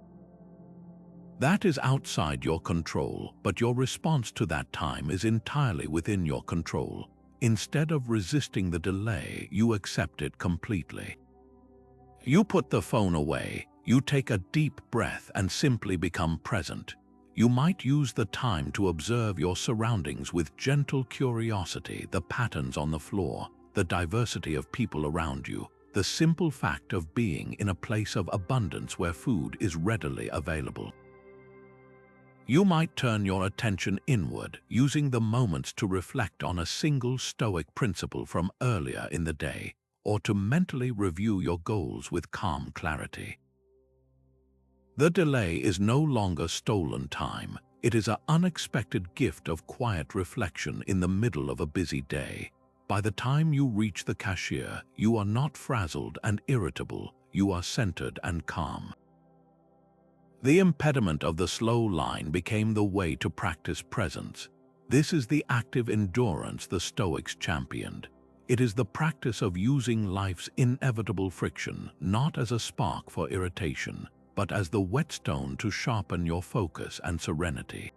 That is outside your control, but your response to that time is entirely within your control. Instead of resisting the delay, you accept it completely. You put the phone away, you take a deep breath and simply become present. You might use the time to observe your surroundings with gentle curiosity: the patterns on the floor, the diversity of people around you, the simple fact of being in a place of abundance where food is readily available. You might turn your attention inward, using the moments to reflect on a single Stoic principle from earlier in the day, or to mentally review your goals with calm clarity. The delay is no longer stolen time. It is an unexpected gift of quiet reflection in the middle of a busy day. By the time you reach the cashier, you are not frazzled and irritable, you are centered and calm. The impediment of the slow line became the way to practice presence. This is the active endurance the Stoics championed. It is the practice of using life's inevitable friction not as a spark for irritation, but as the whetstone to sharpen your focus and serenity.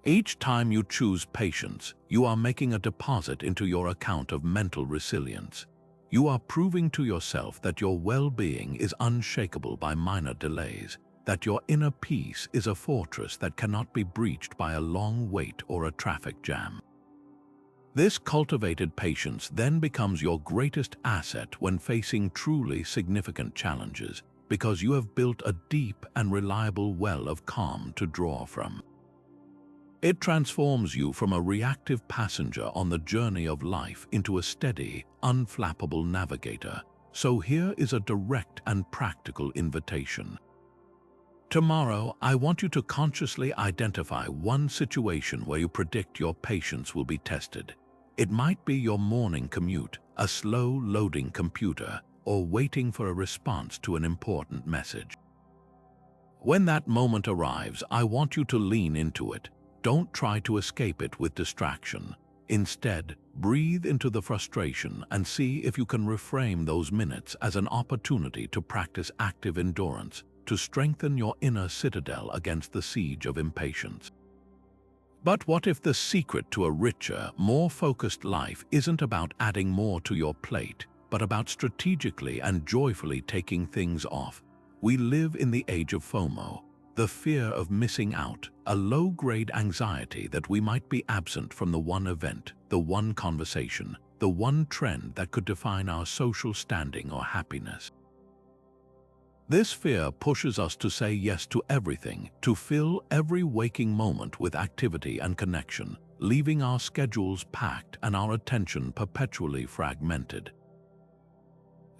Each time you choose patience, you are making a deposit into your account of mental resilience. You are proving to yourself that your well-being is unshakable by minor delays, that your inner peace is a fortress that cannot be breached by a long wait or a traffic jam. This cultivated patience then becomes your greatest asset when facing truly significant challenges, because you have built a deep and reliable well of calm to draw from. It transforms you from a reactive passenger on the journey of life into a steady, unflappable navigator. So here is a direct and practical invitation. Tomorrow, I want you to consciously identify one situation where you predict your patience will be tested. It might be your morning commute, a slow-loading computer, or waiting for a response to an important message. When that moment arrives, I want you to lean into it. Don't try to escape it with distraction. Instead, breathe into the frustration and see if you can reframe those minutes as an opportunity to practice active endurance, to strengthen your inner citadel against the siege of impatience. But what if the secret to a richer, more focused life isn't about adding more to your plate, but about strategically and joyfully taking things off? We live in the age of FOMO, the fear of missing out, a low-grade anxiety that we might be absent from the one event, the one conversation, the one trend that could define our social standing or happiness. This fear pushes us to say yes to everything, to fill every waking moment with activity and connection, leaving our schedules packed and our attention perpetually fragmented.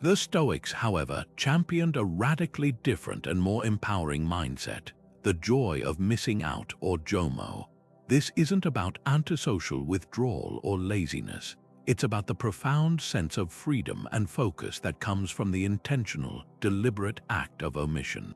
The Stoics, however, championed a radically different and more empowering mindset, the joy of missing out, or JOMO. This isn't about antisocial withdrawal or laziness. It's about the profound sense of freedom and focus that comes from the intentional, deliberate act of omission.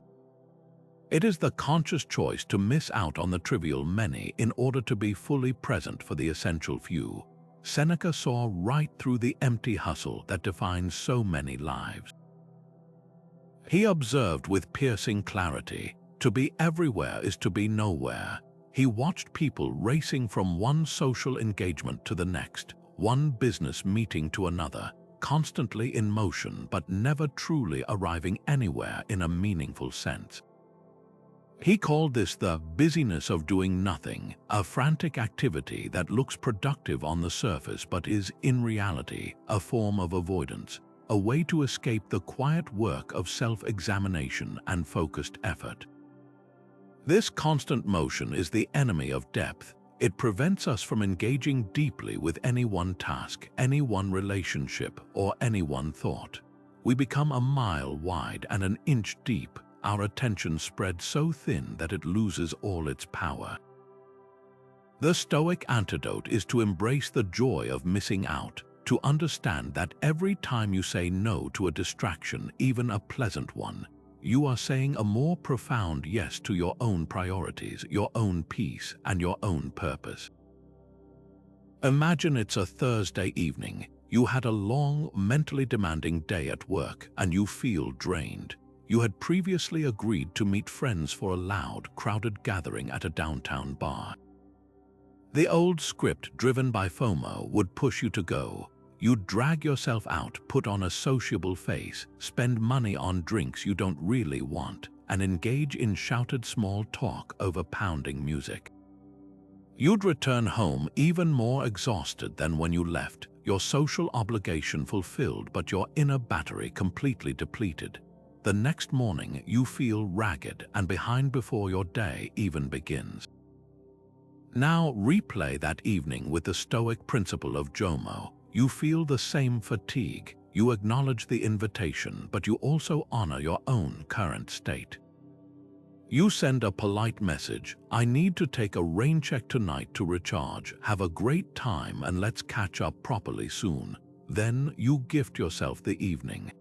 It is the conscious choice to miss out on the trivial many in order to be fully present for the essential few. Seneca saw right through the empty hustle that defines so many lives. He observed with piercing clarity, to be everywhere is to be nowhere. He watched people racing from one social engagement to the next, one business meeting to another, constantly in motion but never truly arriving anywhere in a meaningful sense. He called this the busyness of doing nothing, a frantic activity that looks productive on the surface but is, in reality, a form of avoidance, a way to escape the quiet work of self-examination and focused effort. This constant motion is the enemy of depth. It prevents us from engaging deeply with any one task, any one relationship, or any one thought. We become a mile wide and an inch deep, our attention spread so thin that it loses all its power. The Stoic antidote is to embrace the joy of missing out, to understand that every time you say no to a distraction, even a pleasant one, you are saying a more profound yes to your own priorities, your own peace, and your own purpose. Imagine it's a Thursday evening. You had a long, mentally demanding day at work, and you feel drained. You had previously agreed to meet friends for a loud, crowded gathering at a downtown bar. The old script driven by FOMO would push you to go. You'd drag yourself out, put on a sociable face, spend money on drinks you don't really want, and engage in shouted small talk over pounding music. You'd return home even more exhausted than when you left, your social obligation fulfilled but your inner battery completely depleted. The next morning, you feel ragged and behind before your day even begins. Now replay that evening with the Stoic principle of JOMO. You feel the same fatigue. You acknowledge the invitation, but you also honor your own current state. You send a polite message, "I need to take a rain check tonight to recharge. Have a great time and let's catch up properly soon." Then you gift yourself the evening.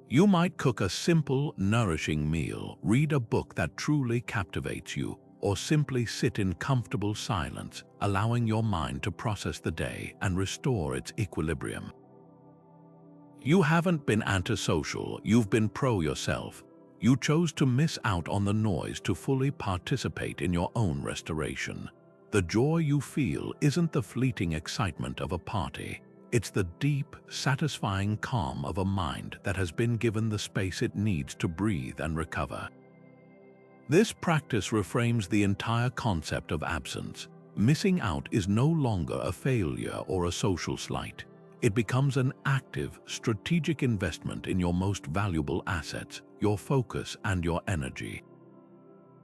You might cook a simple, nourishing meal, read a book that truly captivates you, or simply sit in comfortable silence, allowing your mind to process the day and restore its equilibrium. You haven't been antisocial, you've been pro-yourself. You chose to miss out on the noise to fully participate in your own restoration. The joy you feel isn't the fleeting excitement of a party. It's the deep, satisfying calm of a mind that has been given the space it needs to breathe and recover. This practice reframes the entire concept of absence. Missing out is no longer a failure or a social slight. It becomes an active, strategic investment in your most valuable assets, your focus and your energy.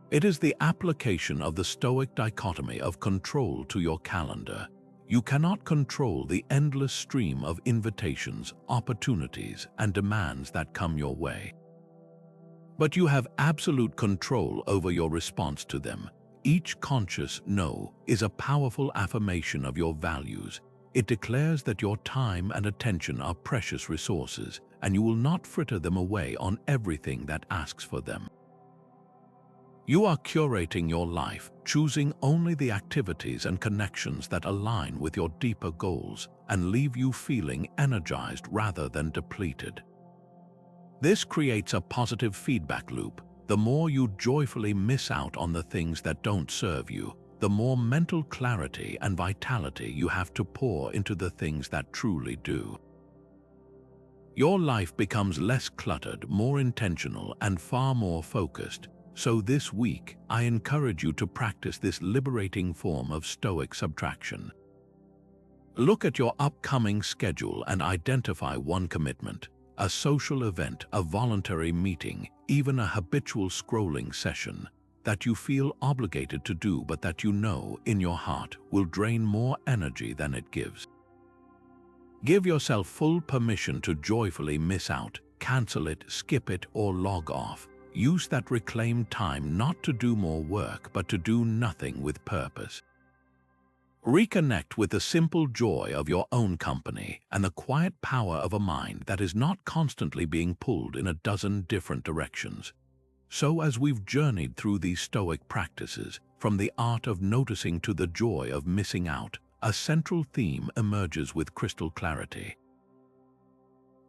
It is the application of the Stoic dichotomy of control to your calendar. You cannot control the endless stream of invitations, opportunities, and demands that come your way. But you have absolute control over your response to them. Each conscious no is a powerful affirmation of your values. It declares that your time and attention are precious resources, and you will not fritter them away on everything that asks for them. You are curating your life, choosing only the activities and connections that align with your deeper goals and leave you feeling energized rather than depleted. This creates a positive feedback loop. The more you joyfully miss out on the things that don't serve you, the more mental clarity and vitality you have to pour into the things that truly do. Your life becomes less cluttered, more intentional, and far more focused. So this week, I encourage you to practice this liberating form of Stoic subtraction. Look at your upcoming schedule and identify one commitment, a social event, a voluntary meeting, even a habitual scrolling session, that you feel obligated to do but that you know in your heart will drain more energy than it gives. Give yourself full permission to joyfully miss out, cancel it, skip it, or log off. Use that reclaimed time not to do more work but to do nothing with purpose. Reconnect with the simple joy of your own company and the quiet power of a mind that is not constantly being pulled in a dozen different directions. So as we've journeyed through these Stoic practices, from the art of noticing to the joy of missing out, a central theme emerges with crystal clarity.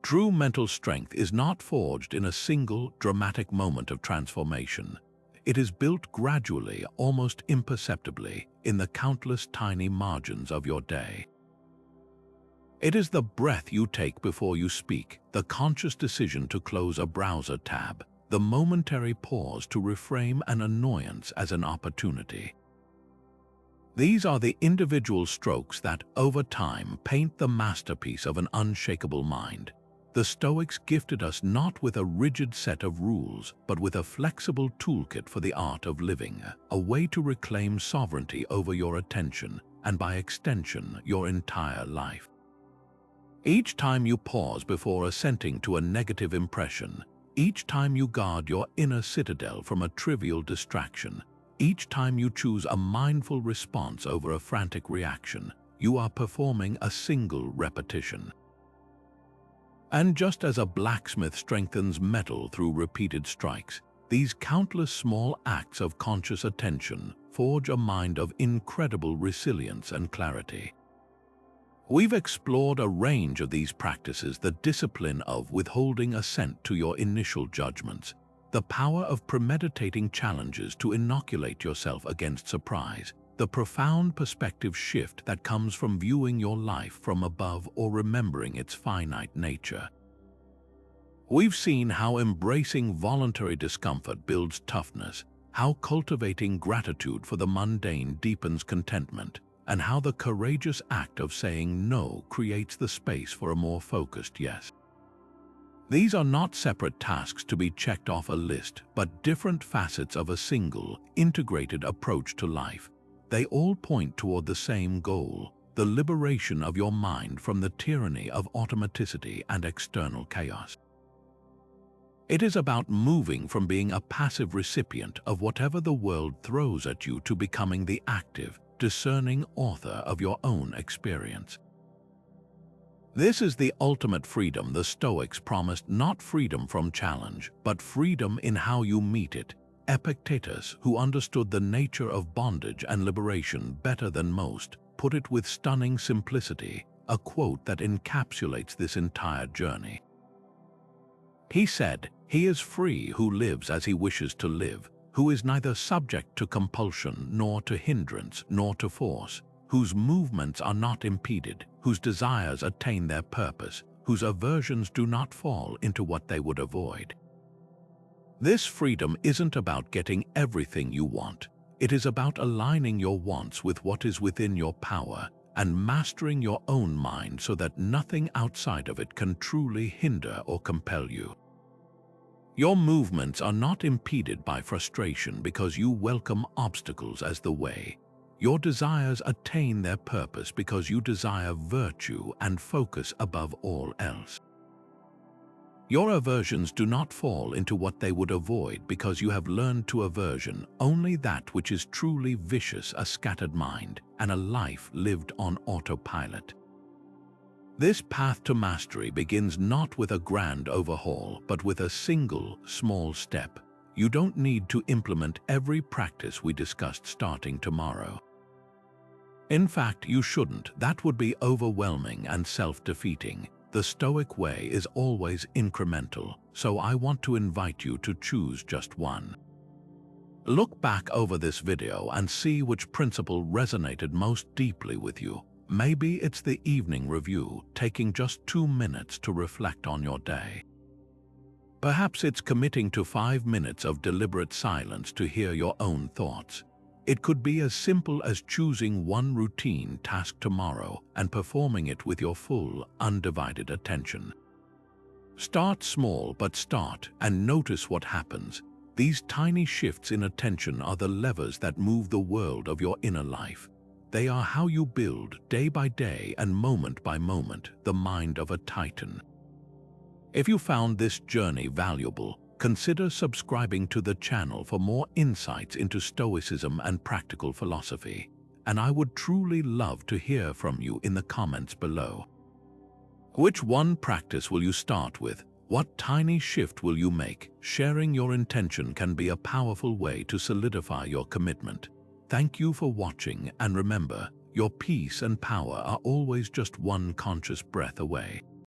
True mental strength is not forged in a single, dramatic moment of transformation. It is built gradually, almost imperceptibly, in the countless tiny margins of your day. It is the breath you take before you speak, the conscious decision to close a browser tab, the momentary pause to reframe an annoyance as an opportunity. These are the individual strokes that, over time, paint the masterpiece of an unshakable mind. The Stoics gifted us not with a rigid set of rules, but with a flexible toolkit for the art of living, a way to reclaim sovereignty over your attention, and by extension, your entire life. Each time you pause before assenting to a negative impression, each time you guard your inner citadel from a trivial distraction, each time you choose a mindful response over a frantic reaction, you are performing a single repetition. And just as a blacksmith strengthens metal through repeated strikes, these countless small acts of conscious attention forge a mind of incredible resilience and clarity. We've explored a range of these practices: the discipline of withholding assent to your initial judgments, the power of premeditating challenges to inoculate yourself against surprise, the profound perspective shift that comes from viewing your life from above or remembering its finite nature. We've seen how embracing voluntary discomfort builds toughness, how cultivating gratitude for the mundane deepens contentment, and how the courageous act of saying no creates the space for a more focused yes. These are not separate tasks to be checked off a list, but different facets of a single, integrated approach to life. They all point toward the same goal: the liberation of your mind from the tyranny of automaticity and external chaos. It is about moving from being a passive recipient of whatever the world throws at you to becoming the active, discerning author of your own experience. This is the ultimate freedom the Stoics promised, not freedom from challenge, but freedom in how you meet it. Epictetus, who understood the nature of bondage and liberation better than most, put it with stunning simplicity, a quote that encapsulates this entire journey. He said, "He is free who lives as he wishes to live, who is neither subject to compulsion nor to hindrance nor to force, whose movements are not impeded, whose desires attain their purpose, whose aversions do not fall into what they would avoid." This freedom isn't about getting everything you want. It is about aligning your wants with what is within your power and mastering your own mind so that nothing outside of it can truly hinder or compel you. Your movements are not impeded by frustration because you welcome obstacles as the way. Your desires attain their purpose because you desire virtue and focus above all else. Your aversions do not fall into what they would avoid because you have learned to aversion only that which is truly vicious, a scattered mind, and a life lived on autopilot. This path to mastery begins not with a grand overhaul, but with a single, small step. You don't need to implement every practice we discussed starting tomorrow. In fact, you shouldn't. That would be overwhelming and self-defeating. The Stoic way is always incremental, so I want to invite you to choose just one. Look back over this video and see which principle resonated most deeply with you. Maybe it's the evening review, taking just 2 minutes to reflect on your day. Perhaps it's committing to 5 minutes of deliberate silence to hear your own thoughts. It could be as simple as choosing one routine task tomorrow and performing it with your full, undivided attention. Start small, but start and notice what happens. These tiny shifts in attention are the levers that move the world of your inner life. They are how you build, day by day and moment by moment, the mind of a titan. If you found this journey valuable, consider subscribing to the channel for more insights into Stoicism and practical philosophy, and I would truly love to hear from you in the comments below. Which one practice will you start with? What tiny shift will you make? Sharing your intention can be a powerful way to solidify your commitment. Thank you for watching, and remember, your peace and power are always just one conscious breath away.